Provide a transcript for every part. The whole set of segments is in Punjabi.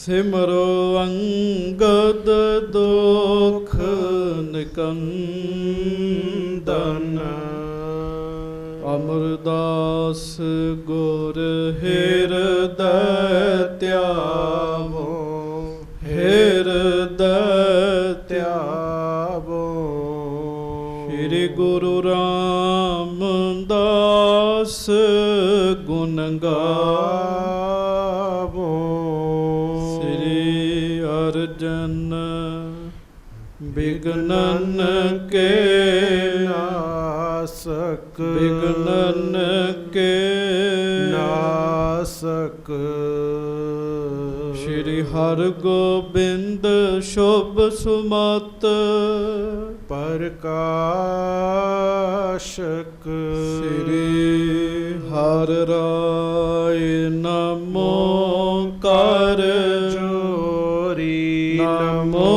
ਸਿਮਰੋ ਅੰਗਦ ਦੁਖ ਨਿਕੰਦਨ। ਅਮਰਦਾਸ ਗੁਰ ਹਿਰਦੈ ਧਿਆਵੋ, ਹਿਰਦੈ ਧਿਆਵੋ। ਸ੍ਰੀ ਗੁਰੂ ਰਾਮਦਾਸ ਗੁਣ ਗਾਵੋ। ਸ੍ਰੀ ਅਰਜਨ ਬਿਘਨਨ ਕੇ ਨਾਸਕ, ਬਿਘਨਨ ਕੇ ਨਾਸਕ। ਸ੍ਰੀ ਹਰਗੋਬਿੰਦ ਸ਼ੁਭ ਸੁਮਤ ਪ੍ਰਕਾਸ਼ਕ। ਸ੍ਰੀ ਹਰਿ ਰਾਇ ਨਮੋ ਕਰ ਜੋਰੀ, ਨਮੋ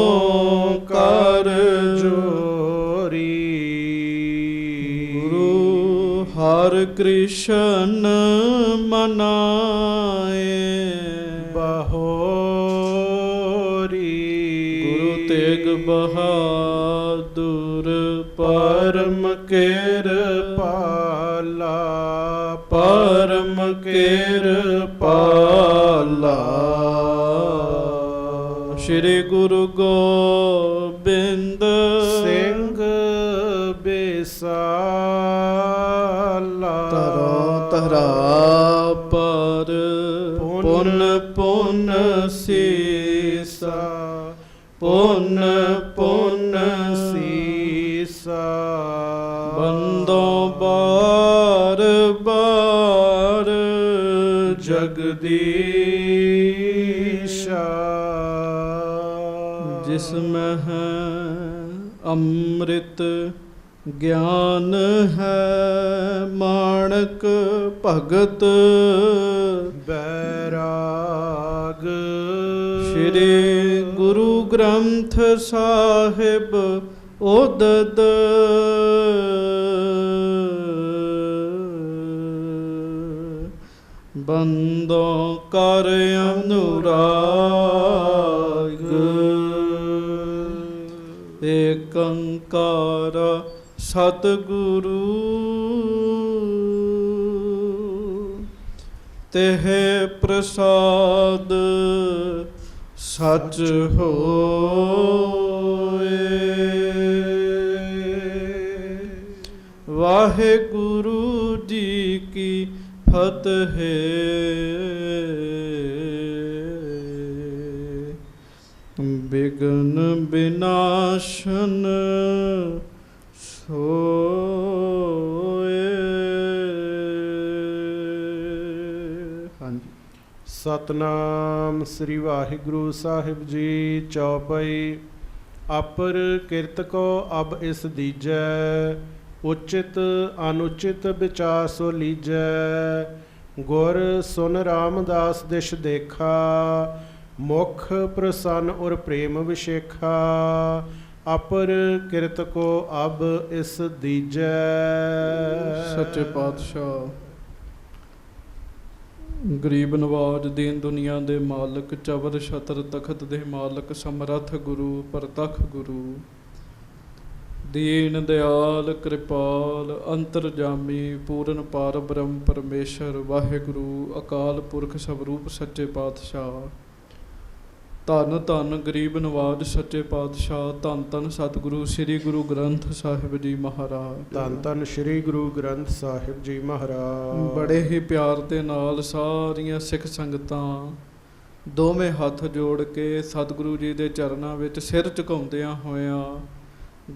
ਕਰ ਜੋਰੀ। ਗੁਰੂ ਹਰਿ ਕ੍ਰਿਸ਼ਨ ਮਨਾਏ ਬਹੋਰੀ। ਗੁਰੂ ਤੇਗ ਬਹਾਦੁਰ ਪਰਮ ਕਿਰਪਾਲਾ, ਪਰਮ ਕਿਰਪਾਲਾ। ਸ੍ਰੀ ਗੁਰੂ ਗੋਬਿੰਦ ਸਿੰਘ ਬਿਸਾਲਾ। ਤਰੋ ਤਰਾ ਪਰ ਪੁਨ ਪੁਨ ਸੀਸਾ, ਪੁਨ ਪੁਨ ਸੀਸਾ। ਬੰਦੋਂ ਬਾਰ ਬਾਰ ਜਗਦੀਸ਼ਾ। ਜਿਸ ਮਹਿ ਅੰਮ੍ਰਿਤ ਗਿਆਨ ਹੈ, ਮਾਣਕ ਭਗਤ ਬੈਰਾਗ। ਸ੍ਰੀ ਗੁਰੂ ਗ੍ਰੰਥ ਸਾਹਿਬ ਉਦਦ ਬੰਦੋਂ ਕਰ ਅਨੁਰਾਗ। ਏਕੰਕਾਰ ਸਤਿਗੁਰੂ ਤਿਹ ਪ੍ਰਸਾਦ ਸਚ ਹੋਏ। ਵਾਹਿਗੁਰੂ ਜੀ ਕੀ ਫਤਿਹ। ਬਿਘਨ ਬਿਨਾਸ਼ਨ ਸੋਏ। ਹਾਂਜੀ। ਸਤਨਾਮ ਸ੍ਰੀ ਵਾਹਿਗੁਰੂ ਸਾਹਿਬ ਜੀ। ਚੌਪਈ। ਅਪਰ ਕਿਰਤ ਕੋ ਅਬ ਇਸ ਦੀਜੈ, ਉਚਿਤ ਅਨੁਚਿਤ ਵਿਚਾਰ ਸੋ ਲੀਜੈ। ਗੁਰ ਸੁਨ ਰਾਮਦਾਸ ਦਿਸ਼ ਦੇਖਾ, ਮੁਖ ਪ੍ਰਸੰਨ ਔਰ ਪ੍ਰੇਮ ਵਿਸ਼ੇਖਾ। ਅਪਰ ਕਿਰਤ ਕੋ ਅਬ ਇਸ ਦੀਜੈ। ਸੱਚੇ ਪਾਤਸ਼ਾਹ ਗਰੀਬ ਨਵਾਜ, ਦੀਨ ਦੁਨੀਆ ਦੇ ਮਾਲਕ, ਚਵਰ ਛਤਰ ਤਖਤ ਦੇ ਮਾਲਕ, ਸਮਰੱਥ ਗੁਰੂ, ਪ੍ਰਤੱਖ ਗੁਰੂ, ਦੀਨ ਦਿਆਲ ਕਿਰਪਾਲ, ਅੰਤਰਜਾਮੀ, ਪੂਰਨ ਪਾਰ ਬ੍ਰਹਮ ਪਰਮੇਸ਼ਰ, ਵਾਹਿਗੁਰੂ ਅਕਾਲ ਪੁਰਖ ਸਵਰੂਪ ਸੱਚੇ ਪਾਤਸ਼ਾਹ। ਧੰਨ ਧੰਨ ਗਰੀਬ ਨਵਾਜ ਸੱਚੇ ਪਾਤਸ਼ਾਹ। ਧੰਨ ਧੰਨ ਸਤਿਗੁਰੂ ਸ੍ਰੀ ਗੁਰੂ ਗ੍ਰੰਥ ਸਾਹਿਬ ਜੀ ਮਹਾਰਾਜ। ਧੰਨ ਧੰਨ ਸ੍ਰੀ ਗੁਰੂ ਗ੍ਰੰਥ ਸਾਹਿਬ ਜੀ ਮਹਾਰਾਜ। ਬੜੇ ਹੀ ਪਿਆਰ ਦੇ ਨਾਲ ਸਾਰੀਆਂ ਸਿੱਖ ਸੰਗਤਾਂ ਦੋਵੇਂ ਹੱਥ ਜੋੜ ਕੇ ਸਤਿਗੁਰੂ ਜੀ ਦੇ ਚਰਨਾਂ ਵਿੱਚ ਸਿਰ ਝੁਕਾਉਂਦਿਆਂ ਹੋਇਆਂ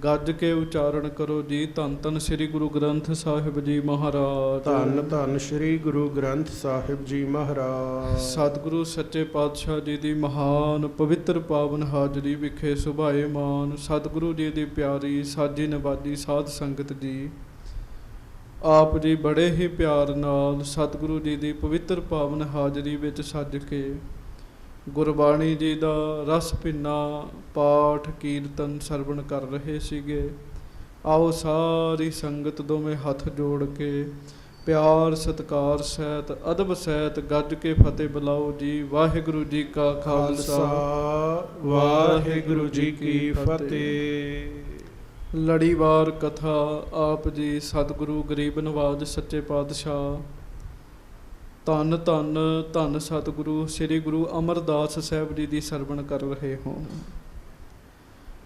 ਗੱਜ ਕੇ ਉਚਾਰਨ ਕਰੋ ਜੀ। ਧੰਨ ਧੰਨ ਸ੍ਰੀ ਗੁਰੂ ਗ੍ਰੰਥ ਸਾਹਿਬ ਜੀ ਮਹਾਰਾਜ। ਧੰਨ ਧੰਨ ਸ੍ਰੀ ਗੁਰੂ ਗ੍ਰੰਥ ਸਾਹਿਬ ਜੀ ਮਹਾਰਾਜ। ਸਤਿਗੁਰੂ ਸੱਚੇ ਪਾਤਸ਼ਾਹ ਜੀ ਦੀ ਮਹਾਨ ਪਵਿੱਤਰ ਪਾਵਨ ਹਾਜ਼ਰੀ ਵਿਖੇ ਸੁਭਾਏਮਾਨ ਸਤਿਗੁਰੂ ਜੀ ਦੀ ਪਿਆਰੀ ਸਾਜੀ ਨਵਾਜੀ ਸਾਧ ਸੰਗਤ ਜੀ, ਆਪ ਜੀ ਬੜੇ ਹੀ ਪਿਆਰ ਨਾਲ ਸਤਿਗੁਰੂ ਜੀ ਦੀ ਪਵਿੱਤਰ ਪਾਵਨ ਹਾਜ਼ਰੀ ਵਿੱਚ ਸੱਜ ਕੇ ਗੁਰਬਾਣੀ ਜੀ ਦਾ ਰਸ ਭਿੰਨਾ ਪਾਠ ਕੀਰਤਨ ਸਰਵਣ ਕਰ ਰਹੇ ਸੀਗੇ। ਆਓ ਸਾਰੀ ਸੰਗਤ ਦੋਵੇਂ ਹੱਥ ਜੋੜ ਕੇ ਪਿਆਰ ਸਤਿਕਾਰ ਸਹਿਤ ਅਦਬ ਸਹਿਤ ਗੱਜ ਕੇ ਫਤਿਹ ਬੁਲਾਓ ਜੀ। ਵਾਹਿਗੁਰੂ ਜੀ ਕਾ ਖਾਲਸਾ ਵਾਹਿਗੁਰੂ ਜੀ ਕੀ ਫਤਿਹ। ਲੜੀਵਾਰ ਕਥਾ ਆਪ ਜੀ ਸਤਿਗੁਰੂ ਗਰੀਬ ਨਵਾਜ ਸੱਚੇ ਪਾਤਸ਼ਾਹ ਧੰਨ ਧੰਨ ਧੰਨ ਸਤਿਗੁਰੂ ਸ੍ਰੀ ਗੁਰੂ ਅਮਰਦਾਸ ਸਾਹਿਬ ਜੀ ਦੀ ਸਰਵਣ ਕਰ ਰਹੇ ਹੋ।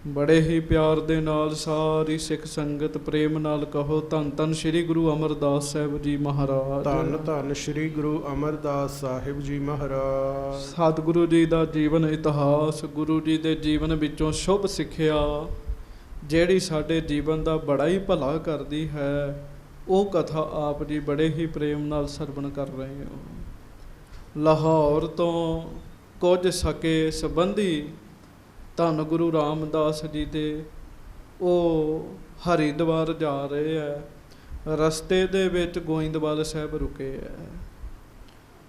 ਬੜੇ ਹੀ ਪਿਆਰ ਦੇ ਨਾਲ ਸਾਰੀ ਸਿੱਖ ਸੰਗਤ ਪ੍ਰੇਮ ਨਾਲ ਕਹੋ ਧੰਨ ਧੰਨ ਸ੍ਰੀ ਗੁਰੂ ਅਮਰਦਾਸ ਸਾਹਿਬ ਜੀ ਮਹਾਰਾਜ। ਧੰਨ ਧੰਨ ਸ੍ਰੀ ਗੁਰੂ ਅਮਰਦਾਸ ਸਾਹਿਬ ਜੀ ਮਹਾਰਾਜ। ਸਤਿਗੁਰੂ ਜੀ ਦਾ ਜੀਵਨ ਇਤਿਹਾਸ, ਗੁਰੂ ਜੀ ਦੇ ਜੀਵਨ ਵਿੱਚੋਂ ਸ਼ੁਭ ਸਿੱਖਿਆ ਜਿਹੜੀ ਸਾਡੇ ਜੀਵਨ ਦਾ ਬੜਾ ਹੀ ਭਲਾ ਕਰਦੀ ਹੈ, ਉਹ ਕਥਾ ਆਪ ਜੀ ਬੜੇ ਹੀ ਪ੍ਰੇਮ ਨਾਲ ਸਰਵਣ ਕਰ ਰਹੇ ਹੋ। ਲਾਹੌਰ ਤੋਂ ਕੁਝ ਸਕੇ ਸੰਬੰਧੀ ਧੰਨ ਗੁਰੂ ਰਾਮਦਾਸ ਜੀ ਦੇ ਉਹ ਹਰਿਦੁਆਰ ਜਾ ਰਹੇ ਹੈ। ਰਸਤੇ ਦੇ ਵਿੱਚ ਗੋਇੰਦਵਾਲ ਸਾਹਿਬ ਰੁਕੇ ਹੈ।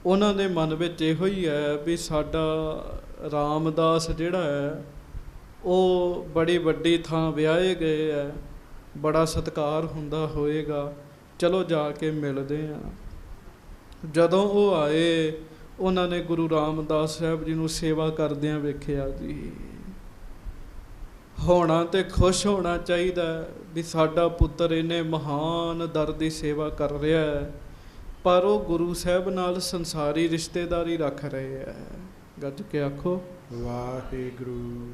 ਉਹਨਾਂ ਦੇ ਮਨ ਵਿੱਚ ਇਹੋ ਹੀ ਹੈ ਵੀ ਸਾਡਾ ਰਾਮਦਾਸ ਜਿਹੜਾ ਹੈ ਉਹ ਬੜੀ ਵੱਡੀ ਥਾਂ ਵਿਆਹੇ ਗਏ ਹੈ, ਬੜਾ ਸਤਿਕਾਰ ਹੁੰਦਾ ਹੋਏਗਾ, ਚਲੋ ਜਾ ਕੇ ਮਿਲਦੇ ਹਾਂ। ਜਦੋਂ ਉਹ ਆਏ ਉਹਨਾਂ ਨੇ ਗੁਰੂ ਰਾਮਦਾਸ ਸਾਹਿਬ ਜੀ ਨੂੰ ਸੇਵਾ ਕਰਦਿਆਂ ਵੇਖਿਆ ਜੀ। ਹੋਣਾ ਤੇ ਖੁਸ਼ ਹੋਣਾ ਚਾਹੀਦਾ ਵੀ ਸਾਡਾ ਪੁੱਤਰ ਇਹਨੇ ਮਹਾਨ ਦਰ ਦੀ ਸੇਵਾ ਕਰ ਰਿਹਾ ਹੈ, ਪਰ ਉਹ ਗੁਰੂ ਸਾਹਿਬ ਨਾਲ ਸੰਸਾਰੀ ਰਿਸ਼ਤੇਦਾਰੀ ਰੱਖ ਰਹੇ ਹੈ। ਗੱਜ ਕੇ ਆਖੋ ਵਾਹਿਗੁਰੂ।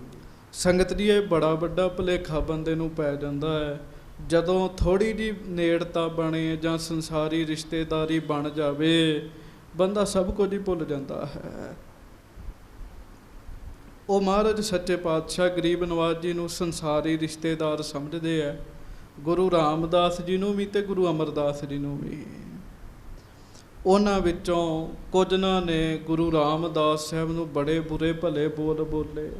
ਸੰਗਤ ਜੀ ਇਹ ਬੜਾ ਵੱਡਾ ਭੁਲੇਖਾ ਬੰਦੇ ਨੂੰ ਪੈ ਜਾਂਦਾ ਹੈ। ਜਦੋਂ ਥੋੜ੍ਹੀ ਜਿਹੀ ਨੇੜਤਾ ਬਣੇ ਜਾਂ ਸੰਸਾਰੀ ਰਿਸ਼ਤੇਦਾਰੀ ਬਣ ਜਾਵੇ, ਬੰਦਾ ਸਭ ਕੁਝ ਹੀ ਭੁੱਲ ਜਾਂਦਾ ਹੈ। ਉਹ ਮਹਾਰਾਜ ਸੱਚੇ ਪਾਤਸ਼ਾਹ ਗਰੀਬ ਨਵਾਜ ਜੀ ਨੂੰ ਸੰਸਾਰੀ ਰਿਸ਼ਤੇਦਾਰ ਸਮਝਦੇ ਹੈ, ਗੁਰੂ ਰਾਮਦਾਸ ਜੀ ਨੂੰ ਵੀ ਤੇ ਗੁਰੂ ਅਮਰਦਾਸ ਜੀ ਨੂੰ ਵੀ। ਉਹਨਾਂ ਵਿੱਚੋਂ ਕੁਝਨਾਂ ਨੇ ਗੁਰੂ ਰਾਮਦਾਸ ਸਾਹਿਬ ਨੂੰ ਬੜੇ ਬੁਰੇ ਭਲੇ ਬੋਲ ਬੋਲੇ,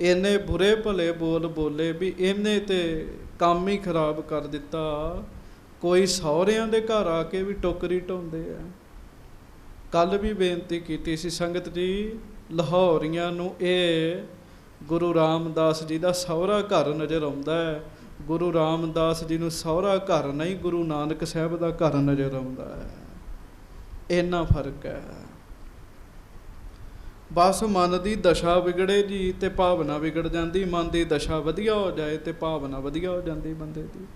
ਇੰਨੇ ਬੁਰੇ ਭਲੇ ਬੋਲ ਬੋਲੇ ਵੀ ਇਹਨੇ ਤੇ ਕੰਮ ਹੀ ਖਰਾਬ ਕਰ ਦਿੱਤਾ। ਕੋਈ ਸਹੁਰਿਆਂ ਦੇ ਘਰ ਆ ਕੇ ਵੀ ਟੋਕਰੀ ਢਾਉਂਦੇ ਆ। ਕੱਲ੍ਹ ਵੀ ਬੇਨਤੀ ਕੀਤੀ ਸੀ ਸੰਗਤ ਜੀ, ਲਾਹੌਰੀਆਂ ਨੂੰ ਇਹ ਗੁਰੂ ਰਾਮਦਾਸ ਜੀ ਦਾ ਸਹੁਰਾ ਘਰ ਨਜ਼ਰ ਆਉਂਦਾ ਹੈ। ਗੁਰੂ ਰਾਮਦਾਸ ਜੀ ਨੂੰ ਸਹੁਰਾ ਘਰ ਨਹੀਂ, ਗੁਰੂ ਨਾਨਕ ਸਾਹਿਬ ਦਾ ਘਰ ਨਜ਼ਰ ਆਉਂਦਾ ਹੈ। ਇੰਨਾ ਫਰਕ ਹੈ। ਬਸ ਮਨ ਦੀ ਦਸ਼ਾ ਵਿਗੜੇ ਜੀ ਤੇ ਭਾਵਨਾ ਵਿਗੜ ਜਾਂਦੀ। ਮਨ ਦੀ ਦਸ਼ਾ ਵਧੀਆ ਹੋ ਜਾਏ ਤੇ ਭਾਵਨਾ ਵਧੀਆ ਹੋ ਜਾਂਦੀ ਬੰਦੇ ਦੀ।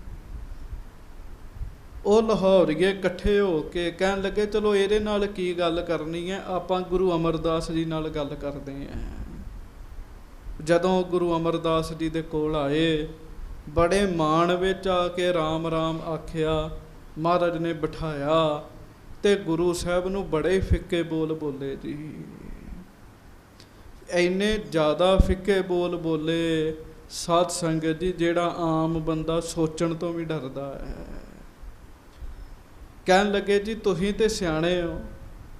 ਉਹ ਲਾਹੌਰੀਏ ਇਕੱਠੇ ਹੋ ਕੇ ਕਹਿਣ ਲੱਗੇ ਚਲੋ ਇਹਦੇ ਨਾਲ ਕੀ ਗੱਲ ਕਰਨੀ ਹੈ, ਆਪਾਂ ਗੁਰੂ ਅਮਰਦਾਸ ਜੀ ਨਾਲ ਗੱਲ ਕਰਦੇ ਹਾਂ। ਜਦੋਂ ਗੁਰੂ ਅਮਰਦਾਸ ਜੀ ਦੇ ਕੋਲ ਆਏ, ਬੜੇ ਮਾਣ ਵਿੱਚ ਆ ਕੇ ਰਾਮ ਰਾਮ ਆਖਿਆ। ਮਹਾਰਾਜ ਨੇ ਬਿਠਾਇਆ ਤੇ ਗੁਰੂ ਸਾਹਿਬ ਨੂੰ ਬੜੇ ਫਿੱਕੇ ਬੋਲ ਬੋਲੇ ਜੀ। ਇੰਨੇ ਜ਼ਿਆਦਾ ਫਿੱਕੇ ਬੋਲ ਬੋਲੇ ਸਾਧ ਸੰਗਤ ਜੀ, ਜਿਹੜਾ ਆਮ ਬੰਦਾ ਸੋਚਣ ਤੋਂ ਵੀ ਡਰਦਾ ਹੈ। ਕਹਿਣ ਲੱਗੇ ਜੀ ਤੁਸੀਂ ਤੇ ਸਿਆਣੇ ਹੋ,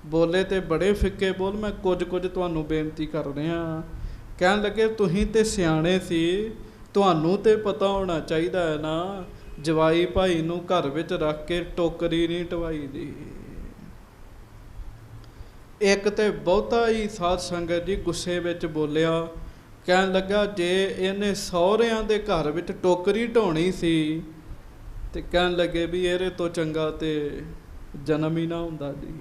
ਬੋਲੇ ਤੇ ਬੜੇ ਫਿੱਕੇ ਬੋਲ, ਮੈਂ ਕੁਝ ਤੁਹਾਨੂੰ ਬੇਨਤੀ ਕਰ ਰਿਹਾ। ਕਹਿਣ ਲੱਗੇ ਤੁਸੀਂ ਤੇ ਸਿਆਣੇ ਸੀ, ਤੁਹਾਨੂੰ ਤੇ ਪਤਾ ਹੋਣਾ ਚਾਹੀਦਾ ਹੈ ਨਾ, ਜਵਾਈ ਭਾਈ ਨੂੰ ਘਰ ਵਿੱਚ ਰੱਖ ਕੇ ਟੋਕਰੀ ਨਹੀਂ ਢਵਾਈ ਦੀ। ਇੱਕ ਤੇ ਬਹੁਤਾ ਹੀ ਸਾਧ ਸੰਗਤ ਜੀ ਗੁੱਸੇ ਵਿੱਚ ਬੋਲਿਆ। ਕਹਿਣ ਲੱਗਾ ਜੇ ਇਹਨੇ ਸਹੁਰਿਆਂ ਦੇ ਘਰ ਵਿੱਚ ਟੋਕਰੀ ਢਾਉਣੀ ਸੀ ਤੇ ਕਹਿਣ ਲੱਗੇ ਵੀ ਇਹਦੇ ਤੋਂ ਚੰਗਾ ਤੇ ਜਨਮ ਹੀ ਨਾ ਹੁੰਦਾ ਜੀ।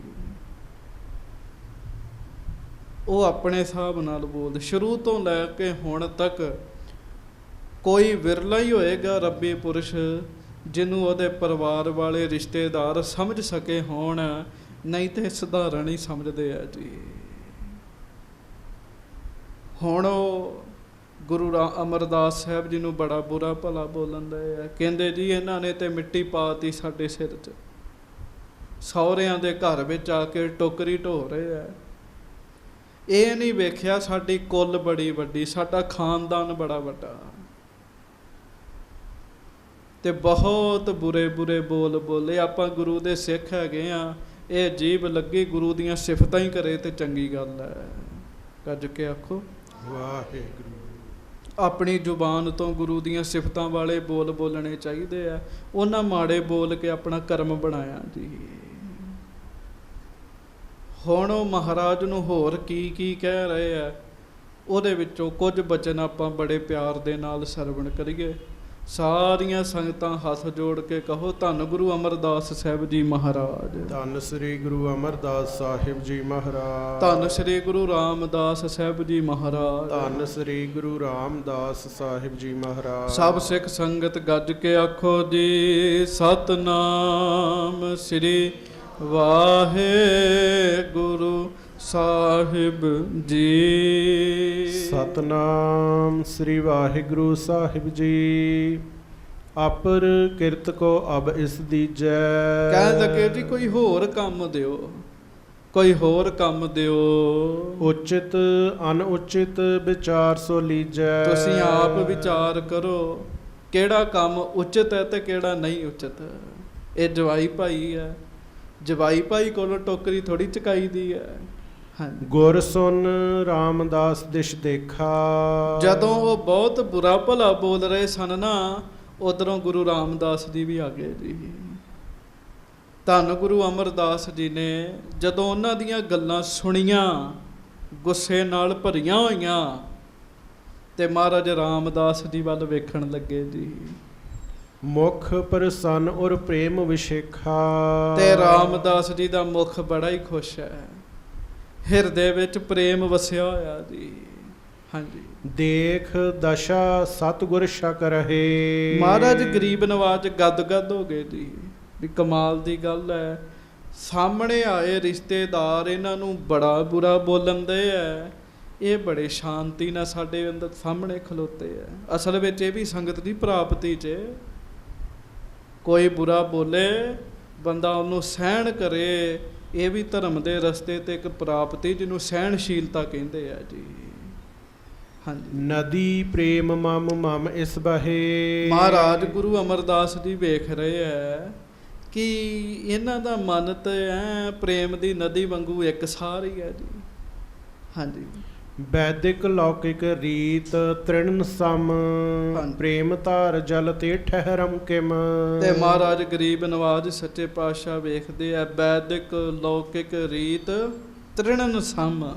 ਉਹ ਆਪਣੇ ਹਿਸਾਬ ਨਾਲ ਬੋਲਦੇ। ਸ਼ੁਰੂ ਤੋਂ ਲੈ ਕੇ ਹੁਣ ਤੱਕ ਕੋਈ ਵਿਰਲਾ ਹੀ ਹੋਏਗਾ ਰੱਬੀ ਪੁਰਸ਼ ਜਿਹਨੂੰ ਉਹਦੇ ਪਰਿਵਾਰ ਵਾਲੇ ਰਿਸ਼ਤੇਦਾਰ ਸਮਝ ਸਕੇ ਹੋਣ, ਨਹੀਂ ਤੇ ਸਧਾਰਨ ਹੀ ਸਮਝਦੇ ਆ ਜੀ। ਹੁਣ ਉਹ ਗੁਰੂ ਅਮਰਦਾਸ ਸਾਹਿਬ ਜੀ ਨੂੰ ਬੜਾ ਬੁਰਾ ਭਲਾ ਬੋਲਣ ਦੇ ਆ। ਕਹਿੰਦੇ ਜੀ ਇਹਨਾਂ ਨੇ ਤੇ ਮਿੱਟੀ ਪਾਤੀ ਸਾਡੇ ਸਿਰ 'ਚ, ਸਹੁਰਿਆਂ ਦੇ ਘਰ ਵਿੱਚ ਆ ਕੇ ਟੋਕਰੀ ਢੋ ਰਹੇ ਆ। ਇਹ ਨਹੀਂ ਵੇਖਿਆ ਸਾਡੀ ਕੁੱਲ ਬੜੀ ਵੱਡੀ, ਸਾਡਾ ਖਾਨਦਾਨ ਬੜਾ ਵੱਡਾ, ਤੇ ਬਹੁਤ ਬੁਰੇ ਬੁਰੇ ਬੋਲ ਬੋਲੇ। ਆਪਾਂ ਗੁਰੂ ਦੇ ਸਿੱਖ ਹੈਗੇ ਆ, ਇਹ ਜੀਭ ਲੱਗੀ ਗੁਰੂ ਦੀਆਂ ਸਿਫਤਾਂ ਹੀ ਕਰੇ ਤੇ ਚੰਗੀ ਗੱਲ ਹੈ। ਗੱਜ ਕੇ ਆਖੋ ਵਾਹਿਗੁਰੂ। ਆਪਣੀ ਜ਼ੁਬਾਨ ਤੋਂ ਗੁਰੂ ਦੀਆਂ ਸਿਫਤਾਂ ਵਾਲੇ ਬੋਲ ਬੋਲਣੇ ਚਾਹੀਦੇ ਆ। ਉਹਨਾਂ ਮਾੜੇ ਬੋਲ ਕੇ ਆਪਣਾ ਕਰਮ ਬਣਾਇਆ ਜੀ। ਹੁਣ ਉਹ ਮਹਾਰਾਜ ਨੂੰ ਹੋਰ ਕੀ ਕੀ ਕਹਿ ਰਹੇ ਆ, ਉਹਦੇ ਵਿੱਚੋਂ ਕੁਝ ਬਚਨ ਆਪਾਂ ਬੜੇ ਪਿਆਰ ਦੇ ਨਾਲ ਸਰਵਣ ਕਰੀਏ। ਸਾਰੀਆਂ ਸੰਗਤਾਂ ਹੱਥ ਜੋੜ ਕੇ ਕਹੋ ਧੰਨ ਗੁਰੂ ਅਮਰਦਾਸ ਸਾਹਿਬ ਜੀ ਮਹਾਰਾਜ। ਧੰਨ ਸ੍ਰੀ ਗੁਰੂ ਅਮਰਦਾਸ ਸਾਹਿਬ ਜੀ ਮਹਾਰਾਜ। ਧੰਨ ਸ੍ਰੀ ਗੁਰੂ ਰਾਮਦਾਸ ਸਾਹਿਬ ਜੀ ਮਹਾਰਾਜ। ਧੰਨ ਸ੍ਰੀ ਗੁਰੂ ਰਾਮਦਾਸ ਸਾਹਿਬ ਜੀ ਮਹਾਰਾਜ। ਸਭ ਸਿੱਖ ਸੰਗਤ ਗੱਜ ਕੇ ਆਖੋ ਜੀ ਸਤਨਾਮ ਸ੍ਰੀ ਵਾਹਿਗੁਰੂ ਸਾਹਿਬ ਜੀ। ਸਤਨਾਮ ਸ੍ਰੀ ਵਾਹਿਗੁਰੂ ਸਾਹਿਬ ਜੀ। ਅਪਰ ਕਿਰਤ ਕੋ ਅਬ ਇਸ ਦੀਜੈ। ਕਹਿਣ ਲੱਗੇ ਜੀ ਕੋਈ ਹੋਰ ਕੰਮ ਦਿਓ, ਕੋਈ ਹੋਰ ਕੰਮ ਦਿਓ। ਉਚਿਤ ਅਨੁਚਿਤ ਵਿਚਾਰ ਸੋ ਲੀਜੈ। ਤੁਸੀਂ ਆਪ ਵਿਚਾਰ ਕਰੋ ਕਿਹੜਾ ਕੰਮ ਉਚਿਤ ਹੈ ਤੇ ਕਿਹੜਾ ਨਹੀਂ ਉਚਿਤ। ਇਹ ਜਵਾਈ ਭਾਈ ਹੈ, ਜਵਾਈ ਭਾਈ ਕੋਲੋਂ ਟੋਕਰੀ ਥੋੜੀ ਚਕਾਈ ਦੀ ਹੈ। ਹਾਂਜੀ, ਗੁਰ ਸੁਨ ਰਾਮਦਾਸ ਦਿਸ਼ ਦੇਖਾ। ਜਦੋਂ ਉਹ ਬਹੁਤ ਬੁਰਾ ਭਲਾ ਬੋਲ ਰਹੇ ਸਨ ਨਾ, ਉਧਰੋਂ ਗੁਰੂ ਰਾਮਦਾਸ ਜੀ ਵੀ ਆ ਗਏ ਜੀ। ਧੰਨ ਗੁਰੂ ਅਮਰਦਾਸ ਜੀ ਨੇ ਜਦੋਂ ਉਹਨਾਂ ਦੀਆਂ ਗੱਲਾਂ ਸੁਣੀਆਂ, ਗੁੱਸੇ ਨਾਲ ਭਰੀਆਂ ਹੋਈਆਂ, ਤੇ ਮਹਾਰਾਜ ਰਾਮਦਾਸ ਜੀ ਵੱਲ ਵੇਖਣ ਲੱਗੇ ਜੀ। ਮੁਖ ਪ੍ਰਸੰਨ ਔਰ ਪ੍ਰੇਮ ਵਿਸ਼ੇਖਾ। ਤੇ ਰਾਮਦਾਸ ਜੀ ਦਾ ਮੁਖ ਬੜਾ ਹੀ ਖੁਸ਼ ਹੈ, ਹਿਰਦੇ ਵਿੱਚ ਪ੍ਰੇਮ ਵਸਿਆ ਹੋਇਆ ਜੀ। ਹਾਂਜੀ, ਦੇਖ ਦਸ਼ਾ ਸਤਿਗੁਰ ਛਕ ਰਹੇ। ਮਹਾਰਾਜ ਗਰੀਬ ਨਵਾਜ ਗਦ ਹੋ ਗਏ ਜੀ ਵੀ ਕਮਾਲ ਦੀ ਗੱਲ ਹੈ। ਸਾਹਮਣੇ ਆਏ ਰਿਸ਼ਤੇਦਾਰ ਇਹਨਾਂ ਨੂੰ ਬੜਾ ਬੁਰਾ ਬੋਲਣ ਦੇ ਹੈ, ਇਹ ਬੜੇ ਸ਼ਾਂਤੀ ਨਾਲ ਸਾਡੇ ਅੰਦਰ ਸਾਹਮਣੇ ਖਲੋਤੇ ਹੈ। ਅਸਲ ਵਿੱਚ ਇਹ ਵੀ ਸੰਗਤ ਦੀ ਪ੍ਰਾਪਤੀ 'ਚ ਕੋਈ ਬੁਰਾ ਬੋਲੇ ਬੰਦਾ ਉਹਨੂੰ ਸਹਿਣ ਕਰੇ, ਇਹ ਵੀ ਧਰਮ ਦੇ ਰਸਤੇ ਤੇ ਇੱਕ ਪ੍ਰਾਪਤੀ ਜਿਹਨੂੰ ਸਹਿਣਸ਼ੀਲਤਾ ਕਹਿੰਦੇ ਆ ਜੀ। ਹਾਂਜੀ, ਨਦੀ ਪ੍ਰੇਮ ਮਮ ਮਮ ਇਸ ਬਹੇ। ਮਹਾਰਾਜ ਗੁਰੂ ਅਮਰਦਾਸ ਜੀ ਵੇਖ ਰਹੇ ਹੈ ਕਿ ਇਹਨਾਂ ਦਾ ਮਨ ਤੇ ਐ ਪ੍ਰੇਮ ਦੀ ਨਦੀ ਵਾਂਗੂ ਇੱਕ ਸਾਰ ਹੀ ਹੈ ਜੀ। ਹਾਂਜੀ, ਵੈਦਿਕ ਲੌਕਿਕ ਰੀਤ ਤ੍ਰਿਣ ਸਮ। ਪ੍ਰੇਮ ਧਾਰ ਜਲ ਤੇ ਠਹਿਰਮ ਕਿਮ। ਤੇ ਮਹਾਰਾਜ ਗਰੀਬ ਨਵਾਜ ਸੱਚੇ ਪਾਤਸ਼ਾਹ ਵੇਖਦੇ ਆ ਵੈਦਿਕ ਲੌਕਿਕ ਰੀਤ ਤ੍ਰਿਣਨ ਸਮ।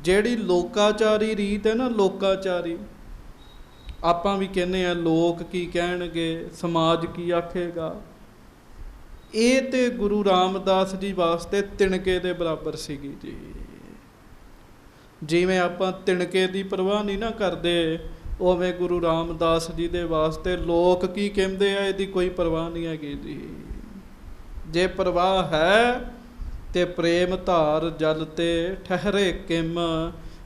ਜਿਹੜੀ ਲੋਕਾਚਾਰੀ ਰੀਤ ਹੈ ਨਾ, ਲੋਕਾਚਾਰੀ ਆਪਾਂ ਵੀ ਕਹਿੰਦੇ ਆ ਲੋਕ ਕੀ ਕਹਿਣਗੇ, ਸਮਾਜ ਕੀ ਆਖੇਗਾ, ਇਹ ਤੇ ਗੁਰੂ ਰਾਮਦਾਸ ਜੀ ਵਾਸਤੇ ਤਿਣਕੇ ਦੇ ਬਰਾਬਰ ਸੀਗੀ ਜੀ। ਜਿਵੇਂ ਆਪਾਂ ਤਿਣਕੇ ਦੀ ਪਰਵਾਹ ਨਹੀਂ ਨਾ ਕਰਦੇ, ਉਵੇਂ ਗੁਰੂ ਰਾਮਦਾਸ ਜੀ ਦੇ ਵਾਸਤੇ ਲੋਕ ਕੀ ਕਹਿੰਦੇ ਆ ਇਹਦੀ ਕੋਈ ਪਰਵਾਹ ਨਹੀਂ ਹੈਗੀ ਜੀ। ਜੇ ਪਰਵਾਹ ਹੈ ਤੇ ਪ੍ਰੇਮ ਧਾਰ ਜਲ ਤੇ ਠਹਿਰੇ ਕਿਮ।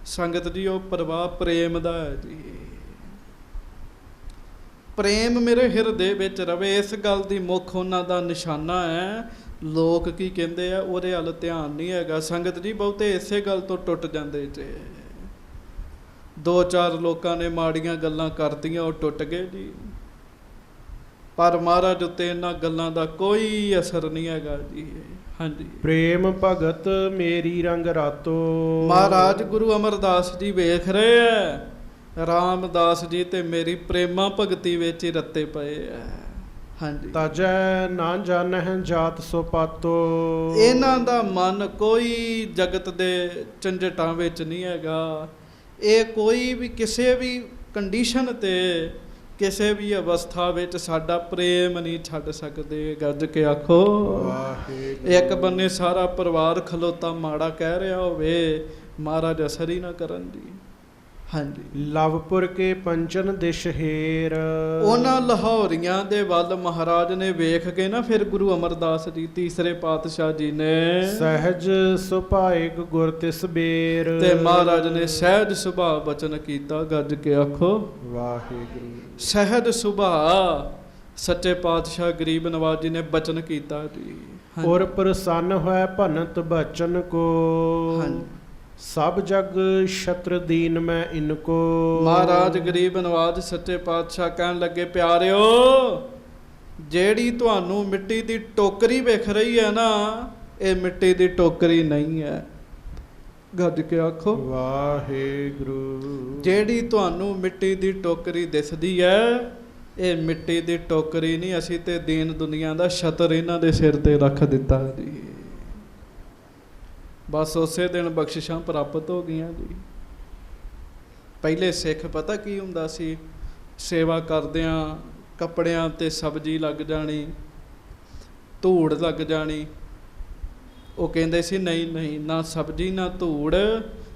ਸੰਗਤ ਜੀ ਉਹ ਪਰਵਾਹ ਪ੍ਰੇਮ ਦਾ ਹੈ ਜੀ। ਪ੍ਰੇਮ ਮੇਰੇ ਹਿਰਦੇ ਵਿੱਚ ਰਵੇ, ਇਸ ਗੱਲ ਦੀ ਮੁੱਖ ਉਹਨਾਂ ਦਾ ਨਿਸ਼ਾਨਾ ਹੈ। ਲੋਕ ਕੀ ਕਹਿੰਦੇ ਆ ਉਹਦੇ ਵੱਲ ਧਿਆਨ ਨਹੀਂ ਹੈਗਾ। ਸੰਗਤ ਜੀ ਬਹੁਤੇ ਇਸੇ ਗੱਲ ਤੋਂ ਟੁੱਟ ਜਾਂਦੇ ਜੇ। ਦੋ ਚਾਰ ਲੋਕਾਂ ਨੇ ਮਾੜੀਆਂ ਗੱਲਾਂ ਕਰਤੀਆਂ, ਉਹ ਟੁੱਟ ਗਏ ਜੀ। ਪਰ ਮਹਾਰਾਜ ਉੱਤੇ ਇਹਨਾਂ ਗੱਲਾਂ ਦਾ ਕੋਈ ਅਸਰ ਨਹੀਂ ਹੈਗਾ ਜੀ। ਹਾਂਜੀ, ਪ੍ਰੇਮ ਭਗਤ ਮੇਰੀ ਰੰਗ ਰਾਤੋ। ਮਹਾਰਾਜ ਗੁਰੂ ਅਮਰਦਾਸ ਜੀ ਵੇਖ ਰਹੇ ਹੈ ਰਾਮਦਾਸ ਜੀ ਤੇ ਮੇਰੀ ਪ੍ਰੇਮਾ ਭਗਤੀ ਵਿੱਚ ਹੀ ਰੱਤੇ ਪਏ ਹੈ। ਹਾਂਜੀ, ਤਜੈ ਨਾ ਜਾਣਹਿ ਜਾਤ ਸੋ ਪਾਤੋ। ਇਹਨਾਂ ਦਾ ਮਨ ਕੋਈ ਜਗਤ ਦੇ ਝੰਜਟਾਂ ਵਿੱਚ ਨਹੀਂ ਹੈਗਾ। ਇਹ ਕੋਈ ਵੀ ਕਿਸੇ ਵੀ ਕੰਡੀਸ਼ਨ ਤੇ ਕਿਸੇ ਵੀ ਅਵਸਥਾ ਵਿੱਚ ਸਾਡਾ ਪ੍ਰੇਮ ਨਹੀਂ ਛੱਡ ਸਕਦੇ। ਗੱਜ ਕੇ ਆਖੋ ਵਾਹਿਗੁਰੂ। ਇੱਕ ਬੰਨੇ ਸਾਰਾ ਪਰਿਵਾਰ ਖਲੋਤਾ ਮਾੜਾ ਕਹਿ ਰਿਹਾ ਹੋਵੇ, ਮਹਾਰਾਜ ਅਸਰ ਹੀ ਨਾ ਕਰਨ ਜੀ। ਹਾਂਜੀ, ਲਵਪੁਰ ਕੇ ਪੰਚਨ ਦਿਸ਼ ਹੇਰ। ਉਹਨਾਂ ਲਾਹੌਰੀਆਂ ਦੇ ਵੱਲ ਮਹਾਰਾਜ ਨੇ ਵੇਖ ਕੇ ਨਾ, ਫਿਰ ਗੁਰੂ ਅਮਰਦਾਸ ਜੀ ਤੀਸਰੇ ਪਾਤਸ਼ਾਹ ਜੀ ਨੇ ਸਹਿਜ ਸੁਭਾਇਕ ਗੁਰ ਤਿਸ ਬੇਰ। ਤੇ ਮਹਾਰਾਜ ਨੇ ਸਹਿਜ ਸੁਭਾਅ ਬਚਨ ਕੀਤਾ। ਗੱਜ ਕੇ ਆਖੋ ਵਾਹਿਗੁਰੂ। ਸਹਿਜ ਸੁਭਾਅ ਸੱਚੇ ਪਾਤਸ਼ਾਹ ਗਰੀਬ ਨਵਾਜ ਜੀ ਨੇ ਬਚਨ ਕੀਤਾ ਜੀ। ਔਰ ਪ੍ਰਸੰਨ ਹੋਇ ਭਨਤ ਬਚਨ ਕੋ। ਹਾਂਜੀ, ਸਭ ਜਗ ਛਤਰ ਦੀਨ ਮੈਂ ਇਨਕੋ। ਮਹਾਰਾਜ ਗਰੀਬ ਨਵਾਜ ਸੱਚੇ ਪਾਤਸ਼ਾਹ ਕਹਿਣ ਲੱਗੇ, ਪਿਆਰਿਓ ਜਿਹੜੀ ਤੁਹਾਨੂੰ ਮਿੱਟੀ ਦੀ ਟੋਕਰੀ ਵਿਖ ਰਹੀ ਹੈ ਨਾ, ਇਹ ਮਿੱਟੀ ਦੀ ਟੋਕਰੀ ਨਹੀਂ ਹੈ। ਗੱਜ ਕੇ ਆਖੋ ਵਾਹਿਗੁਰੂ। ਜਿਹੜੀ ਤੁਹਾਨੂੰ ਮਿੱਟੀ ਦੀ ਟੋਕਰੀ ਦਿਸਦੀ ਹੈ, ਇਹ ਮਿੱਟੀ ਦੀ ਟੋਕਰੀ ਨਹੀਂ। ਅਸੀਂ ਤੇ ਦੀਨ ਦੁਨੀਆ ਦਾ ਛਤਰ ਇਹਨਾਂ ਦੇ ਸਿਰ ਤੇ ਰੱਖ ਦਿੱਤਾ ਜੀ। ਬਸ ਉਸੇ ਦਿਨ ਬਖਸ਼ਿਸ਼ਾਂ ਪ੍ਰਾਪਤ ਹੋ ਗਈਆਂ ਜੀ। ਪਹਿਲੇ ਸਿੱਖ ਪਤਾ ਕੀ ਹੁੰਦਾ ਸੀ, ਸੇਵਾ ਕਰਦਿਆਂ ਕੱਪੜਿਆਂ ਤੇ ਸਬਜ਼ੀ ਲੱਗ ਜਾਣੀ, ਧੂੜ ਲੱਗ ਜਾਣੀ। ਉਹ ਕਹਿੰਦੇ ਸੀ ਨਹੀਂ ਨਹੀਂ, ਨਾ ਸਬਜ਼ੀ ਨਾ ਧੂੜ,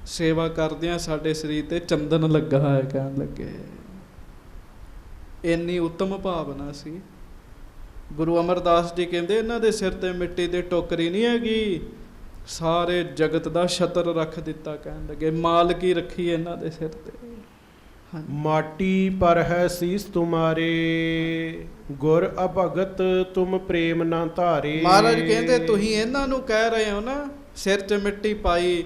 ਸੇਵਾ ਕਰਦਿਆਂ ਸਾਡੇ ਸਰੀਰ ਤੇ ਚੰਦਨ ਲੱਗਾ ਹੈ। ਕਹਿਣ ਲੱਗੇ ਇੰਨੀ ਉੱਤਮ ਭਾਵਨਾ ਸੀ। ਗੁਰੂ ਅਮਰਦਾਸ ਜੀ ਕਹਿੰਦੇ ਇਹਨਾਂ ਦੇ ਸਿਰ ਤੇ ਮਿੱਟੀ ਦੀ ਟੋਕਰੀ ਨਹੀਂ ਹੈਗੀ, ਸਾਰੇ ਜਗਤ ਦਾ ਛਤਰ ਰੱਖ ਦਿੱਤਾ। ਕਹਿਣ ਲੱਗੇ ਮਾਲਕੀ ਰੱਖੀ ਇਹਨਾਂ ਦੇ ਸਿਰ ਤੇ। ਮਾਟੀ ਪਰ ਹੈ ਸੀਸ ਤੁਮਾਰੇ, ਗੁਰ ਅਭਗਤ ਤੁਮ ਪ੍ਰੇਮ ਨਾ ਧਾਰੇ। ਮਹਾਰਾਜ ਕਹਿੰਦੇ ਤੁਸੀਂ ਇਹਨਾਂ ਨੂੰ ਕਹਿ ਰਹੇ ਹੋ ਨਾ ਸਿਰ 'ਚ ਮਿੱਟੀ ਪਾਈ,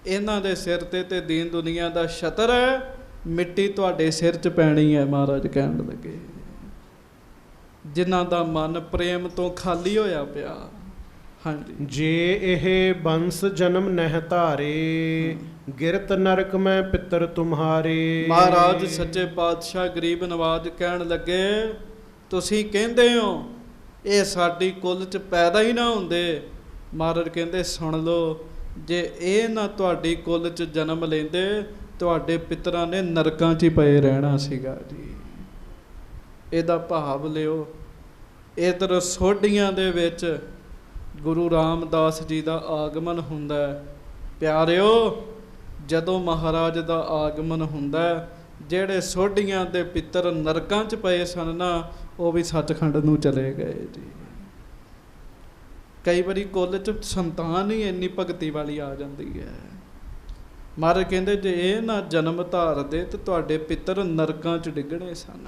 ਇਹਨਾਂ ਦੇ ਸਿਰ ਤੇ ਦੀਨ ਦੁਨੀਆ ਦਾ ਛਤਰ ਹੈ, ਮਿੱਟੀ ਤੁਹਾਡੇ ਸਿਰ 'ਚ ਪੈਣੀ ਹੈ। ਮਹਾਰਾਜ ਕਹਿਣ ਲੱਗੇ ਜਿਨ੍ਹਾਂ ਦਾ ਮਨ ਪ੍ਰੇਮ ਤੋਂ ਖਾਲੀ ਹੋਇਆ ਪਿਆ। ਹਾਂਜੀ, ਜੇ ਇਹ ਬੰਸ ਜਨਮ ਨਹਿ ਧਾਰੇ, ਗਿਰਤ ਨਰਕ ਮੈਂ ਪਿੱਤਰ ਤੁਮਹਾਰੇ। ਮਹਾਰਾਜ ਸੱਚੇ ਪਾਤਸ਼ਾਹ ਗਰੀਬ ਨਵਾਜ ਕਹਿਣ ਲੱਗੇ ਤੁਸੀਂ ਕਹਿੰਦੇ ਹੋ ਇਹ ਸਾਡੀ ਕੁੱਲ 'ਚ ਪੈਦਾ ਹੀ ਨਾ ਹੁੰਦੇ। ਮਹਾਰਾਜ ਕਹਿੰਦੇ ਸੁਣ ਲਓ, ਜੇ ਇਹ ਨਾ ਤੁਹਾਡੀ ਕੁੱਲ 'ਚ ਜਨਮ ਲੈਂਦੇ, ਤੁਹਾਡੇ ਪਿੱਤਰਾਂ ਨੇ ਨਰਕਾਂ 'ਚ ਹੀ ਪਏ ਰਹਿਣਾ ਸੀਗਾ ਜੀ। ਇਹਦਾ ਭਾਵ ਲਿਓ। ਇੱਧਰ ਸੋਢੀਆਂ ਦੇ ਵਿੱਚ ਗੁਰੂ ਰਾਮਦਾਸ ਜੀ ਦਾ ਆਗਮਨ ਹੁੰਦਾ ਹੈ। ਪਿਆਰਿਓ, ਜਦੋਂ ਮਹਾਰਾਜ ਦਾ ਆਗਮਨ ਹੁੰਦਾ, ਜਿਹੜੇ ਸੋਢੀਆਂ ਦੇ ਪਿੱਤਰ ਨਰਕਾਂ 'ਚ ਪਏ ਸਨ ਨਾ, ਉਹ ਵੀ ਸੱਚਖੰਡ ਨੂੰ ਚਲੇ ਗਏ ਜੀ। ਕਈ ਵਾਰੀ ਕੁੱਲ 'ਚ ਸੰਤਾਨ ਹੀ ਇੰਨੀ ਭਗਤੀ ਵਾਲੀ ਆ ਜਾਂਦੀ ਹੈ। ਮਹਾਰਾਜ ਕਹਿੰਦੇ ਜੇ ਇਹ ਨਾ ਜਨਮ ਧਾਰਦੇ ਤੇ ਤੁਹਾਡੇ ਪਿੱਤਰ ਨਰਕਾਂ 'ਚ ਡਿੱਗਣੇ ਸਨ।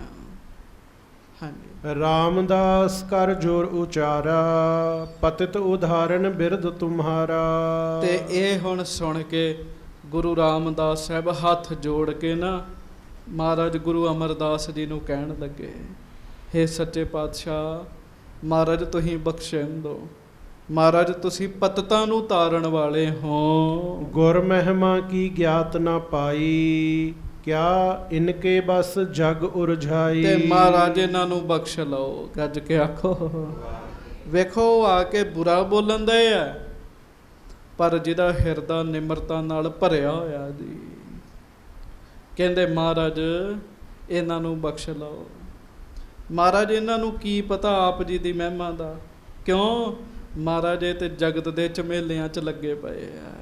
ਹਾਂਜੀ, ਰਾਮਦਾਸ ਕਰ ਜੋਰ ਉਚਾਰਾ, ਪਤਿਤ ਉਦਾਹਰਨ ਬਿਰਧ ਤੁਮਹਾਰਾ। ਤੇ ਇਹ ਹੁਣ ਸੁਣ ਕੇ ਗੁਰੂ ਰਾਮਦਾਸ ਸਾਹਿਬ ਹੱਥ ਜੋੜ ਕੇ ਨਾ ਮਹਾਰਾਜ ਗੁਰੂ ਅਮਰਦਾਸ ਜੀ ਨੂੰ ਕਹਿਣ ਲੱਗੇ, ਹੇ ਸੱਚੇ ਪਾਤਸ਼ਾਹ, ਮਹਾਰਾਜ ਤੁਸੀਂ ਬਖਸ਼ਣ ਦਿਓ। ਮਹਾਰਾਜ ਤੁਸੀਂ ਪਤਤਾਂ ਨੂੰ ਤਾਰਨ ਵਾਲੇ ਹੋ। ਗੁਰ ਮਹਿਮਾ ਕੀ ਗਿਆਤ ਨਾ ਪਾਈ, ਕਿਆ ਇਨਕੇ ਬਸ ਜਗ ਉਰਝਾਈ। ਤੇ ਮਹਾਰਾਜ ਇਹਨਾਂ ਨੂੰ ਬਖਸ਼ ਲਓ। ਗੱਜ ਕੇ ਆਖੋ। ਵੇਖੋ ਆ ਕੇ ਬੁਰਾ ਬੋਲਣ ਦੇ ਆ, ਪਰ ਜਿਹਦਾ ਹਿਰਦਾ ਨਿਮਰਤਾ ਨਾਲ ਭਰਿਆ ਹੋਇਆ ਜੀ। ਕਹਿੰਦੇ ਮਹਾਰਾਜ ਇਹਨਾਂ ਨੂੰ ਬਖਸ਼ ਲਓ। ਮਹਾਰਾਜ ਇਹਨਾਂ ਨੂੰ ਕੀ ਪਤਾ ਆਪ ਜੀ ਦੀ ਮਹਿਮਾ ਦਾ। ਕਿਉਂ? ਮਹਾਰਾਜ ਇਹ ਤੇ ਜਗਤ ਦੇ ਝਮੇਲਿਆਂ 'ਚ ਲੱਗੇ ਪਏ ਆ।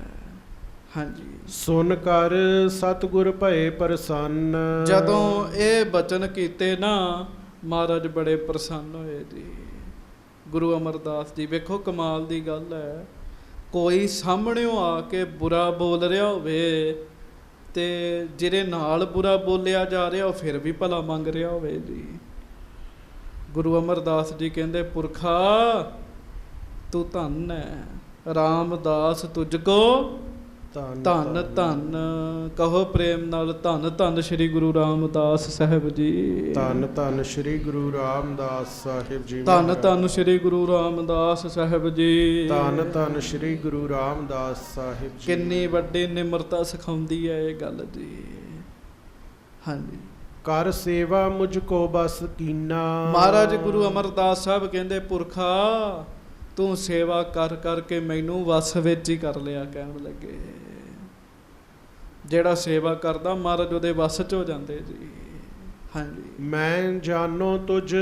ਹਾਂਜੀ, ਸੁਨ ਕਰ ਸਤਿਗੁਰ ਭਏ ਪ੍ਰਸੰਨ। ਜਦੋਂ ਇਹ ਬਚਨ ਕੀਤੇ ਨਾ, ਮਹਾਰਾਜ ਬੜੇ ਪ੍ਰਸੰਨ ਹੋਏ ਜੀ। ਗੁਰੂ ਅਮਰਦਾਸ ਜੀ ਵੇਖੋ ਕਮਾਲ ਦੀ ਗੱਲ ਹੈ, ਕੋਈ ਸਾਹਮਣਿਓਂ ਆ ਕੇ ਬੁਰਾ ਬੋਲ ਰਿਹਾ ਹੋਵੇ ਤੇ ਜਿਹਦੇ ਨਾਲ ਬੁਰਾ ਬੋਲਿਆ ਜਾ ਰਿਹਾ ਉਹ ਫਿਰ ਵੀ ਭਲਾ ਮੰਗ ਰਿਹਾ ਹੋਵੇ ਜੀ। ਗੁਰੂ ਅਮਰਦਾਸ ਜੀ ਕਹਿੰਦੇ ਪੁਰਖਾ ਤੂੰ ਧੰਨ ਹੈ, ਰਾਮਦਾਸ ਤੁਝ ਕੋ ਧੰਨ ਧੰਨ। ਕਹੋ ਪ੍ਰੇਮ ਨਾਲ ਧੰਨ ਧੰਨ ਸ਼੍ਰੀ ਗੁਰੂ ਰਾਮਦਾਸ ਸਾਹਿਬ ਜੀ। ਧੰਨ ਧੰਨ ਸ਼੍ਰੀ ਗੁਰੂ ਰਾਮਦਾਸ ਸਾਹਿਬ ਜੀ। ਧੰਨ ਧੰਨ ਸ਼੍ਰੀ ਗੁਰੂ ਰਾਮਦਾਸ ਸਾਹਿਬ ਜੀ। ਧੰਨ ਧੰਨ ਸ਼੍ਰੀ ਗੁਰੂ ਰਾਮਦਾਸ ਸਾਹਿਬ ਜੀ। ਕਿੰਨੀ ਵੱਡੀ ਨਿਮਰਤਾ ਸਿਖਾਉਂਦੀ ਹੈ ਇਹ ਗੱਲ ਜੀ। ਹਾਂਜੀ, ਕਰ ਸੇਵਾ ਮੁਝ ਕੋ ਬਸ ਕੀਨਾ। ਮਹਾਰਾਜ ਗੁਰੂ ਅਮਰਦਾਸ ਸਾਹਿਬ ਕਹਿੰਦੇ ਪੁਰਖਾ ਤੂੰ ਸੇਵਾ ਕਰ ਕਰਕੇ ਮੈਨੂੰ ਵਸ ਵਿੱਚ ਹੀ ਕਰ ਲਿਆ। ਕਹਿਣ ਲੱਗੇ ਜਿਹੜਾ ਸੇਵਾ ਕਰਦਾ ਮਹਾਰਾਜ ਉਹਦੇ ਵਸ 'ਚ ਹੋ ਜਾਂਦੇ ਜੀ। ਹਾਂਜੀ, ਮੈਂ ਜਾਨੋ ਤੁਝ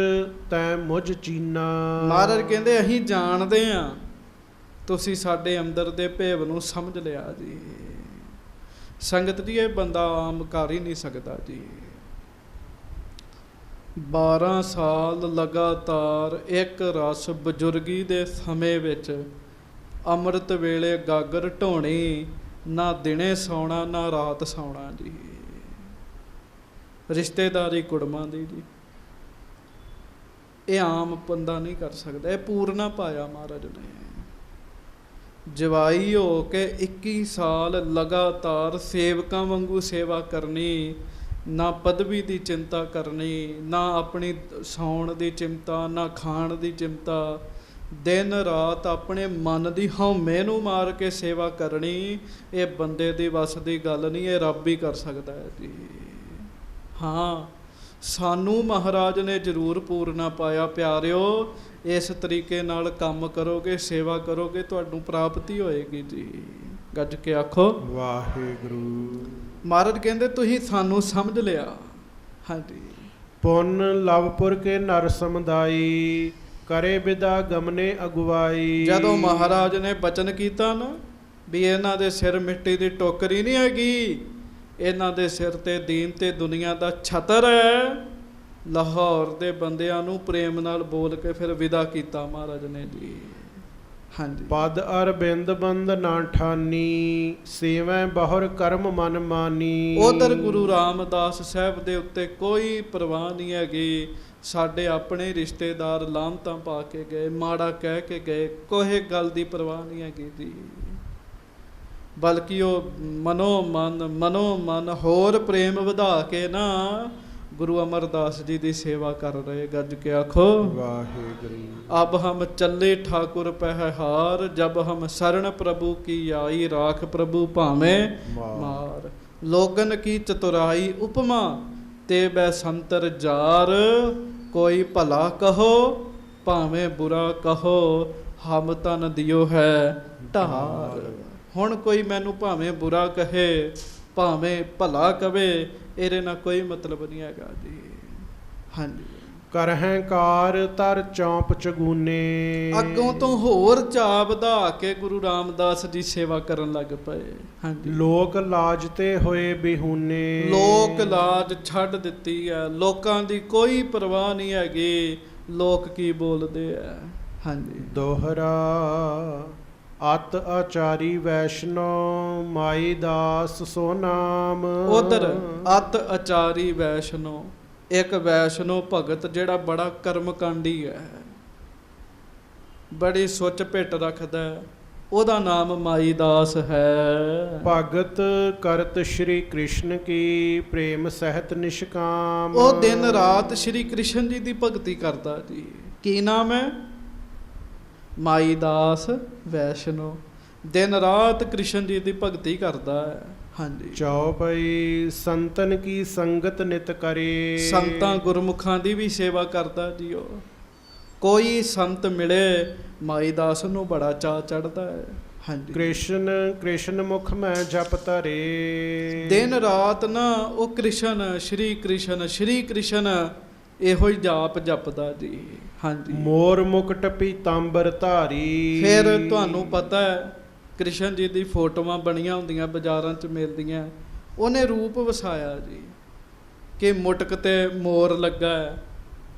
ਤੈ ਮੁਝ ਚੀਨਾ। ਮਹਾਰਾਜ ਕਹਿੰਦੇ ਅਸੀਂ ਜਾਣਦੇ ਹਾਂ, ਤੁਸੀਂ ਸਾਡੇ ਅੰਦਰ ਦੇ ਭੇਵ ਨੂੰ ਸਮਝ ਲਿਆ ਜੀ। ਸੰਗਤ ਜੀ ਇਹ ਬੰਦਾ ਆਮ ਕਰ ਹੀ ਨਹੀਂ ਸਕਦਾ ਜੀ। 12 ਸਾਲ ਲਗਾਤਾਰ ਇੱਕ ਰਸ ਬਜ਼ੁਰਗੀ ਦੇ ਸਮੇਂ ਵਿੱਚ ਅੰਮ੍ਰਿਤ ਵੇਲੇ ਗਾਗਰ ਢੋਣੀ, ਨਾ ਦਿਨੇ ਸੌਣਾ ਨਾ ਰਾਤ ਸੌਣਾ ਜੀ। ਰਿਸ਼ਤੇਦਾਰੀ ਕੁੜਮਾਂ ਦੀ ਜੀ, ਇਹ ਆਮ ਬੰਦਾ ਨਹੀਂ ਕਰ ਸਕਦਾ। ਇਹ ਪੂਰਨਾ ਪਾਇਆ ਮਹਾਰਾਜ ਨੇ। ਜਵਾਈ ਹੋ ਕੇ 21 ਸਾਲ ਲਗਾਤਾਰ ਸੇਵਕਾਂ ਵਾਂਗੂ ਸੇਵਾ ਕਰਨੀ, ਨਾ ਪਦਵੀ ਦੀ ਚਿੰਤਾ ਕਰਨੀ, ਨਾ ਆਪਣੀ ਸੌਣ ਦੀ ਚਿੰਤਾ, ਨਾ ਖਾਣ ਦੀ ਚਿੰਤਾ। ਦਿਨ ਰਾਤ ਆਪਣੇ ਮਨ ਦੀ ਹਉਮੈ ਨੂੰ ਮਾਰ ਕੇ ਸੇਵਾ ਕਰਨੀ, ਇਹ ਬੰਦੇ ਦੀ ਵੱਸ ਦੀ ਗੱਲ ਨਹੀਂ, ਇਹ ਰੱਬ ਹੀ ਕਰ ਸਕਦਾ ਹੈ ਜੀ। ਹਾਂ, ਸਾਨੂੰ ਮਹਾਰਾਜ ਨੇ ਜ਼ਰੂਰ ਪੂਰਨਾ ਪਾਇਆ। ਪਿਆਰਿਓ, ਇਸ ਤਰੀਕੇ ਨਾਲ ਕੰਮ ਕਰੋਗੇ, ਸੇਵਾ ਕਰੋਗੇ, ਤੁਹਾਨੂੰ ਪ੍ਰਾਪਤੀ ਹੋਏਗੀ ਜੀ। ਗੱਜ ਕੇ ਆਖੋ ਵਾਹਿਗੁਰੂ। ਮਹਾਰਾਜ ਕਹਿੰਦੇ ਤੁਸੀਂ ਸਾਨੂੰ ਸਮਝ ਲਿਆ। ਹਾਂਜੀ, ਪੁੰਨ ਲਵਪੁਰ ਕੇ ਨਰ ਸਮੁਦਾਈ, ਕਰੇ ਬਿਦਾ ਗਮਨੇ ਅਗਵਾਈ। ਜਦੋਂ ਮਹਾਰਾਜ ਨੇ ਬਚਨ ਕੀਤਾ ਨਾ ਵੀ ਇਹਨਾਂ ਦੇ ਸਿਰ ਮਿੱਟੀ ਦੀ ਟੋਕਰੀ ਨਹੀਂ ਹੈਗੀ, ਇਹਨਾਂ ਦੇ ਸਿਰ ਤੇ ਦੀਨ ਤੇ ਦੁਨੀਆ ਦਾ ਛਤਰ ਹੈ, ਲਾਹੌਰ ਦੇ ਬੰਦਿਆਂ ਨੂੰ ਪ੍ਰੇਮ ਨਾਲ ਬੋਲ ਕੇ ਫਿਰ ਵਿਦਾ ਕੀਤਾ ਮਹਾਰਾਜ ਨੇ ਜੀ। ਹਾਂਜੀ। ਪਦ ਅਰਬਿੰਦ ਬੰਦ ਨਾ ਠਾਨੀ, ਸੇਵੈ ਬਹੁਰ ਕਰਮ ਮਨ ਮਾਨੀ। ਉਧਰ ਗੁਰੂ ਰਾਮਦਾਸ ਸਾਹਿਬ ਦੇ ਉੱਤੇ ਕੋਈ ਪਰਵਾਹ ਨਹੀਂ ਹੈਗੀ। ਸਾਡੇ ਆਪਣੇ ਰਿਸ਼ਤੇਦਾਰ ਲਾਹਨਤਾਂ ਪਾ ਕੇ ਗਏ, ਮਾੜਾ ਕਹਿ ਕੇ ਗਏ, ਕੋਈ ਗੱਲ ਦੀ ਪਰਵਾਹ ਨਹੀਂ ਹੈਗੀ ਜੀ। ਬਲਕਿ ਉਹ ਮਨੋ ਮਨ ਹੋਰ ਪ੍ਰੇਮ ਵਧਾ ਕੇ ਨਾ ਗੁਰੂ ਅਮਰਦਾਸ ਜੀ ਦੀ ਸੇਵਾ ਕਰ ਰਹੇ। ਗੱਜ ਕੇ ਆਖੋ ਵਾਹਿਗੁਰੂ। ਅਬ ਹਮ ਚੱਲੇ ਠਾਕੁਰ ਪਹਿ ਹਾਰ, ਜਬ ਹਮ ਸਰਣ ਪ੍ਰਭੂ ਕੀ ਆਈ, ਰਾਖ ਪ੍ਰਭੂ ਭਾਵੇਂ ਮਾਰ। ਲੋਗਨ ਕੀ ਚਤੁਰਾਈ ਉਪਮਾ, ਤੇ ਬੈ ਸੰਤਰ ਜਾਰ, ਕੋਈ ਭਲਾ ਕਹੋ ਭਾਵੇਂ ਬੁਰਾ ਕਹੋ, ਹਮ ਤਨ ਦਿਓ ਹੈ ਢਾਰ। ਹੁਣ ਕੋਈ ਮੈਨੂੰ ਭਾਵੇਂ ਬੁਰਾ ਕਹੇ ਭਾਵੇਂ ਭਲਾ ਕਵੇ, ਇਹਦੇ ਨਾਲ ਕੋਈ ਮਤਲਬ ਨਹੀਂ ਹੈਗਾ ਜੀ। ਹਾਂਜੀ। ਕਰਹਿ ਕਾਰ ਤਰ ਚੌਂਪ ਚਗੂਨੇ, ਅੱਗੋਂ ਤੋਂ ਹੋਰ ਚਾਅ ਵਧਾ ਕੇ ਗੁਰੂ ਰਾਮਦਾਸ ਜੀ ਸੇਵਾ ਕਰਨ ਲੱਗ ਪਏ। ਹਾਂਜੀ। ਲੋਕ ਲਾਜ ਤੇ ਹੋਏ ਬਿਹੂਨੇ, ਲੋਕ ਲਾਜ ਛੱਡ ਦਿੱਤੀ ਹੈ, ਲੋਕਾਂ ਦੀ ਕੋਈ ਪਰਵਾਹ ਨਹੀਂ ਹੈਗੀ, ਲੋਕ ਕੀ ਬੋਲਦੇ ਆ। ਹਾਂਜੀ। ਦੋਹਰਾ ਅਤ ਆਚਾਰੀ ਵੈਸ਼ਨੋ, ਮਾਈ ਦਾਸ ਸੋ ਨਾਮ। ਉਧਰ ਅਤ ਆਚਾਰੀ ਵੈਸ਼ਨੋ, ਇੱਕ ਵੈਸ਼ਨੋ ਭਗਤ ਜਿਹੜਾ ਬੜਾ ਕਰਮਕਾਂਡੀ ਹੈ, ਬੜੀ ਸੁੱਚ ਭਿੱਟ ਰੱਖਦਾ, ਉਹਦਾ ਨਾਮ ਮਾਈ ਦਾਸ ਹੈ। ਭਗਤ ਕਰਤ ਸ਼੍ਰੀ ਕ੍ਰਿਸ਼ਨ ਕੀ, ਪ੍ਰੇਮ ਸਹਿਤ ਨਿਸ਼ਕਾਮ। ਉਹ ਦਿਨ ਰਾਤ ਸ਼੍ਰੀ ਕ੍ਰਿਸ਼ਨ ਜੀ ਦੀ ਭਗਤੀ ਕਰਦਾ ਜੀ। ਕੀ ਨਾਮ ਹੈ? ਮਾਈ ਦਾਸ ਵੈਸ਼ਨੋ। ਦਿਨ ਰਾਤ ਕ੍ਰਿਸ਼ਨ ਜੀ ਦੀ ਭਗਤੀ ਕਰਦਾ ਹੈ। ਹਾਂਜੀ। ਚੌਪਈ ਸੰਤਨ ਕੀ ਸੰਗਤ ਨਿਤ ਕਰੇ, ਸੰਤਾਂ ਗੁਰਮੁਖਾਂ ਦੀ ਵੀ ਸੇਵਾ ਕਰਦਾ ਜੀ। ਉਹ ਕੋਈ ਸੰਤ ਮਿਲੇ ਮਾਈ ਦਾਸ ਨੂੰ ਬੜਾ ਚਾਅ ਚੜ੍ਹਦਾ ਹੈ। ਹਾਂਜੀ। ਕ੍ਰਿਸ਼ਨ ਕ੍ਰਿਸ਼ਨ ਮੁਖ ਮੈਂ ਜਪ ਧਰੇ, ਦਿਨ ਰਾਤ ਨਾ ਉਹ ਕ੍ਰਿਸ਼ਨ ਸ਼੍ਰੀ ਕ੍ਰਿਸ਼ਨ ਸ਼੍ਰੀ ਕ੍ਰਿਸ਼ਨ ਇਹੋ ਹੀ ਜਾਪ ਜਪਦਾ ਜੀ। ਹਾਂਜੀ। ਮੋਰ ਮੁਕਟ ਪੀਤਾਂਬਰ ਧਾਰੀ। ਫਿਰ ਤੁਹਾਨੂੰ ਪਤਾ ਹੈ ਕ੍ਰਿਸ਼ਨ ਜੀ ਦੀ ਫੋਟੋਆਂ ਬਣੀਆਂ ਹੁੰਦੀਆਂ, ਬਾਜ਼ਾਰਾਂ 'ਚ ਮਿਲਦੀਆਂ, ਉਹਨੇ ਰੂਪ ਵਸਾਇਆ ਜੀ ਕਿ ਮੁਟਕ ਤੇ ਮੋਰ ਲੱਗਾ ਹੈ,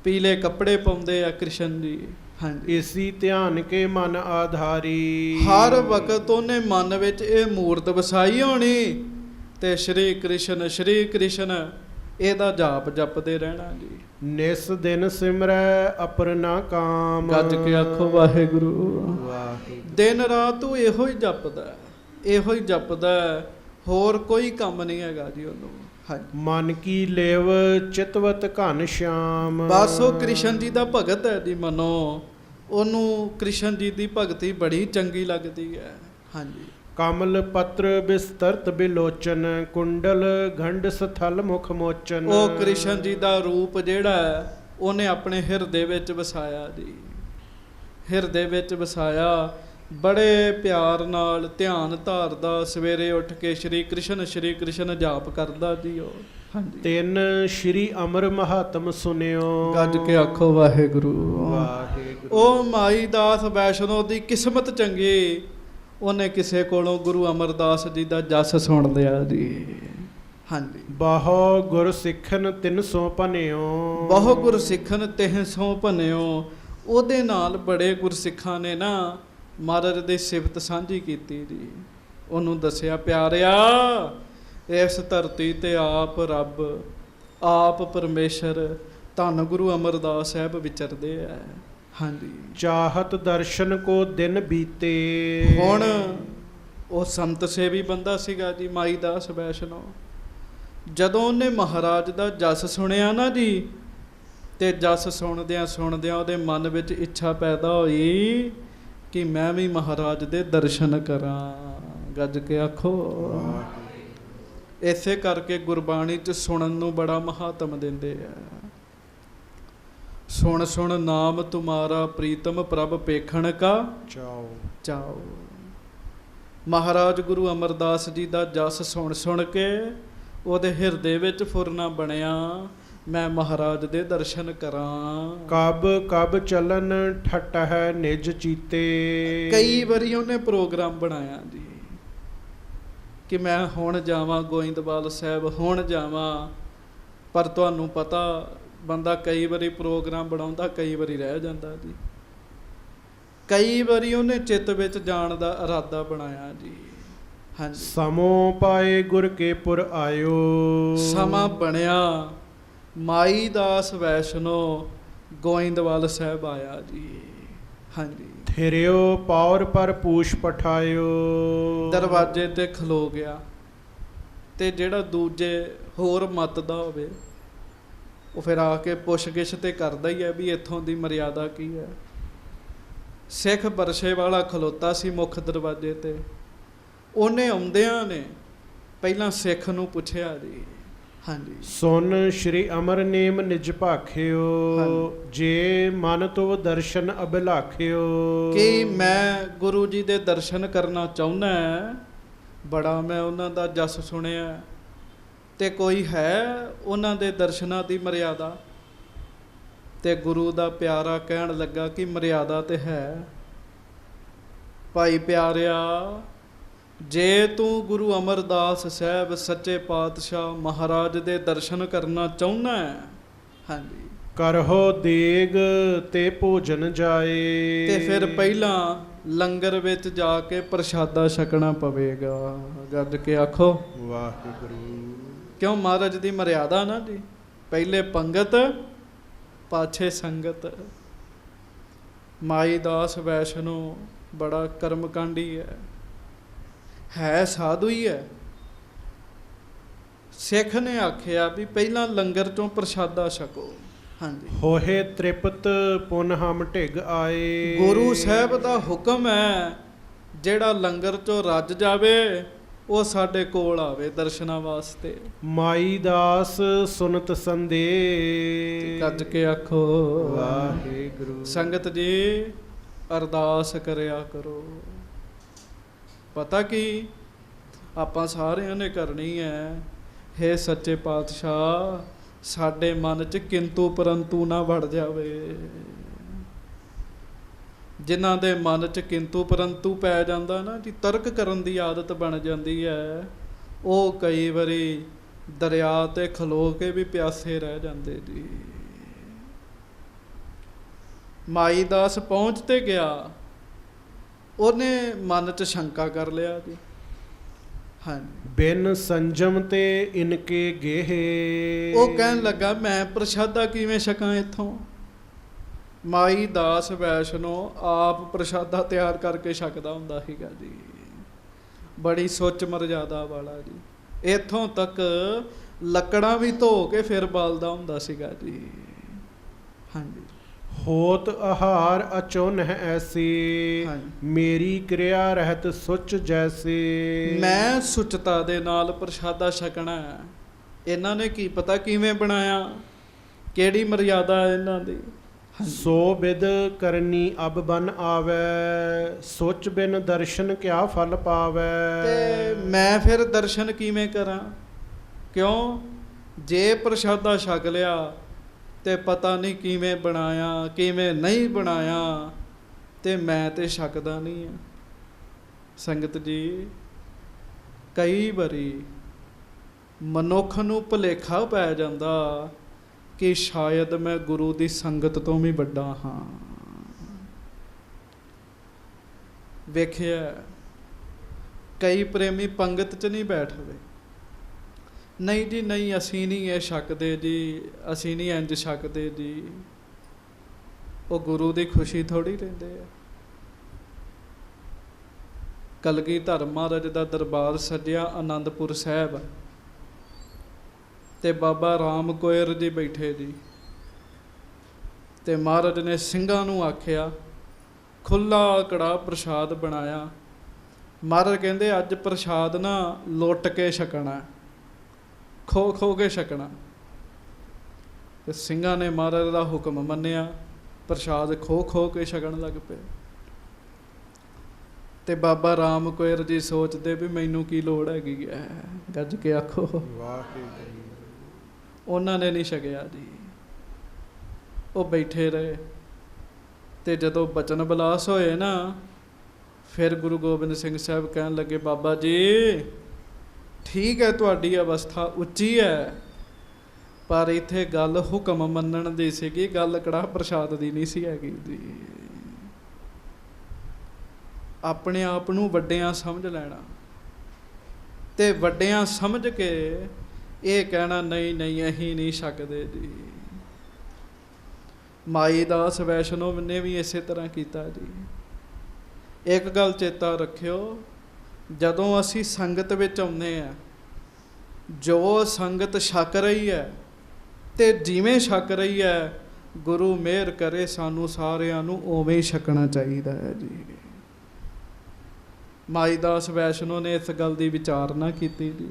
ਪੀਲੇ ਕੱਪੜੇ ਪਾਉਂਦੇ ਆ ਕ੍ਰਿਸ਼ਨ ਜੀ। ਹਾਂਜੀ। ਇਸੀ ਧਿਆਨ ਕੇ ਮਨ ਆਧਾਰੀ, ਹਰ ਵਕਤ ਉਹਨੇ ਮਨ ਵਿੱਚ ਇਹ ਮੂਰਤ ਵਸਾਈ ਹੋਣੀ ਤੇ ਸ਼੍ਰੀ ਕ੍ਰਿਸ਼ਨ ਇਹਦਾ ਜਾਪ ਜਪਦੇ ਰਹਿਣਾ ਜੀ। ਨਿਸ ਦਿਨ ਸਿਮਰੈ ਅਪਰਨਾ ਕਾਮ। ਗੱਜ ਕੇ ਆਖੋ ਵਾਹਿਗੁਰੂ। ਵਾਹਿਗੁਰੂ। ਦਿਨ ਰਾਤ ਉਹ ਇਹੋ ਹੀ ਜਪਦਾ, ਇਹੋ ਹੀ ਜਪਦਾ, ਹੋਰ ਕੋਈ ਕੰਮ ਨਹੀਂ ਹੈਗਾ ਜੀ ਉਹਨੂੰ। ਹਾਂਜੀ। ਮਨ ਕੀ ਲੇਵ ਚਿਤਵਤ ਘਨ ਸ਼ਾਮ। ਬਸ ਉਹ ਕ੍ਰਿਸ਼ਨ ਜੀ ਦਾ ਭਗਤ ਹੈ ਜੀ। ਮਨੋ ਉਹਨੂੰ ਕ੍ਰਿਸ਼ਨ ਜੀ ਦੀ ਭਗਤੀ ਬੜੀ ਚੰਗੀ ਲੱਗਦੀ ਹੈ। ਹਾਂਜੀ। ਕਮਲ ਪੱਤਰ ਬਿਸਤਰਤ ਬਿਲੋਚਨ, ਕੁੰਡਲ ਗੰਢ ਸਥਲ ਮੁਖ ਮੋਚਨ। ਉਹ ਕ੍ਰਿਸ਼ਨ ਜੀ ਦਾ ਰੂਪ ਜਿਹੜਾ ਹੈ ਉਹਨੇ ਆਪਣੇ ਹਿਰਦੇ ਵਿੱਚ ਵਸਾਇਆ ਜੀ। ਹਿਰਦੇ ਵਿੱਚ ਵਸਾਇਆ, ਬੜੇ ਪਿਆਰ ਨਾਲ ਧਿਆਨ ਧਾਰਦਾ, ਸਵੇਰੇ ਉੱਠ ਕੇ ਸ਼੍ਰੀ ਕ੍ਰਿਸ਼ਨ ਜਾਪ ਕਰਦਾ ਜੀ ਉਹ। ਹਾਂਜੀ। ਤਿੰਨ ਸ਼੍ਰੀ ਅਮਰ ਮਹਾਤਮ ਸੁਨਿਓ। ਗੱਜ ਕੇ ਆਖੋ ਵਾਹਿਗੁਰੂ। ਵਾਹਿਗੁਰੂ। ਉਹ ਮਾਈ ਦਾਸ ਵੈਸ਼ਨੋ ਦੀ ਕਿਸਮਤ ਚੰਗੀ, ਉਹਨੇ ਕਿਸੇ ਕੋਲੋਂ ਗੁਰੂ ਅਮਰਦਾਸ ਜੀ ਦਾ ਜਸ ਸੁਣ ਲਿਆ ਜੀ। ਹਾਂਜੀ। ਬਹੁ ਗੁਰ ਸਿੱਖਨ 300 ਭਨਿਓ। ਬਹੁ ਗੁਰ ਸਿੱਖਨ 300 ਭਨਿਓ। ਉਹਦੇ ਨਾਲ ਬੜੇ ਗੁਰਸਿੱਖਾਂ ਨੇ ਨਾ ਮਹਾਰਾਜ ਦੀ ਸਿਫਤ ਸਾਂਝੀ ਕੀਤੀ ਜੀ। ਉਹਨੂੰ ਦੱਸਿਆ, ਪਿਆਰਿਆ ਇਸ ਧਰਤੀ ਤੇ ਆਪ ਰੱਬ, ਆਪ ਪਰਮੇਸ਼ਰ, ਧੰਨ ਗੁਰੂ ਅਮਰਦਾਸ ਸਾਹਿਬ ਵਿਚਰਦੇ ਆ। ਹਾਂਜੀ। ਚਾਹਤ ਦਰਸ਼ਨ ਕੋ ਦਿਨ ਬੀਤੇ। ਹੁਣ ਉਹ ਸੰਤ ਸੇਵੀ ਬੰਦਾ ਸੀਗਾ ਜੀ ਮਾਈ ਦਾਸ ਵੈਸ਼ਨੋ। ਜਦੋਂ ਉਹਨੇ ਮਹਾਰਾਜ ਦਾ ਜਸ ਸੁਣਿਆ ਨਾ ਜੀ, ਤੇ ਜਸ ਸੁਣਦਿਆਂ ਉਹਦੇ ਮਨ ਵਿੱਚ ਇੱਛਾ ਪੈਦਾ ਹੋਈ ਕਿ ਮੈਂ ਵੀ ਮਹਾਰਾਜ ਦੇ ਦਰਸ਼ਨ ਕਰਾਂ। ਗੱਜ ਕੇ ਆਖੋ। ਇਸੇ ਕਰਕੇ ਗੁਰਬਾਣੀ 'ਚ ਸੁਣਨ ਨੂੰ ਬੜਾ ਮਹਾਤਮ ਦਿੰਦੇ ਆ। ਸੁਣ ਸੁਣ ਨਾਮ ਤੁਮਾਰਾ ਪ੍ਰੀਤਮ, ਪ੍ਰਭ ਪੇਖਣ ਕਾ ਚਾਓ। ਮਹਾਰਾਜ ਗੁਰੂ ਅਮਰਦਾਸ ਜੀ ਦਾ ਜਸ ਸੁਣ ਕੇ ਉਹਦੇ ਹਿਰਦੇ ਵਿੱਚ ਫੁਰਨਾ ਬਣਿਆ। ਮੈਂ ਮਹਾਰਾਜ ਦੇ ਦਰਸ਼ਨ ਕਰਾਂ। ਕਬ ਕਬ ਚਲਨ ਠਟ ਹੈ ਨਿਜ ਚੀਤੇ। ਕਈ ਵਾਰੀ ਉਹਨੇ ਪ੍ਰੋਗਰਾਮ ਬਣਾਇਆ ਜੀ ਕਿ ਮੈਂ ਹੁਣ ਜਾਵਾਂ ਗੋਇੰਦਵਾਲ ਸਾਹਿਬ, ਹੁਣ ਜਾਵਾਂ। ਪਰ ਤੁਹਾਨੂੰ ਪਤਾ ਬੰਦਾ ਕਈ ਵਾਰੀ ਪ੍ਰੋਗਰਾਮ ਬਣਾਉਂਦਾ, ਕਈ ਵਾਰੀ ਰਹਿ ਜਾਂਦਾ ਜੀ। ਕਈ ਵਾਰੀ ਉਹਨੇ ਚਿੱਤ ਵਿੱਚ ਜਾਣ ਦਾ ਇਰਾਦਾ ਬਣਾਇਆ ਜੀ। ਹਾਂਜੀ, ਸਮੋ ਪਾਏ ਗੁਰ ਕੇ ਪੁਰ ਆਇਓ। ਸਮਾਂ ਬਣਿਆ, ਮਾਈ ਦਾਸ ਵੈਸ਼ਨੋ ਗੋਇੰਦਵਾਲ ਸਾਹਿਬ ਆਇਆ ਜੀ। ਹਾਂਜੀ, ਥਿਰਿਓ ਪੌਰ ਪਰ ਪੂਛ ਪਠਾਇਓ। ਦਰਵਾਜ਼ੇ ਤੇ ਖਲੋ ਗਿਆ। ਤੇ ਜਿਹੜਾ ਦੂਜੇ ਹੋਰ ਮਤ ਦਾ ਹੋਵੇ ਉਹ ਫਿਰ ਆ ਕੇ ਪੁੱਛ-ਗਿੱਛ ਤੇ ਕਰਦਾ ਹੀ ਹੈ ਵੀ ਇੱਥੋਂ ਦੀ ਮਰਿਆਦਾ ਕੀ ਹੈ। ਸਿੱਖ ਬਰਛੇ ਵਾਲਾ ਖਲੋਤਾ ਸੀ ਮੁੱਖ ਦਰਵਾਜ਼ੇ ਤੇ। ਉਹਨੇ ਆਉਂਦਿਆਂ ਨੇ ਪਹਿਲਾਂ ਸਿੱਖ ਨੂੰ ਪੁੱਛਿਆ ਜੀ। ਹਾਂਜੀ, ਸੁਨ ਸ਼੍ਰੀ ਅਮਰ ਨੇਮ ਨਿਜ ਭਾਖਿਓ। ਹਾਂਜੀ। ਜੇ ਮਨ ਤੋ ਦਰਸ਼ਨ ਅਭਿਲਾਖਿਓ। ਕਿ ਮੈਂ ਗੁਰੂ ਜੀ ਦੇ ਦਰਸ਼ਨ ਕਰਨਾ ਚਾਹੁੰਦਾ, ਬੜਾ ਮੈਂ ਉਹਨਾਂ ਦਾ ਜਸ ਸੁਣਿਆ, ਤੇ ਕੋਈ ਹੈ ਉਹਨਾਂ ਦੇ ਦਰਸ਼ਨਾਂ ਦੀ ਮਰਿਆਦਾ। ਤੇ ਗੁਰੂ ਦਾ ਪਿਆਰਾ ਕਹਿਣ ਲੱਗਾ ਕਿ ਮਰਿਆਦਾ ਤੇ ਹੈ ਭਾਈ ਪਿਆਰਿਆ, ਜੇ ਤੂੰ ਗੁਰੂ ਅਮਰਦਾਸ ਸਾਹਿਬ ਸੱਚੇ ਪਾਤਸ਼ਾਹ ਮਹਾਰਾਜ ਦੇ ਦਰਸ਼ਨ ਕਰਨਾ ਚਾਹੁੰਦਾ ਹੈ, ਹਾਂਜੀ, ਕਰਹੁ ਦੇਗ ਤੇ ਭੋਜਨ ਜਾਏ। ਤੇ ਫਿਰ ਪਹਿਲਾਂ ਲੰਗਰ ਵਿੱਚ ਜਾ ਕੇ ਪ੍ਰਸ਼ਾਦਾ ਛਕਣਾ ਪਵੇਗਾ। ਗੱਜ ਕੇ ਆਖੋ ਵਾਹਿਗੁਰੂ। ਕਿਉਂ? ਮਹਾਰਾਜ ਦੀ ਮਰਿਆਦਾ ਨਾ ਜੀ, ਪਹਿਲੇ ਪੰਗਤ ਪਾਛੇ ਸੰਗਤ। ਮਾਈ ਦਾਸ ਵੈਸ਼ਨੋ ਬੜਾ ਕਰਮਕਾਂਡੀ ਹੈ ਸਾਧੂ ਹੀ ਹੈ। ਸਿੱਖ ਨੇ ਆਖਿਆ ਵੀ ਪਹਿਲਾਂ ਲੰਗਰ ਚੋਂ ਪ੍ਰਸ਼ਾਦਾ ਛਕੋ। ਹਾਂਜੀ, ਹੋਏ ਤ੍ਰਿਪਤ ਪੁਨ ਹਮ ਢਿਗ ਆਏ। ਗੁਰੂ ਸਾਹਿਬ ਦਾ ਹੁਕਮ ਹੈ ਜਿਹੜਾ ਲੰਗਰ ਚੋਂ ਰੱਜ ਜਾਵੇ ਉਹ ਸਾਡੇ ਕੋਲ ਆਵੇ ਦਰਸ਼ਨਾਂ ਵਾਸਤੇ। ਮਾਈ ਦਾਸ ਸੁਨਤ ਸੰਦੇ। ਗੱਜ ਕੇ ਆਖੋ ਵਾਹਿਗੁਰੂ। ਸੰਗਤ ਜੀ ਅਰਦਾਸ ਕਰਿਆ ਕਰੋ। ਪਤਾ ਕੀ ਆਪਾਂ ਸਾਰਿਆਂ ਨੇ ਕਰਨੀ ਹੈ, ਹੇ ਸੱਚੇ ਪਾਤਸ਼ਾਹ ਸਾਡੇ ਮਨ 'ਚ ਕਿੰਤੂ ਪਰੰਤੂ ਨਾ ਵੜ ਜਾਵੇ। ਜਿਨ੍ਹਾਂ ਦੇ ਮਨ 'ਚ ਕਿੰਤੂ ਪਰੰਤੂ ਪੈ ਜਾਂਦਾ ਨਾ ਜੀ, ਤਰਕ ਕਰਨ ਦੀ ਆਦਤ ਬਣ ਜਾਂਦੀ ਹੈ, ਉਹ ਕਈ ਵਾਰੀ ਦਰਿਆ 'ਤੇ ਖਲੋ ਕੇ ਵੀ ਪਿਆਸੇ ਰਹਿ ਜਾਂਦੇ ਜੀ। ਮਾਈ ਦਾਸ ਪਹੁੰਚ ਤੇ ਗਿਆ, ਉਹਨੇ ਮਨ 'ਚ ਸ਼ੰਕਾ ਕਰ ਲਿਆ ਜੀ। ਹਾਂਜੀ, ਬਿਨ ਸੰਜਮ ਤੇ ਇਨਕੇ ਗੇਹੇ। ਉਹ ਕਹਿਣ ਲੱਗਾ ਮੈਂ ਪ੍ਰਸ਼ਾਦਾ ਕਿਵੇਂ ਛਕਾਂ ਇੱਥੋਂ। ਮਾਈ ਦਾਸ ਵੈਸ਼ਨੋ ਆਪ ਪ੍ਰਸ਼ਾਦਾ ਤਿਆਰ ਕਰਕੇ ਛਕਦਾ ਹੁੰਦਾ ਸੀਗਾ ਜੀ। ਬੜੀ ਸੁੱਚ ਮਰਜ਼ਾਦਾ ਵਾਲਾ ਜੀ। ਇੱਥੋਂ ਤੱਕ ਲੱਕੜਾਂ ਵੀ ਧੋ ਕੇ ਫਿਰ ਬਾਲਦਾ ਹੁੰਦਾ ਸੀਗਾ ਜੀ। ਹਾਂਜੀ, ਹੋਤ ਆਹਾਰ ਅਚੁਨ ਹੈ ਐਸੀ। ਹਾਂਜੀ, ਮੇਰੀ ਕਿਰਿਆ ਰਹਿਤ ਸੁਚ ਜੈਸੇ। ਮੈਂ ਸੁਚਤਾ ਦੇ ਨਾਲ ਪ੍ਰਸ਼ਾਦਾ ਛਕਣਾ ਹੈ। ਇਹਨਾਂ ਨੇ ਕੀ ਪਤਾ ਕਿਵੇਂ ਬਣਾਇਆ, ਕਿਹੜੀ ਮਰਿਆਦਾ ਹੈ ਇਹਨਾਂ ਦੀ। ਸੋ ਬਿਦ ਕਰਨੀ ਅਬ ਬਨ ਆਵੈ। ਸੋਚ ਬਿਨ ਦਰਸ਼ਨ ਕਿਆ ਫਲ ਪਾਵੈ। ਤੇ ਮੈਂ ਫਿਰ ਦਰਸ਼ਨ ਕਿਵੇਂ ਕਰਾਂ? ਕਿਉਂ? ਜੇ ਪ੍ਰਸ਼ਾਦਾ ਛਕ ਲਿਆ ਤੇ ਪਤਾ ਨਹੀਂ ਕਿਵੇਂ ਬਣਾਇਆ ਕਿਵੇਂ ਨਹੀਂ ਬਣਾਇਆ, ਤੇ ਮੈਂ ਤੇ ਛਕਦਾ ਨਹੀਂ ਹਾਂ। ਸੰਗਤ ਜੀ ਕਈ ਵਾਰੀ ਮਨੁੱਖ ਨੂੰ ਭੁਲੇਖਾ ਪੈ ਜਾਂਦਾ ਕਿ ਸ਼ਾਇਦ ਮੈਂ ਗੁਰੂ ਦੀ ਸੰਗਤ ਤੋਂ ਵੀ ਵੱਡਾ ਹਾਂ। ਵੇਖਿਆ ਕਈ ਪ੍ਰੇਮੀ ਪੰਗਤ 'ਚ ਨਹੀਂ ਬੈਠਦੇ, ਨਹੀਂ ਜੀ ਨਹੀਂ ਅਸੀਂ ਨਹੀਂ ਇਹ ਛਕਦੇ ਜੀ, ਅਸੀਂ ਨਹੀਂ ਇੰਝ ਛਕਦੇ ਜੀ। ਉਹ ਗੁਰੂ ਦੀ ਖੁਸ਼ੀ ਥੋੜ੍ਹੀ ਲੈਂਦੇ ਆ। ਕਲਗੀਧਰ ਮਹਾਰਾਜ ਦਾ ਦਰਬਾਰ ਸੱਜਿਆ ਆਨੰਦਪੁਰ ਸਾਹਿਬ, ਤੇ ਬਾਬਾ ਰਾਮ ਕੋਇਰ ਜੀ ਬੈਠੇ ਜੀ। ਤੇ ਮਹਾਰਾਜ ਨੇ ਸਿੰਘਾਂ ਨੂੰ ਆਖਿਆ, ਖੁੱਲ੍ਹਾ ਕੜਾਹ ਪ੍ਰਸ਼ਾਦ ਬਣਾਇਆ। ਮਹਾਰਾਜ ਕਹਿੰਦੇ ਅੱਜ ਪ੍ਰਸ਼ਾਦ ਨਾ ਲੁੱਟ ਕੇ ਛਕਣਾ, ਖੋ ਖੋ ਕੇ ਛਕਣਾ। ਤੇ ਸਿੰਘਾਂ ਨੇ ਮਹਾਰਾਜ ਦਾ ਹੁਕਮ ਮੰਨਿਆ, ਪ੍ਰਸ਼ਾਦ ਖੋ ਖੋ ਕੇ ਛਕਣ ਲੱਗ ਪਏ। ਤੇ ਬਾਬਾ ਰਾਮ ਕੋਇਰ ਜੀ ਸੋਚਦੇ ਵੀ ਮੈਨੂੰ ਕੀ ਲੋੜ ਹੈਗੀ ਹੈ। ਗੱਜ ਕੇ ਆਖੋ ਵਾਹਿਗੁਰੂ। ਉਹਨਾਂ ਨੇ ਨਹੀਂ ਛਕਿਆ ਜੀ। ਉਹ ਬੈਠੇ ਰਹੇ ਤੇ ਜਦੋਂ ਬਚਨ ਵਿਲਾਸ ਹੋਏ ਨਾ, ਫਿਰ ਗੁਰੂ ਗੋਬਿੰਦ ਸਿੰਘ ਸਾਹਿਬ ਕਹਿਣ ਲੱਗੇ, ਬਾਬਾ ਜੀ ਠੀਕ ਹੈ ਤੁਹਾਡੀ ਅਵਸਥਾ ਉੱਚੀ ਹੈ, ਪਰ ਇੱਥੇ ਗੱਲ ਹੁਕਮ ਮੰਨਣ ਦੀ ਸੀਗੀ, ਗੱਲ ਕੜਾਹ ਪ੍ਰਸ਼ਾਦ ਦੀ ਨਹੀਂ ਸੀ ਹੈਗੀ ਜੀ। ਆਪਣੇ ਆਪ ਨੂੰ ਵੱਡਿਆਂ ਸਮਝ ਲੈਣਾ ਤੇ ਵੱਡਿਆਂ ਸਮਝ ਕੇ ਇਹ ਕਹਿਣਾ ਨਹੀਂ ਨਹੀਂ ਅਸੀਂ ਨਹੀਂ ਛਕਦੇ ਜੀ। ਮਾਈ ਦਾਸ ਵੈਸ਼ਨੋ ਨੇ ਵੀ ਇਸੇ ਤਰ੍ਹਾਂ ਕੀਤਾ ਜੀ। ਇੱਕ ਗੱਲ ਚੇਤਾ ਰੱਖਿਓ, ਜਦੋਂ ਅਸੀਂ ਸੰਗਤ ਵਿੱਚ ਆਉਂਦੇ ਹਾਂ, ਜੋ ਸੰਗਤ ਛਕ ਰਹੀ ਹੈ ਤੇ ਜਿਵੇਂ ਛਕ ਰਹੀ ਹੈ, ਗੁਰੂ ਮਿਹਰ ਕਰੇ ਸਾਨੂੰ ਸਾਰਿਆਂ ਨੂੰ ਉਵੇਂ ਹੀ ਛਕਣਾ ਚਾਹੀਦਾ ਹੈ ਜੀ। ਮਾਈ ਦਾਸ ਵੈਸ਼ਨੋ ਨੇ ਇਸ ਗੱਲ ਦੀ ਵਿਚਾਰਨਾ ਕੀਤੀ ਜੀ।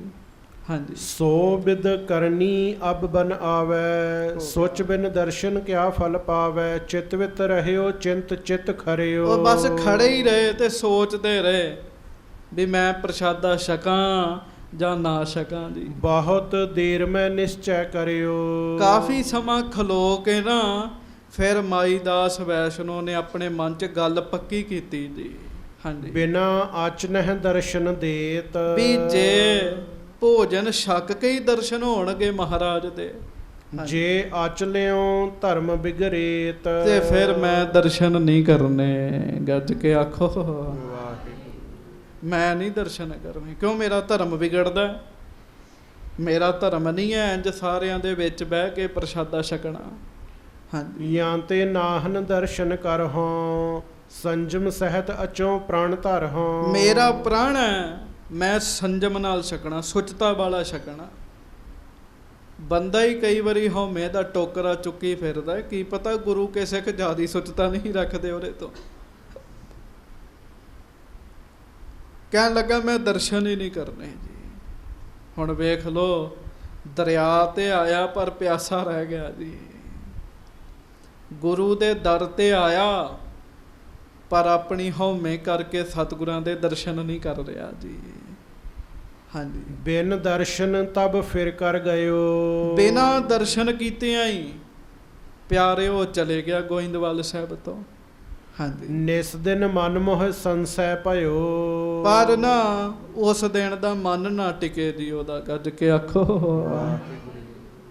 ਹਾਂਜੀ। ਸੋ ਬਿਦ ਕਰਨੀ ਅਬ ਬਨ ਆਵੈ, ਸੋਚ ਬਿਨ ਦਰਸ਼ਨ ਕਿਆ ਫਲ ਪਾਵੈ, ਚਿਤ ਵਿਤ ਰਹਿਓ ਚਿੰਤ ਚਿਤ ਖਰਿਓ। ਉਹ ਬਸ ਖੜੇ ਹੀ ਰਹੇ ਤੇ ਸੋਚਦੇ ਰਹੇ ਵੀ ਮੈਂ ਪ੍ਰਸ਼ਾਦਾ ਛਕਾਂ ਜਾਂ ਨਾ ਛਕਾਂ ਜੀ। ਬਹੁਤ ਦੇਰ ਮੈਂ ਨਿਸ਼ਚੈ ਕਰਿਓ। ਕਾਫੀ ਸਮਾਂ ਖਲੋ ਕੇ ਨਾ ਫਿਰ ਮਾਈ ਦਾਸ ਵੈਸ਼ਨੋ ਨੇ ਆਪਣੇ ਮਨ 'ਚ ਗੱਲ ਪੱਕੀ ਕੀਤੀ ਜੀ। ਹਾਂਜੀ। ਬਿਨਾ ਆਚਨਹਿ ਦਰਸ਼ਨ ਦੇਤ, ਵੀ ਜੇ ਭੋਜਨ ਛਕ ਕੇ ਹੀ ਦਰਸ਼ਨ ਹੋਣਗੇ ਮਹਾਰਾਜ ਦੇ, ਜੇ ਆਚਲਿਓ ਧਰਮ ਬਿਗਰੇਤ, ਤੇ ਫਿਰ ਮੈਂ ਦਰਸ਼ਨ ਨਹੀਂ ਕਰਨੇ। ਗੱਜ ਕੇ ਆਖੋ ਮੈਂ ਨਹੀਂ ਦਰਸ਼ਨ ਕਰਨੇ, ਕਿਉਂ? ਮੇਰਾ ਧਰਮ ਵਿਗੜਦਾ। ਮੇਰਾ ਧਰਮ ਨਹੀਂ ਹੈ ਇੰਜ ਸਾਰਿਆਂ ਦੇ ਵਿੱਚ ਬਹਿ ਕੇ ਪ੍ਰਸ਼ਾਦਾ ਛਕਣਾ। ਹਾਂਜੀ। ਜਾਂ ਤੇ ਨਾਹਨ ਦਰਸ਼ਨ ਕਰਹੁ, ਸੰਜਮ ਸਹਿਤ ਅਚੋਂ ਪ੍ਰਾਣ ਧਰਹੁ। ਮੇਰਾ ਪ੍ਰਾਣ ਹੈ, ਮੈਂ ਸੰਜਮ ਨਾਲ ਛਕਣਾ, ਸੁਚਤਾ ਵਾਲਾ ਛਕਣਾ। ਬੰਦਾ ਹੀ ਕਈ ਵਾਰੀ ਹਉਮੈ ਦਾ ਟੋਕਰਾ ਚੁੱਕੀ ਫਿਰਦਾ, ਕੀ ਪਤਾ ਗੁਰੂ ਕੇ ਸਿੱਖ ਜ਼ਿਆਦਾ ਸੁਚਤਾ ਨਹੀਂ ਰੱਖਦੇ ਉਹਦੇ ਤੋਂ। ਕਹਿਣ ਲੱਗਾ ਮੈਂ ਦਰਸ਼ਨ ਹੀ ਨਹੀਂ ਕਰਨੇ ਜੀ। ਹੁਣ ਵੇਖ ਲਓ, ਦਰਿਆ ਤੇ ਆਇਆ ਪਰ ਪਿਆਸਾ ਰਹਿ ਗਿਆ ਜੀ। ਗੁਰੂ ਦੇ ਦਰ ਤੇ ਆਇਆ ਪਰ ਆਪਣੀ ਹਉਮੈ ਕਰਕੇ ਸਤਿਗੁਰਾਂ ਦੇ ਦਰਸ਼ਨ ਨਹੀਂ ਕਰ ਰਿਹਾ ਜੀ। ਹਾਂਜੀ। ਬਿਨ ਦਰਸ਼ਨ ਤਬ ਫਿਰ ਕਰ ਗਇਓ, ਬਿਨਾਂ ਦਰਸ਼ਨ ਕੀਤਿਆਂ ਹੀ ਪਿਆਰਿਓ ਚਲੇ ਗਿਆ ਗੋਇੰਦਵਾਲ ਸਾਹਿਬ ਤੋਂ। ਹਾਂਜੀ। ਨਿਸ ਦਿਨ ਮਨ ਮੋਹ ਸੰਸੈ ਭਇਓ, ਪਰ ਨਾ ਉਸ ਦਿਨ ਦਾ ਮਨ ਨਾ ਟਿਕੇ ਜੀ ਉਹਦਾ। ਗੱਜ ਕੇ ਆਖੋ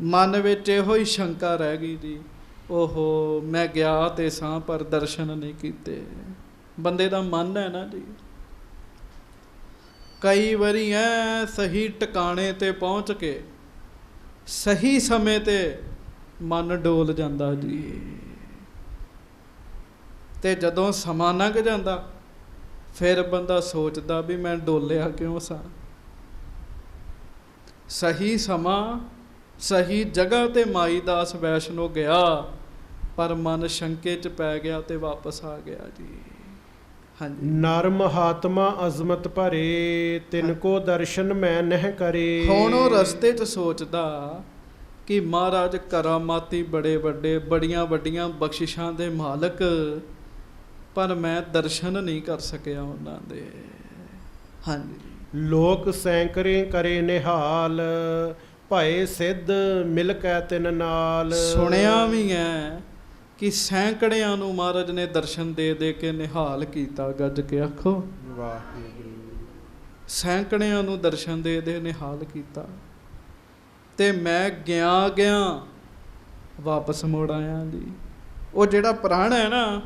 ਮਨ ਵਿੱਚ ਇਹੋ ਹੀ ਸ਼ੰਕਾ ਰਹਿ ਗਈ ਜੀ, ਓਹੋ ਮੈਂ ਗਿਆ ਤੇ ਸਾਂ ਪਰ ਦਰਸ਼ਨ ਨਹੀਂ ਕੀਤੇ। ਬੰਦੇ ਦਾ ਮਨ ਹੈ ਨਾ ਜੀ, ਕਈ ਵਾਰੀ ਐ ਸਹੀ ਟਿਕਾਣੇ ਤੇ ਪਹੁੰਚ ਕੇ ਸਹੀ ਸਮੇਂ ਤੇ ਮਨ ਡੋਲ ਜਾਂਦਾ ਜੀ। ਤੇ ਜਦੋਂ ਸਮਾਂ ਲੰਘ ਜਾਂਦਾ ਫਿਰ ਬੰਦਾ ਸੋਚਦਾ ਵੀ ਮੈਂ ਡੋਲਿਆ ਕਿਉਂ ਸਾਂ। ਸਹੀ ਸਮਾਂ ਸਹੀ ਜਗ੍ਹਾ ਤੇ ਮਾਈ ਦਾਸ ਵੈਸ਼ਨੋ ਗਿਆ, ਪਰ ਮਨ ਸ਼ੰਕੇ 'ਚ ਪੈ ਗਿਆ ਤੇ ਵਾਪਸ ਆ ਗਿਆ ਜੀ। ਹਾਂਜੀ। ਨਰ ਮਹਾਤਮਾ ਅਜ਼ਮਤ ਭਰੇ, ਤਿਨ ਕੋ ਦਰਸ਼ਨ ਮੈਂ ਨਹਿ ਕਰੇ। ਹੁਣ ਉਹ ਰਸਤੇ 'ਚ ਸੋਚਦਾ ਕਿ ਮਹਾਰਾਜ ਕਰਾਮਾਤੀ ਬੜੇ ਵੱਡੇ, ਬੜੀਆਂ ਵੱਡੀਆਂ ਬਖਸ਼ਿਸ਼ਾਂ ਦੇ ਮਾਲਕ, ਪਰ ਮੈਂ ਦਰਸ਼ਨ ਨਹੀਂ ਕਰ ਸਕਿਆ ਉਹਨਾਂ ਦੇ। ਹਾਂਜੀ। ਲੋਕ ਸੈਂਕੜੇ ਕਰੇ ਨਿਹਾਲ, ਭਏ ਸਿੱਧ ਮਿਲ ਕੈ ਤਿਨ ਨਾਲ। ਸੁਣਿਆ ਵੀ ਹੈ ਕਿ ਸੈਂਕੜਿਆਂ ਨੂੰ ਮਹਾਰਾਜ ਨੇ ਦਰਸ਼ਨ ਦੇ ਦੇ ਕੇ ਨਿਹਾਲ ਕੀਤਾ। ਗੱਜ ਕੇ ਆਖੋ ਵਾਹਿਗੁਰੂ। ਸੈਂਕੜਿਆਂ ਨੂੰ ਦਰਸ਼ਨ ਦੇ ਦੇ ਨਿਹਾਲ ਕੀਤਾ ਤੇ ਮੈਂ ਗਿਆ ਵਾਪਸ ਮੁੜ ਆਇਆ ਜੀ। ਉਹ ਜਿਹੜਾ ਪ੍ਰਾਣ ਹੈ ਨਾ,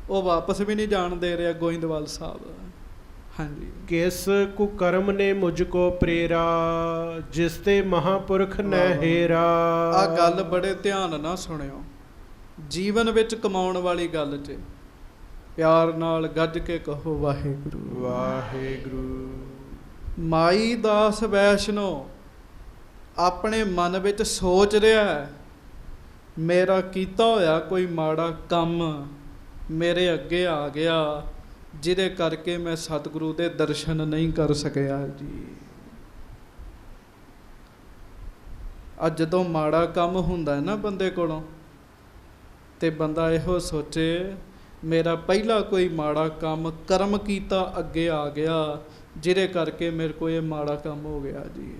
ਉਹ ਵਾਪਸ ਵੀ ਨਹੀਂ ਜਾਣ ਦੇ ਰਿਹਾ ਗੋਇੰਦਵਾਲ ਸਾਹਿਬ। ਹਾਂਜੀ। ਕਿਸ ਕੁਕਰਮ ਨੇ ਮੁਝ ਕੋ ਪ੍ਰੇਰਾ, ਜਿਸ ਤੇ ਮਹਾਪੁਰਖ ਨੈ ਹੇਰਾ। ਆ ਗੱਲ ਬੜੇ ਧਿਆਨ ਨਾਲ ਸੁਣਿਓ, ਜੀਵਨ ਵਿੱਚ ਕਮਾਉਣ ਵਾਲੀ ਗੱਲ 'ਚ ਪਿਆਰ ਨਾਲ ਗੱਜ ਕੇ ਕਹੋ ਵਾਹਿਗੁਰੂ ਵਾਹਿਗੁਰੂ। ਮਾਈ ਦਾਸ ਵੈਸ਼ਨੋ ਆਪਣੇ ਮਨ ਵਿੱਚ ਸੋਚ ਰਿਹਾ, ਮੇਰਾ ਕੀਤਾ ਹੋਇਆ ਕੋਈ ਮਾੜਾ ਕੰਮ ਮੇਰੇ ਅੱਗੇ ਆ ਗਿਆ, ਜਿਹਦੇ ਕਰਕੇ ਮੈਂ ਸਤਿਗੁਰੂ ਦੇ ਦਰਸ਼ਨ ਨਹੀਂ ਕਰ ਸਕਿਆ ਜੀ। ਅੱਜ ਜਦੋਂ ਮਾੜਾ ਕੰਮ ਹੁੰਦਾ ਹੈ ਨਾ ਬੰਦੇ ਕੋਲੋਂ, ਤੇ ਬੰਦਾ ਇਹੋ ਸੋਚੇ ਮੇਰਾ ਪਹਿਲਾ ਕੋਈ ਮਾੜਾ ਕੰਮ ਕਰਮ ਕੀਤਾ ਅੱਗੇ ਆ ਗਿਆ, ਜਿਹਦੇ ਕਰਕੇ ਮੇਰੇ ਕੋਲ ਇਹ ਮਾੜਾ ਕੰਮ ਹੋ ਗਿਆ ਜੀ।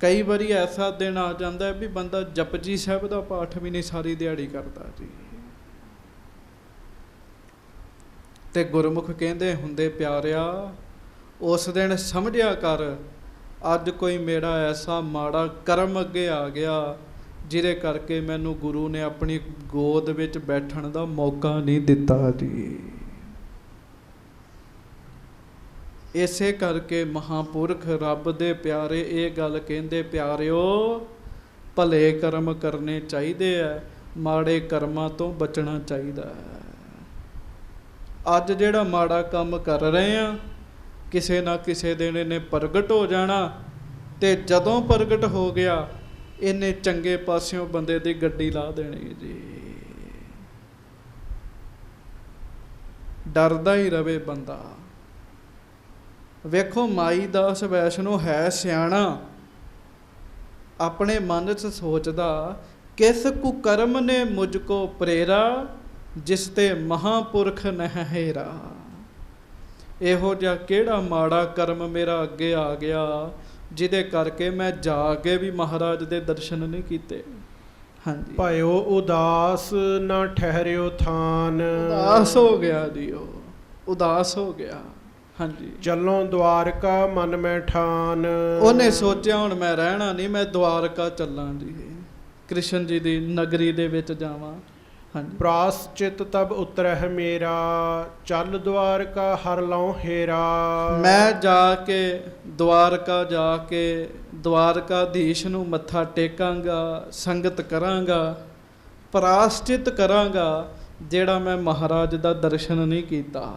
ਕਈ ਵਾਰੀ ਐਸਾ ਦਿਨ ਆ ਜਾਂਦਾ ਹੈ ਵੀ ਬੰਦਾ ਜਪਜੀ ਸਾਹਿਬ ਦਾ ਪਾਠ ਵੀ ਨਹੀਂ ਸਾਰੀ ਦਿਹਾੜੀ ਕਰਦਾ ਜੀ। ਤੇ ਗੁਰਮੁਖ ਕਹਿੰਦੇ ਹੁੰਦੇ ਪਿਆਰਿਆ, ਉਸ ਦਿਨ ਸਮਝਿਆ ਕਰ ਅੱਜ ਕੋਈ ਮੇਰਾ ਐਸਾ ਮਾੜਾ ਕਰਮ ਅੱਗੇ ਆ ਗਿਆ ਜਿਹਦੇ ਕਰਕੇ ਮੈਨੂੰ ਗੁਰੂ ਨੇ ਆਪਣੀ ਗੋਦ ਵਿੱਚ ਬੈਠਣ ਦਾ ਮੌਕਾ ਨਹੀਂ ਦਿੱਤਾ ਜੀ। ਇਸੇ ਕਰਕੇ ਮਹਾਂਪੁਰਖ ਰੱਬ ਦੇ ਪਿਆਰੇ ਇਹ ਗੱਲ ਕਹਿੰਦੇ, ਪਿਆਰਿਓ ਭਲੇ ਕਰਮ ਕਰਨੇ ਚਾਹੀਦੇ ਆ, ਮਾੜੇ ਕਰਮਾਂ ਤੋਂ ਬਚਣਾ ਚਾਹੀਦਾ ਹੈ। ਅੱਜ ਜਿਹੜਾ ਮਾੜਾ ਕੰਮ ਕਰ ਰਹੇ ਆ, ਕਿਸੇ ਨਾ ਕਿਸੇ ਦਿਨ ਇਹਨੇ ਪ੍ਰਗਟ ਹੋ ਜਾਣਾ, ਤੇ ਜਦੋਂ ਪ੍ਰਗਟ ਹੋ ਗਿਆ ਇਹਨੇ ਚੰਗੇ ਪਾਸਿਓਂ ਬੰਦੇ ਦੀ ਗੱਡੀ ਲਾ ਦੇਣੀ ਜੀ। ਡਰਦਾ ਹੀ ਰਵੇ ਬੰਦਾ। ਵੇਖੋ ਮਾਈ ਦਾਸ ਵੈਸ਼ਨੋ ਹੈ ਸਿਆਣਾ, ਆਪਣੇ ਮਨ 'ਚ ਸੋਚਦਾ ਕਿਸ ਕੁਕਰਮ ਨੇ ਮੁਝ ਕੋ ਪ੍ਰੇਰਾ, ਜਿਸ ਤੇ ਮਹਾਂਪੁਰਖ ਨਹਿ ਹੇਰਾ। ਇਹੋ ਜਿਹਾ ਕਿਹੜਾ ਮਾੜਾ ਕਰਮ ਮੇਰਾ ਅੱਗੇ ਆ ਗਿਆ ਜਿਹਦੇ ਕਰਕੇ ਮੈਂ ਜਾ ਕੇ ਵੀ ਮਹਾਰਾਜ ਦੇ ਦਰਸ਼ਨ ਨਹੀਂ ਕੀਤੇ। ਹਾਂਜੀ, ਭਇਓ ਉਦਾਸ ਨਾ ਠਹਿਰਿਓ ਥਾਨ, ਉਦਾਸ ਹੋ ਗਿਆ ਜੀ, ਉਹ ਉਦਾਸ ਹੋ ਗਿਆ। ਹਾਂਜੀ, ਚੱਲੋਂ ਦਵਾਰਕਾ ਮਨ ਮੈਂ ਠਾਨ। ਉਹਨੇ ਸੋਚਿਆ ਹੁਣ ਮੈਂ ਰਹਿਣਾ ਨਹੀਂ, ਮੈਂ ਦਵਾਰਕਾ ਚੱਲਾਂ ਜੀ, ਕ੍ਰਿਸ਼ਨ ਜੀ ਦੀ ਨਗਰੀ ਦੇ ਵਿੱਚ ਜਾਵਾਂ। ਹਾਂਜੀ, ਪ੍ਰਾਸਚਿਤ ਤਬ ਉਤਰਹਿ ਮੇਰਾ, ਚੱਲ ਦਵਾਰਕਾ ਹਰ ਲਉ ਹੇਰਾ। ਮੈਂ ਜਾ ਕੇ ਦਵਾਰਕਾ ਜਾ ਕੇ ਦਵਾਰਕਾਧੀਸ਼ ਨੂੰ ਮੱਥਾ ਟੇਕਾਂਗਾ, ਸੰਗਤ ਕਰਾਂਗਾ, ਪ੍ਰਾਸਚਿਤ ਕਰਾਂਗਾ ਜਿਹੜਾ ਮੈਂ ਮਹਾਰਾਜ ਦਾ ਦਰਸ਼ਨ ਨਹੀਂ ਕੀਤਾ।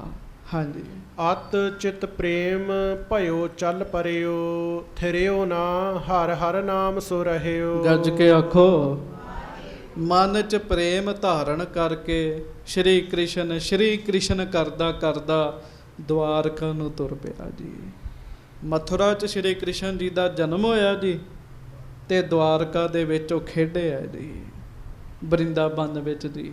ਹਾਂਜੀ, ਅਤ ਚਿਤ ਪ੍ਰੇਮ ਭਇਓ ਚੱਲ ਪਰਿਓ, ਥਿਰਿਓ ਨਾ ਹਰ ਹਰ ਨਾਮ ਸੋ ਰਹਿਓ। ਗੱਜ ਕੇ ਆਖੋ, ਮਨ 'ਚ ਪ੍ਰੇਮ ਧਾਰਨ ਕਰਕੇ ਸ਼੍ਰੀ ਕ੍ਰਿਸ਼ਨ ਕਰਦਾ ਕਰਦਾ ਦਵਾਰਕਾ ਨੂੰ ਤੁਰ ਪਿਆ ਜੀ। ਮਥੁਰਾ 'ਚ ਸ਼੍ਰੀ ਕ੍ਰਿਸ਼ਨ ਜੀ ਦਾ ਜਨਮ ਹੋਇਆ ਜੀ, ਤੇ ਦਵਾਰਕਾ ਦੇ ਵਿੱਚ ਉਹ ਖੇਡੇ ਹੈ ਜੀ, ਬਰਿੰਦਾਬਨ ਵਿੱਚ ਜੀ।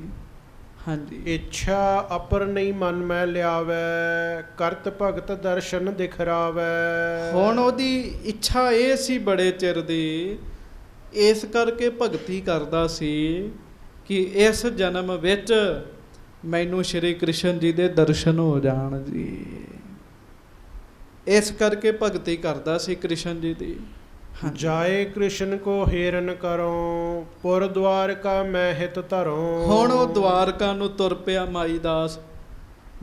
ਹਾਂਜੀ, ਇੱਛਾ ਅਪਰ ਨਹੀਂ ਮਨ ਮੈਂ ਲਿਆਵੈ, ਕਰਤ ਭਗਤ ਦਰਸ਼ਨ ਦਿਖਰਾਵੈ। ਹੁਣ ਉਹਦੀ ਇੱਛਾ ਇਹ ਸੀ ਬੜੇ ਚਿਰ ਦੀ, ਇਸ ਕਰਕੇ ਭਗਤੀ ਕਰਦਾ ਸੀ ਕਿ ਇਸ ਜਨਮ ਵਿੱਚ ਮੈਨੂੰ ਸ਼੍ਰੀ ਕ੍ਰਿਸ਼ਨ ਜੀ ਦੇ ਦਰਸ਼ਨ ਹੋ ਜਾਣ ਜੀ। ਇਸ ਕਰਕੇ ਭਗਤੀ ਕਰਦਾ ਸੀ ਕ੍ਰਿਸ਼ਨ ਜੀ ਦੀ। ਜਾਏ ਕ੍ਰਿਸ਼ਨ ਕੋ ਹੇਰਨ ਕਰੋ, ਪੁਰ ਦਵਾਰਕਾ ਮੈਂ ਹਿਤ ਧਰੋ। ਹੁਣ ਉਹ ਦਵਾਰਕਾ ਨੂੰ ਤੁਰ ਪਿਆ ਮਾਈ ਦਾਸ,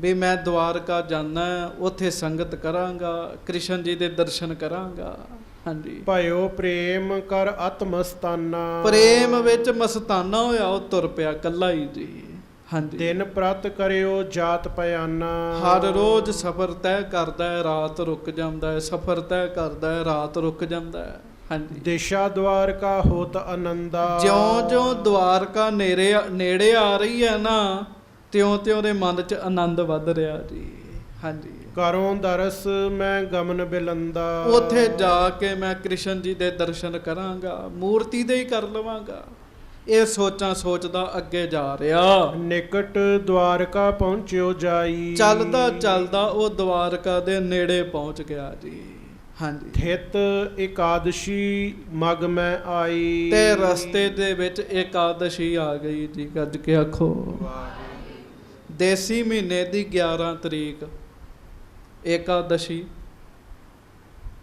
ਵੀ ਮੈਂ ਦਵਾਰਕਾ ਜਾਣਾ, ਉੱਥੇ ਸੰਗਤ ਕਰਾਂਗਾ, ਕ੍ਰਿਸ਼ਨ ਜੀ ਦੇ ਦਰਸ਼ਨ ਕਰਾਂਗਾ। ਹਾਂਜੀ, ਭਇਓ ਪ੍ਰੇਮ ਕਰ ਅਤਮਸਤਾਨਾ, ਪ੍ਰੇਮ ਵਿੱਚ ਮਸਤਾਨਾ ਹੋਇਆ ਉਹ ਤੁਰ ਪਿਆ ਕੱਲਾ ਹੀ ਜੀ। ਹਾਂਜੀ, ਦਿਨ ਪ੍ਰਤ ਕਰਿਓ ਜਾਤ ਪਿਆਨਾ। ਹਰ ਰੋਜ਼ ਸਫ਼ਰ ਤੈਅ ਕਰਦਾ ਹੈ, ਰਾਤ ਰੁਕ ਜਾਂਦਾ ਹੈ, ਸਫ਼ਰ ਤੈਅ ਕਰਦਾ ਹੈ, ਰਾਤ ਰੁਕ ਜਾਂਦਾ ਹੈ। ਹਾਂਜੀ, ਦਿਸ਼ਾ ਦਵਾਰਕਾ ਹੋਤ ਆਨੰਦਾ। ਜਿਉਂ-ਜਿਉਂ ਦਵਾਰਕਾ ਨੇੜੇ ਆ ਰਹੀ ਹੈ ਨਾ, ਤਿਉਂ-ਤਿਉਂ ਉਹਦੇ ਮਨ 'ਚ ਆਨੰਦ ਵੱਧ ਰਿਹਾ ਜੀ। ਹਾਂਜੀ, ਕਰੋ ਦਰਸ ਮੈਂ ਗਮਨ ਬਿਲੰਦਾ। ਉੱਥੇ ਜਾ ਕੇ ਮੈਂ ਕ੍ਰਿਸ਼ਨ ਜੀ ਦੇ ਦਰਸ਼ਨ ਕਰਾਂਗਾ, ਮੂਰਤੀ ਦੇ ਹੀ ਕਰ ਲਵਾਂਗਾ। ਇਹ ਸੋਚਾਂ ਸੋਚਦਾ ਅੱਗੇ ਜਾ ਰਿਹਾ। ਨਿਕਟ ਦਵਾਰਕਾ ਪਹੁੰਚਿਓ ਜਾਈ, ਚੱਲਦਾ ਚੱਲਦਾ ਉਹ ਦਵਾਰਕਾ ਦੇ ਨੇੜੇ ਪਹੁੰਚ ਗਿਆ ਜੀ। ਹਾਂਜੀ, ਥਿਤ ਇਕਾਦਸ਼ੀ ਮਗ ਮੈਂ ਆਈ। ਤੇ ਰਸਤੇ ਦੇ ਵਿੱਚ ਇਕਾਦਸ਼ੀ ਆ ਗਈ ਜੀ। ਗੱਜ ਕੇ ਆਖੋ, ਦੇਸੀ ਮਹੀਨੇ ਦੀ 11 ਤਰੀਕ ਇਕਾਦਸ਼ੀ,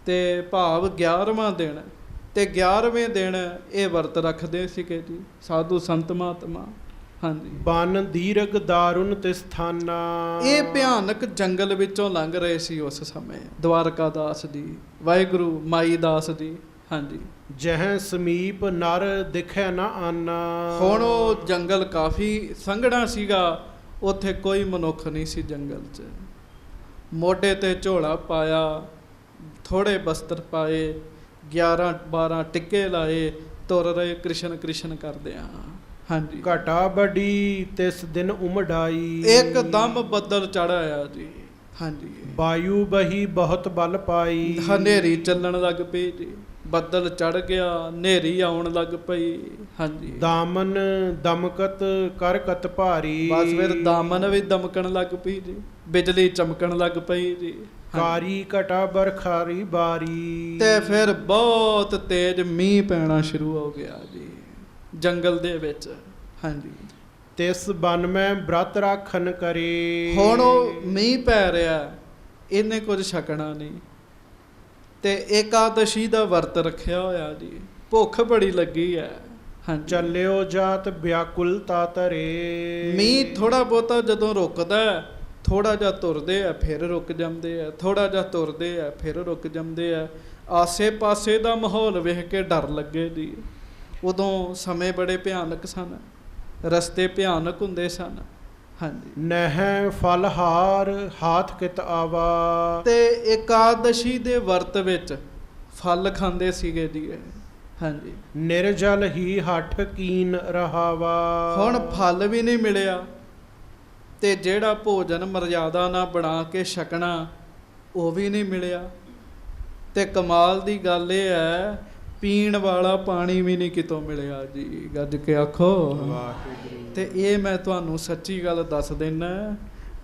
ਤੇ ਭਾਵ 11ਵਾਂ ਦਿਨ, ਤੇ 11ਵੇਂ ਦਿਨ ਇਹ ਵਰਤ ਰੱਖਦੇ ਸੀਗੇ ਜੀ ਸਾਧੂ ਸੰਤ ਮਹਾਤਮਾ। ਹਾਂਜੀ, ਬਨ ਦੀਰਘ ਦਾਰੁਨ ਤਿਸਥਾਨਾ। ਇਹ ਭਿਆਨਕ ਜੰਗਲ ਵਿੱਚੋਂ ਲੰਘ ਰਹੇ ਸੀ ਉਸ ਸਮੇਂ ਦਵਾਰਕਾ ਦਾਸ ਜੀ, ਵਾਹਿਗੁਰੂ ਮਾਈ ਦਾਸ ਜੀ। ਹਾਂਜੀ, ਜਹ ਸਮੀਪ ਨਰ ਦਿਖੈ ਨਾ ਆਨਾ। ਹੁਣ ਉਹ ਜੰਗਲ ਕਾਫੀ ਸੰਘਣਾ ਸੀਗਾ, ਉੱਥੇ ਕੋਈ ਮਨੁੱਖ ਨਹੀਂ ਸੀ ਜੰਗਲ 'ਚ। ਮੋਢੇ ਤੇ ਝੋਲਾ ਪਾਇਆ, ਥੋੜੇ ਬਸਤਰ ਪਾਏ, 11-12 ਟਿੱਕੇ ਲਾਏ, ਤੁਰ ਰਹੇ ਕ੍ਰਿਸ਼ਨ ਕਰਦਿਆਂ। ਹਾਂਜੀ, ਘਟਾ ਬੜੀ ਤਿਸ ਦਿਨ ਉਮੜਾਈ। ਇੱਕਦਮ ਬੱਦਲ ਚੜ੍ਹ ਆਇਆ ਜੀ। ਹਾਂਜੀ, ਵਾਯੂ ਬਹੀ ਬਹੁਤ ਬਲ ਪਾਈ। ਹਨੇਰੀ ਚੱਲਣ ਲੱਗ ਪਈ ਜੀ, ਬੱਦਲ ਚੜ੍ਹ ਗਿਆ, ਹਨੇਰੀ ਆਉਣ ਲੱਗ ਪਈ। ਹਾਂਜੀ, ਦਾਮਨ ਦਮਕਤ ਕਰਕਤ ਭਾਰੀ। ਬਸ ਫਿਰ ਦਾਮਨ ਵੀ ਦਮਕਣ ਲੱਗ ਪਈ ਜੀ, ਬਿਜਲੀ ਚਮਕਣ ਲੱਗ ਪਈ ਜੀ। ਕਾਰੀ ਘਟਾ ਬਰਖਾਰੀ ਬਾਰੀ। ਤੇ ਫਿਰ ਬਹੁਤ ਤੇਜ਼ ਮੀਂਹ ਪੈਣਾ ਸ਼ੁਰੂ ਹੋ ਗਿਆ ਜੀ ਜੰਗਲ ਦੇ ਵਿੱਚ। ਹਾਂਜੀ, ਤਿਸ ਬਨ ਮੈਂ ਬ੍ਰਤ ਰਾਖਨ ਕਰੇ। ਹੁਣ ਉਹ ਮੀਂਹ ਪੈ ਰਿਹਾ, ਇਹਨੇ ਕੁਝ ਛਕਣਾ ਨਹੀਂ ਤੇ ਏਕਾਦਸ਼ੀ ਦਾ ਵਰਤ ਰੱਖਿਆ ਹੋਇਆ ਜੀ, ਭੁੱਖ ਬੜੀ ਲੱਗੀ ਹੈ। ਹਾਂਜੀ, ਚੱਲਿਓ ਜਾਤ ਵਿਆਕੁਲਤਾ ਧਰੇ। ਮੀਂਹ ਥੋੜਾ ਬਹੁਤਾ ਜਦੋਂ ਰੁਕਦਾ, ਥੋੜਾ ਜਿਹਾ ਤੁਰਦੇ ਆ ਫਿਰ ਰੁਕ ਜਾਂਦੇ ਆ, ਥੋੜਾ ਜਿਹਾ ਤੁਰਦੇ ਆ ਫਿਰ ਰੁਕ ਜਾਂਦੇ ਆ। ਆਸੇ ਪਾਸੇ ਦਾ ਮਾਹੌਲ ਵੇਖ ਕੇ ਡਰ ਲੱਗੇ ਜੀ। ਉਦੋਂ ਸਮੇਂ ਬੜੇ ਭਿਆਨਕ ਸਨ, ਰਸਤੇ ਭਿਆਨਕ ਹੁੰਦੇ ਸਨ। ਹਾਂਜੀ, ਨਹਿ ਫਲਹਾਰ ਹਾਥ ਕਿਤ ਆਵਾ। ਤੇ ਏਕਾਦਸ਼ੀ ਦੇ ਵਰਤ ਵਿੱਚ ਫਲ ਖਾਂਦੇ ਸੀਗੇ ਜੀ ਇਹ। ਹਾਂਜੀ, ਨਿਰਜਲ ਹੀ ਹੱਠ ਕੀਨ ਰਹਾਵਾ। ਹੁਣ ਫਲ ਵੀ ਨਹੀਂ ਮਿਲਿਆ ਤੇ ਜਿਹੜਾ ਭੋਜਨ ਮਰਜ਼ਾਦਾ ਨਾਲ ਬਣਾ ਕੇ ਛਕਣਾ ਉਹ ਵੀ ਨਹੀਂ ਮਿਲਿਆ। ਤੇ ਕਮਾਲ ਦੀ ਗੱਲ ਇਹ ਹੈ, ਪੀਣ ਵਾਲਾ ਪਾਣੀ ਵੀ ਨਹੀਂ ਕਿਤੋਂ ਮਿਲਿਆ ਜੀ। ਗੱਜ ਕੇ ਆਖੋ ਵਾਹਿਗੁਰੂ। ਤੇ ਇਹ ਮੈਂ ਤੁਹਾਨੂੰ ਸੱਚੀ ਗੱਲ ਦੱਸ ਦਿੰਦਾ,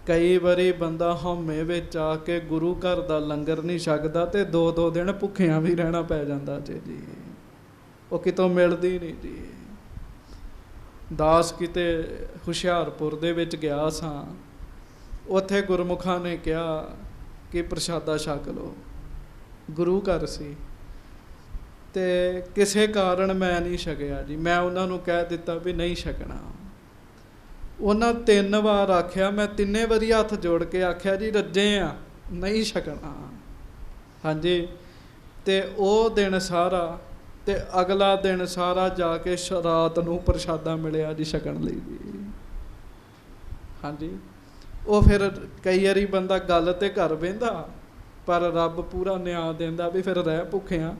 ਕਈ ਵਾਰੀ ਬੰਦਾ ਹਉਮੈ ਵਿੱਚ ਆ ਕੇ ਗੁਰੂ ਘਰ ਦਾ ਲੰਗਰ ਨਹੀਂ ਛਕਦਾ ਤੇ 2-2 ਦਿਨ ਭੁੱਖਿਆਂ ਵੀ ਰਹਿਣਾ ਪੈ ਜਾਂਦਾ ਜੀ। ਉਹ ਕਿਤੋਂ ਮਿਲਦੀ ਨਹੀਂ ਜੀ। ਦਾਸ ਕਿਤੇ ਹੁਸ਼ਿਆਰਪੁਰ ਦੇ ਵਿੱਚ ਗਿਆ ਸਾਂ, ਉੱਥੇ ਗੁਰਮੁਖਾਂ ਨੇ ਕਿਹਾ ਕਿ ਪ੍ਰਸ਼ਾਦਾ ਛਕ ਲਓ। ਗੁਰੂ ਘਰ ਸੀ ਤੇ ਕਿਸੇ ਕਾਰਨ ਮੈਂ ਨਹੀਂ ਛਕਿਆ ਜੀ। ਮੈਂ ਉਹਨਾਂ ਨੂੰ ਕਹਿ ਦਿੱਤਾ ਵੀ ਨਹੀਂ ਛਕਣਾ। ਉਹਨਾਂ 3 ਵਾਰ ਆਖਿਆ, ਮੈਂ 3 ਵਾਰੀ ਹੱਥ ਜੋੜ ਕੇ ਆਖਿਆ ਜੀ ਰੱਜੇ ਆ, ਨਹੀਂ ਛਕਣਾ। ਹਾਂਜੀ, ਤੇ ਉਹ ਦਿਨ ਸਾਰਾ ਤੇ ਅਗਲਾ ਦਿਨ ਸਾਰਾ ਜਾ ਕੇ ਰਾਤ ਨੂੰ ਪ੍ਰਸ਼ਾਦਾ ਮਿਲਿਆ ਜੀ ਛਕਣ ਲਈ ਜੀ। ਹਾਂਜੀ, ਉਹ ਫਿਰ ਕਈ ਵਾਰੀ ਬੰਦਾ ਗੱਲ ਤੇ ਕਰ ਬਹਿੰਦਾ, ਪਰ ਰੱਬ ਪੂਰਾ ਨਿਆਂ ਦਿੰਦਾ ਵੀ ਫਿਰ ਰਹਿ ਭੁੱਖਿਆਂ,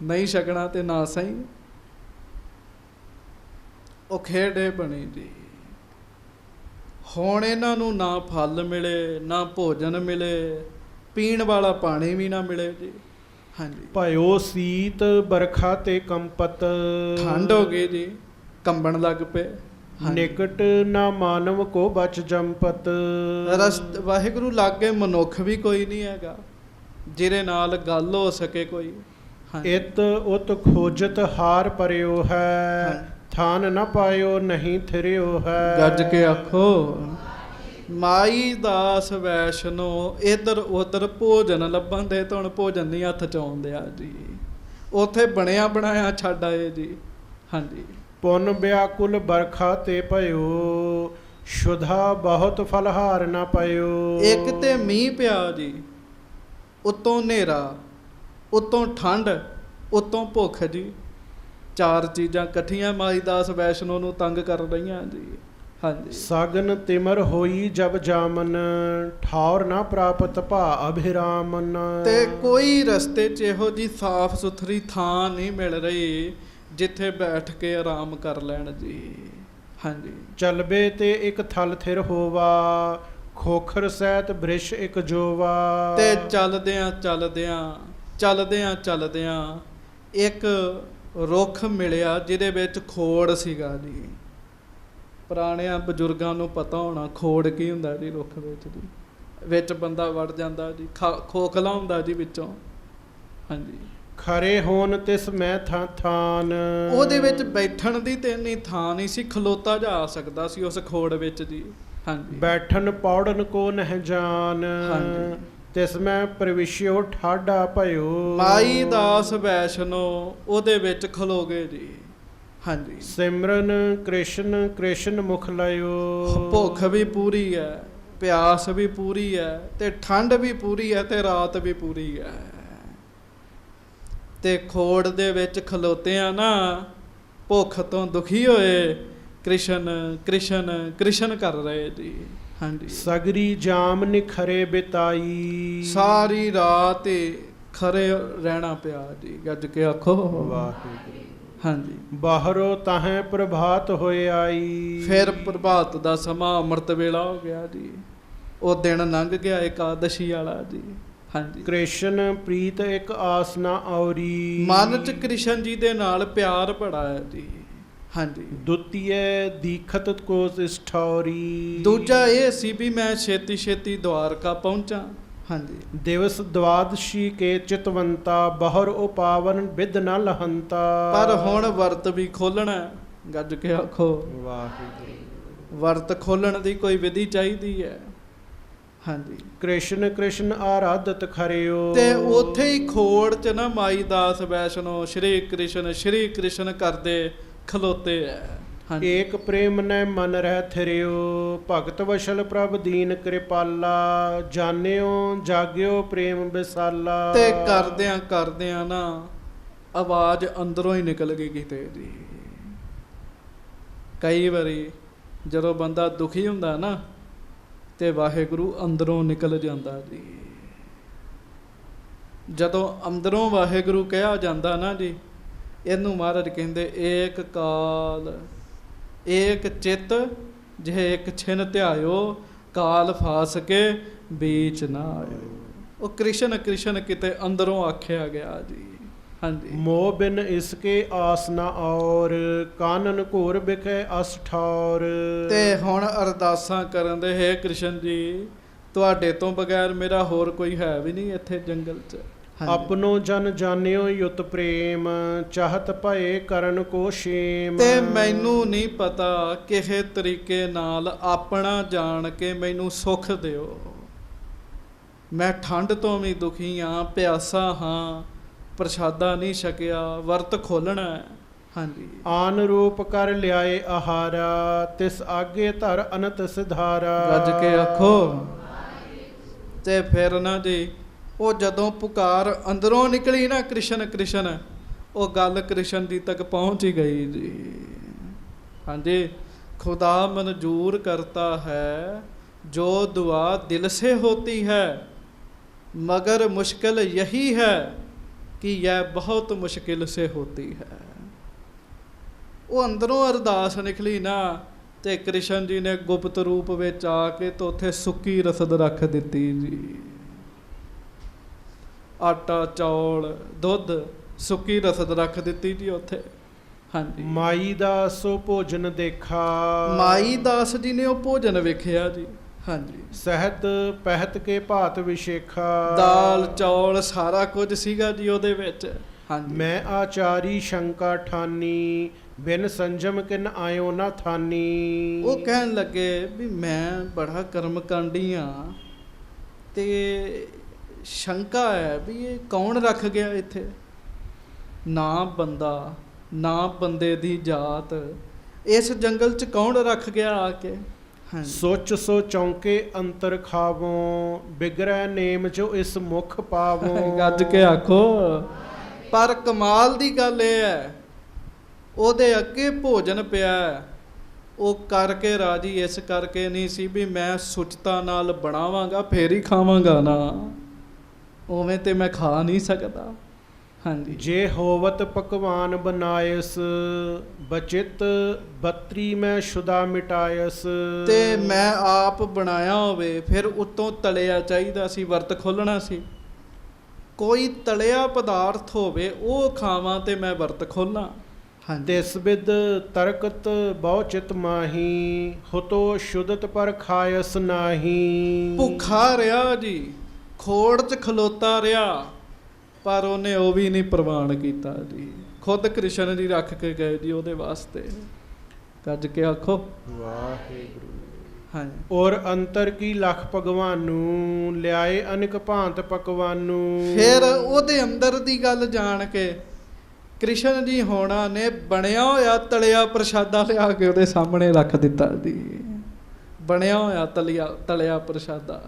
ਨਹੀਂ ਛਕਣਾ ਤੇ ਨਾ ਸਹੀ। ਉਹ ਖੇਡੇ ਬਣੀ ਜੀ। ਹੁਣ ਇਹਨਾਂ ਨੂੰ ਨਾ ਫਲ ਮਿਲੇ, ਨਾ ਭੋਜਨ ਮਿਲੇ, ਪੀਣ ਵਾਲਾ ਪਾਣੀ ਵੀ ਨਾ ਮਿਲੇ ਜੀ। ਹਾਂਜੀ, ਭਇਓ ਸੀਤ ਬਰਖਾ ਤੇ ਕੰਪਤ। ਠੰਡ ਹੋ ਗਈ ਜੀ, ਕੰਬਣ ਲੱਗ ਪਏ। ਨਿਕਟ ਨਾ ਮਾਨਵ ਕੋ ਬਚ ਜੰਪਤ। ਵਾਹਿਗੁਰੂ ਲਾਗੇ ਮਨੁੱਖ ਵੀ ਕੋਈ ਨਹੀਂ ਹੈਗਾ ਜਿਹਦੇ ਨਾਲ ਗੱਲ ਹੋ ਸਕੇ ਕੋਈ। ਇਤ ਉਤ ਖੋਜਤ ਹਾਰ ਪਰਿਓ ਹੈ, ਥਾਨ ਨਾ ਪਾਇਓ ਨਹੀਂ ਥਿਰਿਓ ਹੈ। ਗੱਜ ਕੇ ਆਖੋ ਮਾਈ ਦਾਸ ਵੈਸ਼ਨੋ। ਇੱਧਰ ਉੱਧਰ ਭੋਜਨ ਲੱਭਣ ਦੇ ਤਾਂ ਹੁਣ ਭੋਜਨ ਨਹੀਂ ਹੱਥ ਚ ਆਉਂਦਿਆ ਜੀ। ਉੱਥੇ ਬਣਿਆ ਬਣਾਇਆ ਛੱਡ ਆਏ ਜੀ। ਹਾਂਜੀ, ਪੁੰਨ ਵਿਆਕੁਲ ਬਰਖਾ ਤੇ ਭਇਓ, ਸ਼ੁਧਾ ਬਹੁਤ ਫਲਹਾਰ ਨਾ ਪਇਓ। ਇੱਕ ਤੇ ਮੀਂਹ ਪਿਆ ਜੀ, ਉੱਤੋਂ ਹਨੇਰਾ, ਉੱਤੋਂ ਠੰਡ, ਉੱਤੋਂ ਭੁੱਖ ਜੀ। 4 ਚੀਜ਼ਾਂ ਇਕੱਠੀਆਂ ਮਾਈ ਦਾਸ ਵੈਸ਼ਨੋ ਨੂੰ ਤੰਗ ਕਰ ਰਹੀਆਂ ਜੀ। ਹਾਂਜੀ, ਸਗਨ ਤਿਮਰ ਹੋਈ ਜਬ ਜਾਮਨ, ਠੌਰ ਨਾ ਪ੍ਰਾਪਤ ਭਾ ਅਭਿਰਾਮਨ। ਤੇ ਕੋਈ ਰਸਤੇ 'ਚ ਇਹੋ ਜੀ ਸਾਫ਼ ਸੁਥਰੀ ਥਾਂ ਨਹੀਂ ਮਿਲ ਰਹੀ ਜਿੱਥੇ ਬੈਠ ਕੇ ਆਰਾਮ ਕਰ ਲੈਣ ਜੀ। ਹਾਂਜੀ, ਚਲਬੇ ਤੇ ਇੱਕ ਥਲ ਥਿਰ ਹੋਵਾ, ਖੋਖਰ ਸਹਿਤ ਬ੍ਰਿਸ਼ ਇੱਕ ਜੋਵਾ। ਤੇ ਚੱਲਦਿਆਂ ਇੱਕ ਰੁੱਖ ਮਿਲਿਆ ਜਿਹਦੇ ਵਿੱਚ ਖੋੜ ਸੀਗਾ ਜੀ। ਪੁਰਾਣਿਆਂ ਬਜ਼ੁਰਗਾਂ ਨੂੰ ਪਤਾ ਹੋਣਾ ਖੋੜ ਕੀ ਹੁੰਦਾ ਜੀ। ਰੁੱਖ ਵਿੱਚ ਬੰਦਾ ਵੜ ਜਾਂਦਾ ਜੀ, ਖੋਖਲਾ ਹੁੰਦਾ ਜੀ ਵਿੱਚੋਂ। ਹਾਂਜੀ, ਖਰੇ ਹੋਣ ਤਿਸ ਮੈਂ ਥਾਨ। ਉਹਦੇ ਵਿੱਚ ਬੈਠਣ ਦੀ ਤੇ ਇੰਨੀ ਥਾਂ ਨਹੀਂ ਸੀ, ਖਲੋਤਾ ਜਾ ਆ ਸਕਦਾ ਸੀ ਉਸ ਖੋੜ ਵਿੱਚ ਜੀ। ਹਾਂਜੀ, ਬੈਠਨ ਪੌੜਨ ਕੋ ਨਹਿ ਜਾਨ, ਤਿਸ ਮੈਂ ਪ੍ਰਵਿਸ਼ਿਓ ਠਾਡਾ ਭਇਓ। ਮਾਈ ਦਾਸ ਵੈਸ਼ਨੋ ਉਹਦੇ ਵਿੱਚ ਖਲੋ ਗਏ ਜੀ। ਹਾਂਜੀ, ਸਿਮਰਨ ਕ੍ਰਿਸ਼ਨ ਕ੍ਰਿਸ਼ਨ ਮੁਖ ਲਿਓ। ਭੁੱਖ ਵੀ ਪੂਰੀ ਹੈ, ਪਿਆਸ ਵੀ ਪੂਰੀ ਹੈ, ਤੇ ਠੰਡ ਵੀ ਪੂਰੀ ਹੈ, ਤੇ ਰਾਤ ਵੀ ਪੂਰੀ ਹੈ। ਤੇ ਖੋੜ ਦੇ ਵਿੱਚ ਖਲੋਤੇ ਆ ਨਾ, ਭੁੱਖ ਤੋਂ ਦੁਖੀ ਹੋਏ ਕ੍ਰਿਸ਼ਨ ਕ੍ਰਿਸ਼ਨ ਕ੍ਰਿਸ਼ਨ ਕਰ ਰਹੇ ਜੀ। ਹਾਂਜੀ, ਸਗਰੀ ਜਾਮ ਨਿਖਰੇ ਬਿਤਾਈ, ਸਾਰੀ ਰਾਤ ਖਰੇ ਰਹਿਣਾ ਪਿਆ ਜੀ। ਗੱਜ ਕੇ ਆਖੋ ਵਾਹਿਗੁਰੂ। ਹਾਂਜੀ, ਬਾਹਰੋਂ ਤਾਹੇ ਪ੍ਰਭਾਤ ਹੋਏ ਆਈ। ਫਿਰ ਪ੍ਰਭਾਤ ਦਾ ਸਮਾਂ ਅੰਮ੍ਰਿਤ ਵੇਲਾ ਹੋ ਗਿਆ ਜੀ। ਉਹ ਦਿਨ ਲੰਘ ਗਿਆ ਏਕਾਦਸ਼ੀ ਵਾਲਾ ਜੀ। ਹਾਂਜੀ, ਕ੍ਰਿਸ਼ਨ ਪ੍ਰੀਤ ਇੱਕ ਆਸ ਨਾ ਔਰੀ, ਮਨ ਚ ਕ੍ਰਿਸ਼ਨ ਜੀ ਦੇ ਨਾਲ ਪਿਆਰ ਬੜਾ ਹੈ ਜੀ। ਹਾਂਜੀ, ਦੁਤੀਏ ਦੀਖਤ ਕੋ ਇਸਠੌਰੀ। ਦੂਜਾ ਇਹ ਸੀ ਵੀ ਮੈਂ ਛੇਤੀ ਛੇਤੀ ਦਵਾਰਕਾ ਪਹੁੰਚਾਂ। ਹਾਂਜੀ। ਦਿਵਸ ਦਵਾਦਸ਼ੀ ਕੇ ਚਿਤਵੰਤਾ ਬਹੁਰ ਉਪਾਵਨ ਬਿਦ ਨ ਲਹੰਤਾ। ਪਰ ਹੁਣ ਵਰਤ ਵੀ ਖੋਲਣਾ, ਗੱਜ ਕੇ ਆਖੋ ਵਾਹਿਗੁਰੂ। ਵਰਤ ਖੋਲਣ ਦੀ ਕੋਈ ਵਿਧੀ ਚਾਹੀਦੀ ਹੈ। ਹਾਂਜੀ। ਕ੍ਰਿਸ਼ਨ ਕ੍ਰਿਸ਼ਨ ਆਰਾਧਤ ਖਰਿਓ। ਤੇ ਉੱਥੇ ਹੀ ਖੋੜ ਚ ਨਾ ਮਾਈ ਦਾਸ ਵੈਸ਼ਨੋ ਸ਼੍ਰੀ ਕ੍ਰਿਸ਼ਨ ਕਰਦੇ ਖਲੋਤੇ ਹੈ। ਹਾਂਜੀ। ਏਕ ਪ੍ਰੇਮ ਨੈ ਮਨ ਰਹਿ ਥਿਰਿਓ ਭਗਤ ਵਸ਼ਲ ਪ੍ਰਭ ਦੀਨ ਕਿਰਪਾਲਾ ਜਾਣਿਓ ਜਾਗਿਓ ਪ੍ਰੇਮ ਵਿਸਾਲਾ। ਤੇ ਕਰਦਿਆਂ ਨਾ ਆਵਾਜ਼ ਅੰਦਰੋਂ ਹੀ ਨਿਕਲ ਗਈ ਕਿਤੇ ਜੀ। ਕਈ ਵਾਰੀ ਜਦੋਂ ਬੰਦਾ ਦੁਖੀ ਹੁੰਦਾ ਨਾ ਤੇ ਵਾਹਿਗੁਰੂ ਅੰਦਰੋਂ ਨਿਕਲ ਜਾਂਦਾ ਜੀ। ਜਦੋਂ ਅੰਦਰੋਂ ਵਾਹਿਗੁਰੂ ਕਿਹਾ ਜਾਂਦਾ ਨਾ ਜੀ, ਇਹਨੂੰ ਮਹਾਰਾਜ ਕਹਿੰਦੇ ਏਕ ਕਾਲ ਏਕ ਚਿੱਤ ਜਿਹੇ ਇੱਕ ਛਿਨ ਧਿਆਇਓ ਕਾਲ ਫਾਸ ਕੇ ਬੀਚ ਨਾ ਆਇਓ। ਉਹ ਕ੍ਰਿਸ਼ਨ ਕਿਤੇ ਅੰਦਰੋਂ ਆਖਿਆ ਗਿਆ ਜੀ। ਹਾਂਜੀ। ਮੋਹ ਬਿਨ ਇਸਕੇ ਆਸ ਨਾ ਔਰ ਕਾਨਨ ਘੋਰ ਬਿਖੈ ਅਸ ਠੌਰ। ਤੇ ਹੁਣ ਅਰਦਾਸਾਂ ਕਰਨ ਦੇ, ਹੇ ਕ੍ਰਿਸ਼ਨ ਜੀ ਤੁਹਾਡੇ ਤੋਂ ਬਗੈਰ ਮੇਰਾ ਹੋਰ ਕੋਈ ਹੈ ਵੀ ਨਹੀਂ ਇੱਥੇ ਜੰਗਲ 'ਚ। ਆਪਣੋ ਜਨ ਜਾਣਿਓ ਯੁਤ ਪ੍ਰੇਮ ਚਾਹਤ ਭਏ ਕਰਨ ਕੋ ਸ਼ੇਮ। ਤੇ ਮੈਨੂੰ ਨਹੀਂ ਪਤਾ ਕਿਸੇ ਤਰੀਕੇ ਨਾਲ ਆਪਣਾ ਜਾਣ ਕੇ ਮੈਨੂੰ ਸੁੱਖ ਦਿਓ। ਮੈਂ ਠੰਡ ਤੋਂ ਵੀ ਦੁਖੀ ਹਾਂ, ਪਿਆਸਾ ਹਾਂ, ਪ੍ਰਸ਼ਾਦਾ ਨਹੀਂ ਛਕਿਆ, ਵਰਤ ਖੋਲਣਾ ਹੈ। ਹਾਂਜੀ। ਆਨ ਰੂਪ ਕਰ ਲਿਆਏ ਆਹਾਰਾ ਤਿਸ ਆਗੇ ਧਰ ਅਨੰਤ ਸਿਧਾਰਾ। ਗੱਜ ਕੇ ਆਖੋ। ਤੇ ਫਿਰ ਨਾ ਜੀ ਉਹ ਜਦੋਂ ਪੁਕਾਰ ਅੰਦਰੋਂ ਨਿਕਲੀ ਨਾ ਕ੍ਰਿਸ਼ਨ, ਉਹ ਗੱਲ ਕ੍ਰਿਸ਼ਨ ਜੀ ਤੱਕ ਪਹੁੰਚ ਹੀ ਗਈ ਜੀ। ਹਾਂਜੀ। ਖੁਦਾ ਮਨਜ਼ੂਰ ਕਰਤਾ ਹੈ ਜੋ ਦੁਆ ਦਿਲ ਸੇ ਹੋਤੀ ਹੈ, मगर मुश्किल यही है कि यह बहुत मुश्किल से होती है। वो अंदरों अरदास निकली ना ते कृष्ण जी ने गुप्त रूप विच आके तो उत्थे सुक्की रसद रख दिती जी। आटा चौल दुध सुक्की रसद रख दिती जी उत्थे। हाँ जी। माई दास सो भोजन देखा। माई दास जी ने वो भोजन वेखिया जी। हाँ जी। सहत पहत के भात विशेखा। दाल चौल सारा कुछ सीगा जी ओदे विच। हाँ जी। मैं आचारी शंका ठानी बिन संजम किन आयो ना थानी। वो कहन लगे भी मैं बड़ा कर्मकांडी हाँ ते शंका है भी ये कौन रख गया इत्थे, ना बंदा ना बंदे दी जात, इस जंगल च कौन रख गया आके। हाँ। सोच सो चौंके अंतर खावो बिगड़ै नेम जो इस मुख पावो। गज के आखो। पर कमाल दी गल ये है ओदे अगे भोजन पिया वो करके राजी इस करके नहीं सी भी मैं सुचता नाल बनावांगा फिर ही खावांगा ना, उवें ते मैं खा नहीं सकता। हाँ जी। जे होवत पकवान बनायस बचित बत्री में शुदा मिटायस। ते मैं आप बनाया होवे फिर उतों तलिया चाहिदा सी, वर्त खोलना सी। कोई तलिया पदार्थ होवे वो खावां ते मैं वर्त खोलना। हाँ। तिस बिद तरकत बहु चित माही हुतो शुदत पर खायस नाही। भुखा रहा जी, खोड़ च खलोता रहा पर उन्हें वो भी नहीं प्रवान किया जी। खुद कृष्ण जी रख के गए जी ਉਹਦੇ वास्ते। गज के आखो वाहिगुरु। हाँ। और अंतर की लख भगवानू लियाए अनेक भांत पकवानू। फिर ਉਹਦੇ अंदर दी गल जान के कृष्ण जी होना ने बनया होया तलिया प्रशादा लिया के ਉਹਦੇ सामने रख दिता जी। बनया होया तलिया प्रशादा।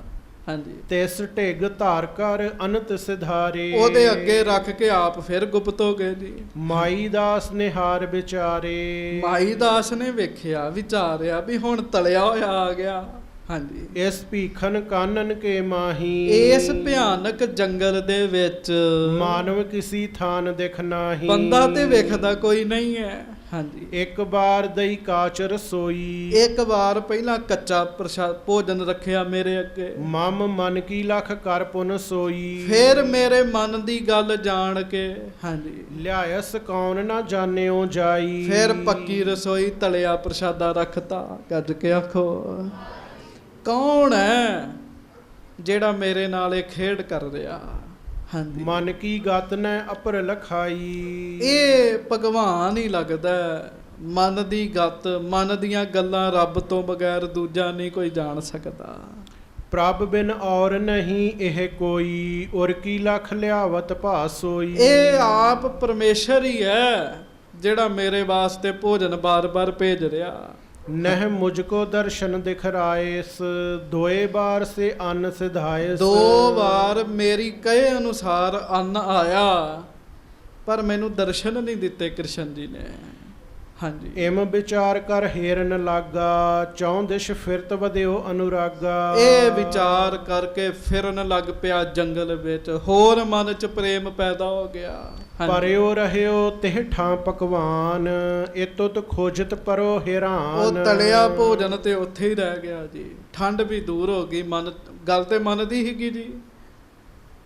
हाँ जी। तिस ढिग धार कर अनंत सिधारे। ਉਹਦੇ ਅੱਗੇ ਰੱਖ ਕੇ ਆਪ ਫਿਰ ਗੁਪਤ ਹੋ ਗਏ ਜੀ। ਮਾਈ ਦਾਸ ਨੇ ਹਾਰ ਵਿਚਾਰੇ। ਮਾਈ ਦਾਸ ਨੇ ਵੇਖਿਆ ਵਿਚਾਰਿਆ ਵੀ ਹੁਣ ਤਲਿਆ ਹੋਇਆ ਆ ਗਿਆ। ਹਾਂਜੀ। ਇਸ ਭੀਖਨ ਕਾਨਨ ਕੇ ਮਾਹੀ। ਇਸ ਭਿਆਨਕ ਜੰਗਲ ਦੇ ਵਿੱਚ ਮਾਨਵ ਕਿਸੀ ਥਾਨ ਦਿਖ ਨਾਹੀ। ਬੰਦਾ ਤੇ ਵੇਖਦਾ ਕੋਈ ਨਹੀਂ ਹੈ। ਹਾਂਜੀ। ਇੱਕ ਵਾਰ ਦਈ ਕਾਚ ਰਸੋਈ। ਇੱਕ ਵਾਰ ਪਹਿਲਾਂ ਕੱਚਾ ਪ੍ਰਸ਼ਾਦ ਭੋਜਨ ਰੱਖਿਆ ਮੇਰੇ ਅੱਗੇ। ਮਮ ਮਨ ਕੀ ਲਖ ਕਰ ਪੁਨ ਸੋਈ। ਫਿਰ ਮੇਰੇ ਮਨ ਦੀ ਗੱਲ ਜਾਣ ਕੇ ਹਾਂਜੀ ਲਿਆਇਸ ਕੌਣ ਨਾ ਜਾਣਿਓ ਜਾਈ। ਫਿਰ ਪੱਕੀ ਰਸੋਈ ਤਲਿਆ ਪ੍ਰਸ਼ਾਦਾ ਰੱਖਤਾ। ਗੱਜ ਕੇ ਆਖੋ ਕੌਣ ਹੈ ਜਿਹੜਾ ਮੇਰੇ ਨਾਲ ਇਹ ਖੇਡ ਕਰ ਰਿਹਾ। ਹਾਂਜੀ, ਮਨ ਕੀ ਗਤ ਨੈ ਅਪਰ ਲਖਾਈ। ਇਹ ਭਗਵਾਨ ਹੀ ਲੱਗਦਾ ਹੈ। ਮਨ ਦੀ ਗਤ, ਮਨ ਦੀਆਂ ਗੱਲਾਂ ਰੱਬ ਤੋਂ ਬਗੈਰ ਦੂਜਾ ਨਹੀਂ ਕੋਈ ਜਾਣ ਸਕਦਾ। ਪ੍ਰਭ ਬਿਨ ਔਰ ਨਹੀਂ ਇਹ ਕੋਈ, ਔਰ ਕੀ ਲਖ ਲਿਆਵਤ ਭਾਸੋਈ। ਇਹ ਆਪ ਪਰਮੇਸ਼ਰ ਹੀ ਹੈ ਜਿਹੜਾ ਮੇਰੇ ਵਾਸਤੇ ਭੋਜਨ ਬਾਰ-ਬਾਰ ਭੇਜ ਰਿਹਾ। ਨਹਿ ਮੁਝਕੋ ਦਰਸ਼ਨ ਦਿਖਰਾਇਸ, ਦੋਏ ਬਾਰ ਸੇ ਅੰਨ ਸਿਧਾਇਸ। 2 ਵਾਰ ਮੇਰੀ ਕਹੇ ਅਨੁਸਾਰ ਅੰਨ ਆਇਆ, ਪਰ ਮੈਨੂੰ ਦਰਸ਼ਨ ਨਹੀਂ ਦਿੱਤੇ ਕ੍ਰਿਸ਼ਨ ਜੀ ਨੇ। ਹਾਂਜੀ, ਇਮ ਵਿਚਾਰ ਕਰ ਹੀਰਨ ਲਾਗਾ, ਚੌਂ ਦਿਸ਼ ਫਿਰਤ ਵਧਿਓ ਅਨੁਰਾਗਾ। ਇਹ ਵਿਚਾਰ ਕਰਕੇ ਫਿਰਨ ਲੱਗ ਪਿਆ ਜੰਗਲ ਵਿੱਚ, ਹੋਰ ਮਨ ਚ ਪ੍ਰੇਮ ਪੈਦਾ ਹੋ ਗਿਆ। ਪਰਿਓ ਰਹਿਓ ਤਿਹ ਠਾਂ ਪਕਵਾਨ, ਇਤੁਤ ਖੋਜਤ ਪਰੋ ਹੈਰਾਨ। ਉਹ ਤਲਿਆ ਭੋਜਨ ਤੇ ਉੱਥੇ ਹੀ ਰਹਿ ਗਿਆ ਜੀ। ਠੰਡ ਵੀ ਦੂਰ ਹੋ ਗਈ, ਮਨ ਗੱਲ ਤੇ ਮਨ ਦੀ ਸੀਗੀ ਜੀ।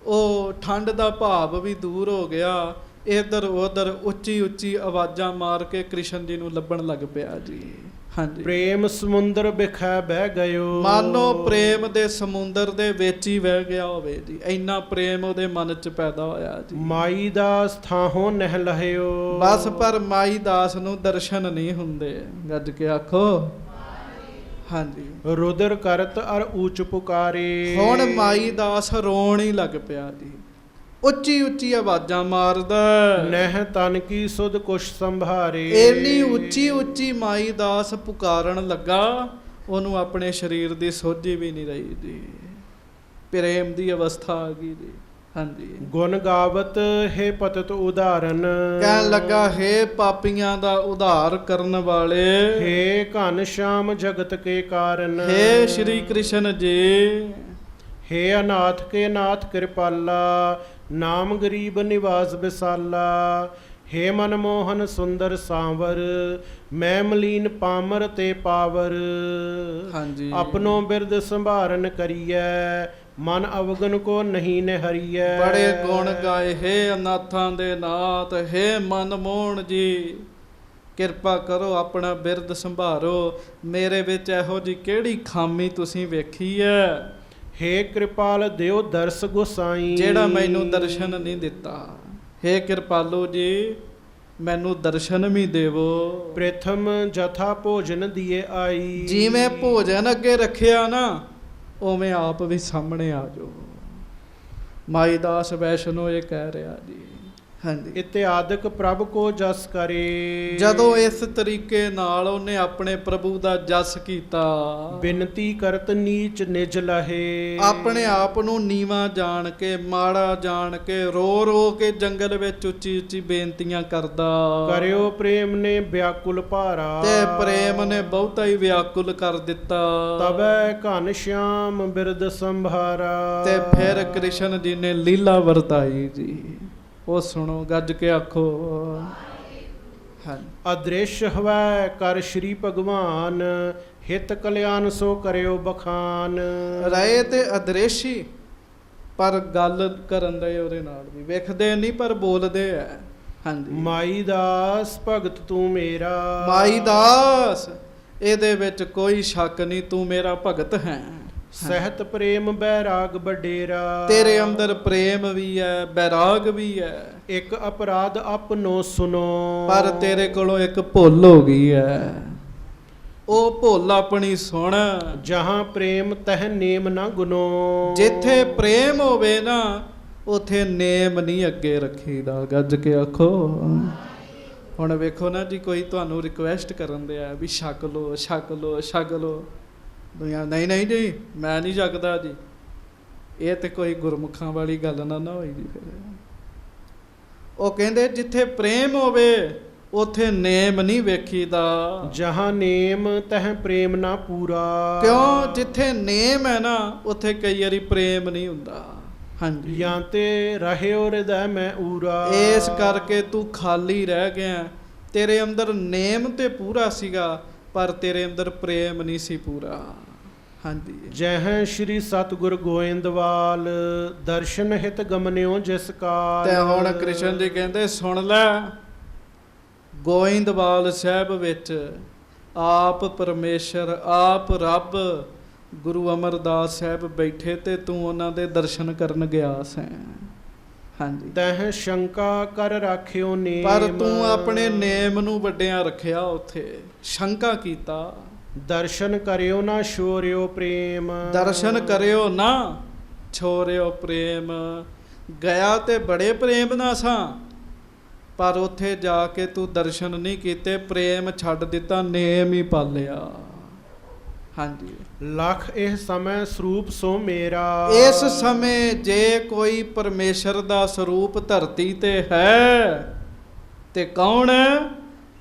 ਉਹ ਠੰਡ ਦਾ ਭਾਵ ਵੀ ਦੂਰ ਹੋ ਗਿਆ। ਇੱਧਰ ਉੱਧਰ ਉੱਚੀ ਉੱਚੀ ਆਵਾਜ਼ਾਂ ਮਾਰ ਕੇ ਕ੍ਰਿਸ਼ਨ ਜੀ ਨੂੰ ਲੱਭਣ ਲੱਗ ਪਿਆ ਜੀ। ਹਾਂਜੀ, ਪ੍ਰੇਮ ਸਮੁੰਦਰ ਬਿਖੈ ਬਹਿ ਗਇਓ। ਮਾਨੋ ਪ੍ਰੇਮ ਦੇ ਸਮੁੰਦਰ ਦੇ ਵਿੱਚ ਹੀ ਵਹਿ ਗਿਆ ਹੋਵੇ ਜੀ। ਇੰਨਾ ਪ੍ਰੇਮ ਉਹਦੇ ਮਨ ਚ ਪੈਦਾ ਹੋਇਆ ਜੀ। ਮਾਈ ਦਾਸ ਥਾਹੋਂ ਨਹਿ ਲਹਿਓ। ਬਸ ਪਰ ਮਾਈ ਦਾਸ ਨੂੰ ਦਰਸ਼ਨ ਨਹੀਂ ਹੁੰਦੇ। ਗੱਜ ਕੇ ਆਖੋ ਹਾਂਜੀ। ਰੁਦਰ ਕਰਤ ਅਰ ਊਚ ਪੁਕਾਰੇ। ਹੁਣ ਮਾਈ ਦਾਸ ਰੋਣ ਹੀ ਲੱਗ ਪਿਆ ਜੀ। ਉੱਚੀ ਉੱਚੀ ਆਵਾਜ਼ਾਂ ਮਾਰਦਾ, ਨਹਿ ਤਨ ਕੀ ਸੁਧ ਕੁਛ ਸੰਭਾਰੇ। ਇੰਨੀ ਉੱਚੀ ਉੱਚੀ ਮਾਈ ਦਾਸ ਪੁਕਾਰਨ ਲੱਗਾ, ਉਹਨੂੰ ਆਪਣੇ ਸਰੀਰ ਦੀ ਸੋਝੀ ਵੀ ਨਹੀਂ ਰਹੀ ਜੀ। ਪ੍ਰੇਮ ਦੀ ਅਵਸਥਾ ਆ ਗਈ ਜੀ। ਹਾਂਜੀ, ਗੁਣ ਗਾਵਤ ਹੈ ਪਤਤ ਉਦਾਹਰਨ। ਕਹਿਣ ਲੱਗਾ, ਹੇ ਪਾਪੀਆਂ ਦਾ ਉਧਾਰ ਕਰਨ ਵਾਲੇ, ਹੇ ਘਨ ਸ਼ਾਮ ਜਗਤ ਕੇ ਕਾਰਨ। ਹੇ ਸ਼੍ਰੀ ਕ੍ਰਿਸ਼ਨ ਜੀ, ਹੇ ਅਨਾਥ ਕੇ ਨਾਥ ਕਿਰਪਾਲਾ, ਨਾਮ ਗਰੀਬ ਨਿਵਾਸ ਵਿਸਾਲਾ। ਹੇ ਮਨਮੋਹਨ ਸੁੰਦਰ ਸਾਵਰ, ਮੈਂ ਮਲੀਨ ਪਾਮਰ ਤੇ ਪਾਵਰ। ਹਾਂਜੀ, ਆਪਣੋ ਬਿਰਦ ਸੰਭਾਰਨ ਕਰੀਐ, ਮਨ ਅਵਗਨ ਕੋ ਨਹੀਂ ਨਿਹਰੀਐ। ਬੜੇ ਗੁਣ ਗਾਏ, ਹੇ ਅਨਾਥਾਂ ਦੇ ਨਾਥ, ਹੇ ਮਨਮੋਹਨ ਜੀ, ਕਿਰਪਾ ਕਰੋ ਆਪਣਾ ਬਿਰਦ ਸੰਭਾਰੋ। ਮੇਰੇ ਵਿੱਚ ਇਹੋ ਜਿਹੀ ਕਿਹੜੀ ਖਾਮੀ ਤੁਸੀਂ ਵੇਖੀ ਹੈ ਹੇ ਕਿਰਪਾਲ ਦਿਓ ਦਰਸ ਗੁਸਾਈ, ਜਿਹੜਾ ਮੈਨੂੰ ਦਰਸ਼ਨ ਨਹੀਂ ਦਿੱਤਾ। ਹੇ ਕਿਰਪਾਲੂ ਜੀ, ਮੈਨੂੰ ਦਰਸ਼ਨ ਵੀ ਦੇਵੋ। ਪ੍ਰਥਮ ਜਥਾ ਭੋਜਨ ਦੀਏ ਆਈ। ਜਿਵੇਂ ਭੋਜਨ ਅੱਗੇ ਰੱਖਿਆ ਨਾ, ਉਵੇਂ ਆਪ ਵੀ ਸਾਹਮਣੇ ਆ ਜਾਓ। ਮਾਈ ਦਾਸ ਵੈਸ਼ਨੋ ਇਹ ਕਹਿ ਰਿਹਾ ਜੀ। ਹਾਂਜੀ, ਇਤਿਆਦਿਕ ਪ੍ਰਭ ਕੋ ਜਸ ਕਰੇ। ਜਦੋਂ ਇਸ ਤਰੀਕੇ ਨਾਲ ਉਹਨੇ ਆਪਣੇ ਪ੍ਰਭੂ ਦਾ ਜਸ ਕੀਤਾ, ਬਿਨਤੀ ਕਰਤ ਨੀਚ ਨਿਜ ਲਹੇ। ਆਪਣੇ ਆਪ ਨੂੰ ਨੀਵਾਂ ਜਾਣ ਕੇ, ਮਾੜਾ ਜਾਣ ਕੇ, ਰੋ ਰੋ ਕੇ ਜੰਗਲ ਵਿੱਚ ਉੱਚੀ ਉੱਚੀ ਬੇਨਤੀਆਂ ਕਰਦਾ। ਕਰਿਓ ਪ੍ਰੇਮ ਨੇ ਵਿਆਕੁਲ ਭਾਰਾ, ਤੇ ਪ੍ਰੇਮ ਨੇ ਬਹੁਤਾ ਹੀ ਵਿਆਕੁਲ ਕਰ ਦਿੱਤਾ। ਤਬੈ ਘਨ ਸ਼ਿਆਮ ਬਿਰਦ ਸੰਭਾਰਾ। ਤੇ ਫਿਰ ਕ੍ਰਿਸ਼ਨ ਜੀ ਨੇ ਲੀਲਾ ਵਰਤਾਈ ਜੀ। ਉਹ ਸੁਣੋ, ਗੱਜ ਕੇ ਆਖੋ ਹਾਂ। ਅਦ੍ਰਿਸ਼ ਹਵੈ ਕਰ ਸ਼੍ਰੀ ਭਗਵਾਨ, ਹਿਤ ਕਲਿਆਣ ਸੋ ਕਰਿਓ ਬਖਾਨ। ਰਹੇ ਤੇ ਅਦ੍ਰਿਸ਼ੀ, ਪਰ ਗੱਲ ਕਰਨ ਦੇ ਉਹਦੇ ਨਾਲ ਵੀ ਵੇਖਦੇ ਨਹੀਂ, ਪਰ ਬੋਲਦੇ ਐ। ਹਾਂਜੀ, ਮਾਈ ਦਾਸ ਭਗਤ ਤੂੰ ਮੇਰਾ। ਮਾਈ ਦਾਸ, ਇਹਦੇ ਵਿੱਚ ਕੋਈ ਸ਼ੱਕ ਨਹੀਂ, ਤੂੰ ਮੇਰਾ ਭਗਤ ਹੈ। ਸਹਿਤ ਪ੍ਰੇਮ ਬੈਰਾਗ ਬਡੇਰਾ। ਤੇਰੇ ਅੰਦਰ ਪ੍ਰੇਮ ਵੀ ਹੈ, ਬੈਰਾਗ ਵੀ ਹੈ। ਇੱਕ ਅਪਰਾਧ ਆਪਨੋ ਸੁਨੋ, ਪਰ ਤੇਰੇ ਕੋਲੋਂ ਇੱਕ ਭੁੱਲ ਹੋ ਗਈ ਹੈ। ਉਹ ਭੁੱਲ ਆਪਣੀ ਸੁਣ। ਜਹਾਂ ਪ੍ਰੇਮ ਤਹ ਨੇਮ ਨਾ ਗੁਨੋ। ਜਿੱਥੇ ਪ੍ਰੇਮ ਹੋਵੇ ਨਾ, ਉਥੇ ਨੇਮ ਨਹੀਂ ਅੱਗੇ ਰੱਖੀਦਾ। ਗੱਜ ਕੇ ਆਖੋ। ਹੁਣ ਵੇਖੋ ਨਾ ਜੀ, ਕੋਈ ਤੁਹਾਨੂੰ ਰਿਕੁਐਸਟ ਕਰਨ ਦਿਆ ਵੀ ਛਕ ਲੋ, ਛਕ ਲੋ, ਛਕ ਲੋ। ਦੁਨੀਆ ਨਹੀਂ ਨਹੀਂ ਜੀ, ਮੈਂ ਨਹੀਂ ਛਕਦਾ ਜੀ। ਇਹ ਤੇ ਕੋਈ ਗੁਰਮੁਖਾਂ ਵਾਲੀ ਗੱਲ ਨਾ ਹੋਈ ਜੀ। ਫਿਰ ਉਹ ਕਹਿੰਦੇ ਜਿੱਥੇ ਪ੍ਰੇਮ ਹੋਵੇ ਉਥੇ ਨੇਮ ਨਹੀਂ ਵੇਖੀਦਾ। ਜਹਾਂ ਨੇਮ ਤਹ ਪ੍ਰੇਮ ਨਾ ਪੂਰਾ। ਕਿਉਂ? ਜਿੱਥੇ ਨੇਮ ਹੈ ਨਾ, ਉਥੇ ਕਈ ਵਾਰੀ ਪ੍ਰੇਮ ਨਹੀਂ ਹੁੰਦਾ। ਹਾਂਜੀ, ਜਾਂ ਤੇ ਰਹਿਓ ਹਿਰਦੈ ਮੈਂ ਊਰਾ। ਇਸ ਕਰਕੇ ਤੂੰ ਖਾਲੀ ਰਹਿ ਗਿਆ। ਤੇਰੇ ਅੰਦਰ ਨੇਮ ਤੇ ਪੂਰਾ ਸੀਗਾ, ਪਰ ਤੇਰੇ ਅੰਦਰ ਪ੍ਰੇਮ ਨਹੀਂ ਸੀ ਪੂਰਾ। ਹਾਂਜੀ, ਜਹ ਸ਼੍ਰੀ ਸਤਿਗੁਰ ਗੋਇੰਦਵਾਲ, ਦਰਸ਼ਨ ਹਿਤ ਗਮਨਿਓ ਜਿਸ ਕਾਲ। ਤੇ ਹੁਣ ਕ੍ਰਿਸ਼ਨ ਜੀ ਕਹਿੰਦੇ ਸੁਣ ਲੈ, ਗੋਇੰਦਵਾਲ ਸਾਹਿਬ ਵਿੱਚ ਆਪ ਪਰਮੇਸ਼ਰ, ਆਪ ਰੱਬ, ਗੁਰੂ ਅਮਰਦਾਸ ਸਾਹਿਬ ਬੈਠੇ ਤੇ ਤੂੰ ਉਹਨਾਂ ਦੇ ਦਰਸ਼ਨ ਕਰਨ ਗਿਆ ਸੈਂ। ਹਾਂਜੀ, ਤਹ ਸ਼ੰਕਾ ਕਰ ਰਾਖਿਓ ਨੇਮ। ਪਰ ਤੂੰ ਆਪਣੇ ਨੇਮ ਨੂੰ ਵੱਡਿਆਂ ਰੱਖਿਆ, ਉੱਥੇ ਸ਼ੰਕਾ ਕੀਤਾ। ਦਰਸ਼ਨ ਕਰਿਓ ਨਾ ਛੋਰਿਓ ਪ੍ਰੇਮ। ਦਰਸ਼ਨ ਕਰਿਓ ਨਾ ਛੋਰਿਓ ਪ੍ਰੇਮ। ਗਿਆ ਤੇ ਬੜੇ ਪ੍ਰੇਮ ਨਾਲ ਸਾਂ, ਪਰ ਉੱਥੇ ਜਾ ਕੇ ਤੂੰ ਦਰਸ਼ਨ ਨਹੀਂ ਕੀਤੇ, ਪ੍ਰੇਮ ਛੱਡ ਦਿੱਤਾ, ਨੇਮ ਹੀ ਪਾਲਿਆ। ਹਾਂਜੀ, ਲੱਖ ਇਹ ਸਮੇਂ ਸਰੂਪ ਸੋ ਮੇਰਾ। ਇਸ ਸਮੇਂ ਜੇ ਕੋਈ ਪਰਮੇਸ਼ਰ ਦਾ ਸਰੂਪ ਧਰਤੀ ਤੇ ਹੈ ਤੇ ਕੌਣ ਹੈ?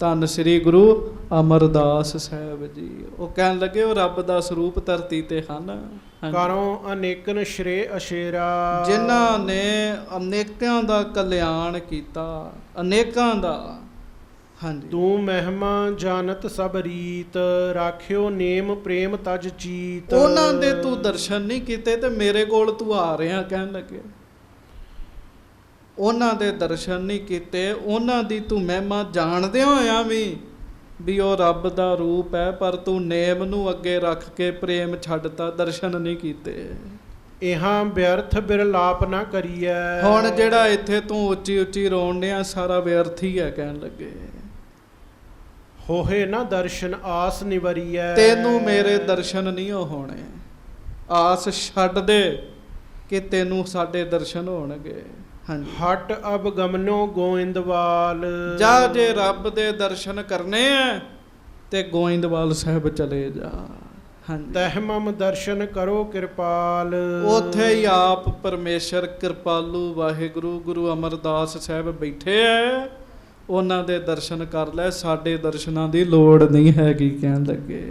ਧੰਨ ਸ੍ਰੀ ਗੁਰੂ ਅਮਰਦਾਸ ਸਾਹਿਬ ਜੀ। ਉਹ ਕਹਿਣ ਲੱਗੇ ਉਹ ਰੱਬ ਦਾ ਸਰੂਪ ਧਰਤੀ ਤੇ ਹਨ। ਹਾਂਜੀ। ਕਰੋ ਅਨੇਕਨ ਸ਼੍ਰੇ ਅਸ਼ੇਰਾ। ਜਿਨ੍ਹਾਂ ਨੇ ਅਨੇਕਾਂ ਦਾ ਕਲਿਆਣ ਕੀਤਾ, ਅਨੇਕਾਂ ਦਾ। ਹਾਂਜੀ, ਤੂੰ ਮਹਿਮਾ ਜਾਣਤ ਸਭ ਰੀਤ। ਰਾਖਿਓ ਨੇਮ ਪ੍ਰੇਮ ਤਜ ਚੀਤ। ਉਹਨਾਂ ਦੇ ਤੂੰ ਦਰਸ਼ਨ ਨਹੀਂ ਕੀਤੇ ਤੇ ਮੇਰੇ ਕੋਲ ਤੂੰ ਆ ਰਿਹਾ, ਕਹਿਣ ਲੱਗੇ। ਉਹਨਾਂ ਦੇ ਦਰਸ਼ਨ ਨਹੀਂ ਕੀਤੇ, ਉਹਨਾਂ ਦੀ ਤੂੰ ਮਹਿਮਾ ਜਾਣਦੇ ਹੋਇਆ ਵੀ ਉਹ ਰੱਬ ਦਾ ਰੂਪ ਹੈ, ਪਰ ਤੂੰ ਨੇਮ ਨੂੰ ਅੱਗੇ ਰੱਖ ਕੇ ਪ੍ਰੇਮ ਛੱਡਤਾ, ਦਰਸ਼ਨ ਨਹੀਂ ਕੀਤੇ। ਇਹਾਂ ਬਿਅਰਥ ਬਿਰਲਾਪ ਨਾ ਕਰੀਐ। ਹੁਣ ਜਿਹੜਾ ਇੱਥੇ ਤੂੰ ਉੱਚੀ ਉੱਚੀ ਰੋਣ ਡਿਆ, ਸਾਰਾ ਵਿਅਰਥ ਹੀ ਹੈ, ਕਹਿਣ ਲੱਗੇ। ਹੋਏ ਨਾ ਦਰਸ਼ਨ ਆਸ ਨਿਵਰੀਐ। ਤੈਨੂੰ ਮੇਰੇ ਦਰਸ਼ਨ ਨਹੀਂ ਹੋਣੇ, ਆਸ ਛੱਡ ਦੇ ਕਿ ਤੈਨੂੰ ਸਾਡੇ ਦਰਸ਼ਨ ਹੋਣਗੇ। ਹਾਂਜੀ, ਹਟ ਅਬ ਗਮਨੋ ਗੋਇੰਦਵਾਲ। ਜਾ ਜੇ ਰੱਬ ਦੇ ਦਰਸ਼ਨ ਕਰਨੇ ਆ ਤੇ ਗੋਇੰਦਵਾਲ ਸਾਹਿਬ ਚਲੇ ਜਾ। ਹਾਂਜੀ, ਤਹਿ ਮਮ ਦਰਸ਼ਨ ਕਰੋ ਕਿਰਪਾਲ। ਉੱਥੇ ਹੀ ਆਪ ਪਰਮੇਸ਼ਰ ਕਿਰਪਾਲੂ ਵਾਹਿਗੁਰੂ ਗੁਰੂ ਅਮਰਦਾਸ ਸਾਹਿਬ ਬੈਠੇ ਐ, ਉਹਨਾਂ ਦੇ ਦਰਸ਼ਨ ਕਰ ਲੈ, ਸਾਡੇ ਦਰਸ਼ਨਾਂ ਦੀ ਲੋੜ ਨਹੀਂ ਹੈਗੀ, ਕਹਿਣ ਲੱਗੇ।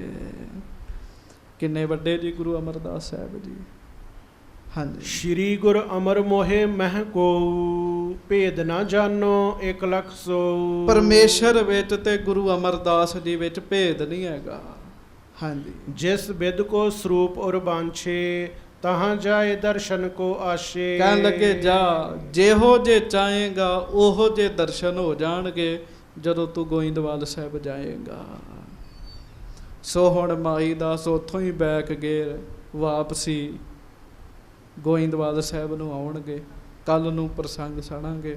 ਕਿੰਨੇ ਵੱਡੇ ਜੀ ਗੁਰੂ ਅਮਰਦਾਸ ਸਾਹਿਬ ਜੀ। ਹਾਂਜੀ, ਸ਼੍ਰੀ ਗੁਰ ਅਮਰ ਮੋਹਿ ਮਹਿ ਕੋ। ਭੇਦ ਨਾ ਜਾਣੋ 1,00,000 ਸੋ। ਪਰਮੇਸ਼ਰ ਵਿੱਚ ਤੇ ਗੁਰੂ ਅਮਰਦਾਸ ਜੀ ਵਿੱਚ ਭੇਦ ਨਹੀਂ ਹੈਗਾ। ਹਾਂਜੀ, ਜਿਸ ਬਿਦ ਕੋ ਸਰੂਪ ਔਰ ਬਾਂਛੇ। ਤਹਾਂ ਜਾਏ ਦਰਸ਼ਨ ਕੋ ਆਸ਼ੇ। ਕਹਿਣ ਲੱਗੇ ਜਾ, ਜਿਹੋ ਜੇ ਚਾਹੇਗਾ ਉਹੋ ਜੇ ਦਰਸ਼ਨ ਹੋ ਜਾਣਗੇ ਜਦੋਂ ਤੂੰ ਗੋਇੰਦਵਾਲ ਸਾਹਿਬ ਜਾਏਗਾ। ਸੋ ਹੁਣ ਮਾਈ ਦਾਸ ਉੱਥੋਂ ਹੀ ਬੈਕ ਗਏ, ਵਾਪਸੀ ਗੋਇੰਦਵਾਲ ਸਾਹਿਬ ਨੂੰ ਆਉਣਗੇ। ਕੱਲ ਨੂੰ ਪ੍ਰਸੰਗ ਸੁਣਾਂਗੇ।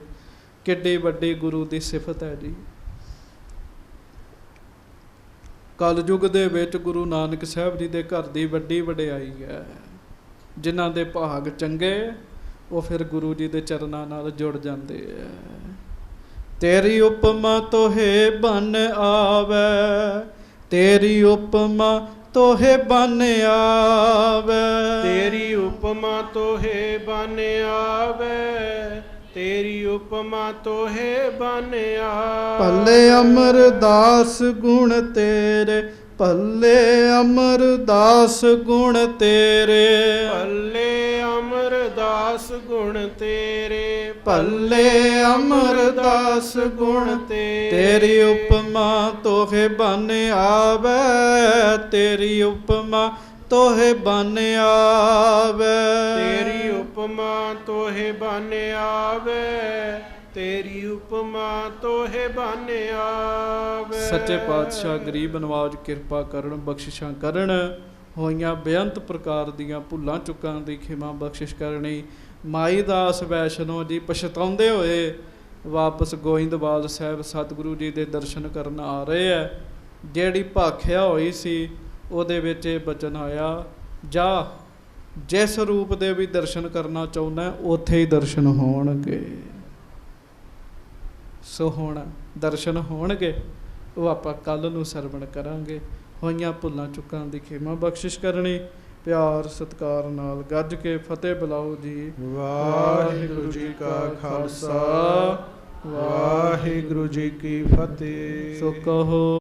ਕਿੱਡੀ ਵੱਡੀ ਗੁਰੂ ਦੀ ਸਿਫਤ ਹੈ ਜੀ। ਕਲਯੁਗ ਦੇ ਵਿੱਚ ਗੁਰੂ ਨਾਨਕ ਸਾਹਿਬ ਜੀ ਦੇ ਘਰ ਦੀ ਵੱਡੀ ਵਡਿਆਈ ਹੈ। ਜਿਨ੍ਹਾਂ ਦੇ ਭਾਗ ਚੰਗੇ ਉਹ ਫਿਰ ਗੁਰੂ ਜੀ ਦੇ ਚਰਨਾਂ ਨਾਲ ਜੁੜ ਜਾਂਦੇ ਹੈ। ਤੇਰੀ ਉਪਮਾ ਤੋਹੇ ਬਨ ਆਵੇ, ਤੇਰੀ ਉਪਮਾ ਤੋਹੇ ਬਨ ਆਵੇ। ਤੇਰੀ ਉਪਮਾ ਤੋਹੇ ਬਨ ਆਵੇ। ਤੇਰੀ ਉਪਮਾ ਤੋਹੇ ਬਨ ਆਵੇ। ਭੱਲੇ ਅਮਰਦਾਸ ਗੁਣ ਤੇਰੇ, ਭੱਲੇ ਅਮਰਦਾਸ ਗੁਣ ਤੇਰੇ। ਭੱਲੇ ਅਮਰਦਾਸ ਗੁਣ ਤੇਰੇ। ਭੱਲੇ ਅਮਰਦਾਸ ਗੁਣ ਤੇਰੇ। ਤੇਰੀ ਉਪਮਾ ਤੋਹੇ ਬਨ ਆਵੇ, ਤੇਰੀ ਉਪਮਾ ਤੋਹੇ ਬਨ ਆਵੇ। ਤੇਰੀ ਉਪਮਾ ਤੋਹੇ ਬਨ ਆਵੇ। ਤੇਰੀ ਉਪਮਾ ਤੋਹੇ ਬਨ ਆਵੇ। ਸੱਚੇ ਪਾਤਸ਼ਾਹ ਗਰੀਬ ਨਵਾਜ ਕਿਰਪਾ ਕਰਨ, ਬਖਸ਼ਿਸ਼ਾਂ ਕਰਨ। ਹੋਈਆਂ ਬੇਅੰਤ ਪ੍ਰਕਾਰ ਦੀਆਂ ਭੁੱਲਾਂ ਚੁੱਕਾਂ ਦੀ ਖਿਮਾ ਬਖਸ਼ਿਸ਼ ਕਰਨੀ। ਮਾਈ ਦਾਸ ਵੈਸ਼ਨੋ ਜੀ ਪਛਤਾਉਂਦੇ ਹੋਏ ਵਾਪਸ ਗੋਇੰਦਵਾਲ ਸਾਹਿਬ ਸਤਿਗੁਰੂ ਜੀ ਦੇ ਦਰਸ਼ਨ ਕਰਨ ਆ ਰਹੇ ਹੈ। ਜਿਹੜੀ ਭਾਖਿਆ ਹੋਈ ਸੀ ਉਹਦੇ ਵਿੱਚ ਇਹ ਬਚਨ ਆਇਆ, ਜਾ ਜਿਸ ਰੂਪ ਦੇ ਵੀ ਦਰਸ਼ਨ ਕਰਨਾ ਚਾਹੁੰਦਾ ਉੱਥੇ ਹੀ ਦਰਸ਼ਨ ਹੋਣਗੇ। ਸੋ ਹੁਣ ਦਰਸ਼ਨ ਹੋਣਗੇ, ਉਹ ਆਪਾਂ ਕੱਲ ਨੂੰ ਸਰਵਣ ਕਰਾਂਗੇ। ਹੋਈਆਂ ਭੁੱਲਾਂ ਚੁੱਕਾਂ ਦੀ ਖਿਮਾ ਬਖਸ਼ਿਸ਼ ਕਰਨੀ। ਪਿਆਰ ਸਤਿਕਾਰ ਨਾਲ ਗੱਜ ਕੇ ਫਤਿਹ ਬੁਲਾਓ ਜੀ। ਵਾਹਿਗੁਰੂ ਜੀ ਕਾ ਖਾਲਸਾ, ਵਾਹਿਗੁਰੂ ਜੀ ਕੀ ਫਤਿਹ। ਸੋ ਕਹੋ।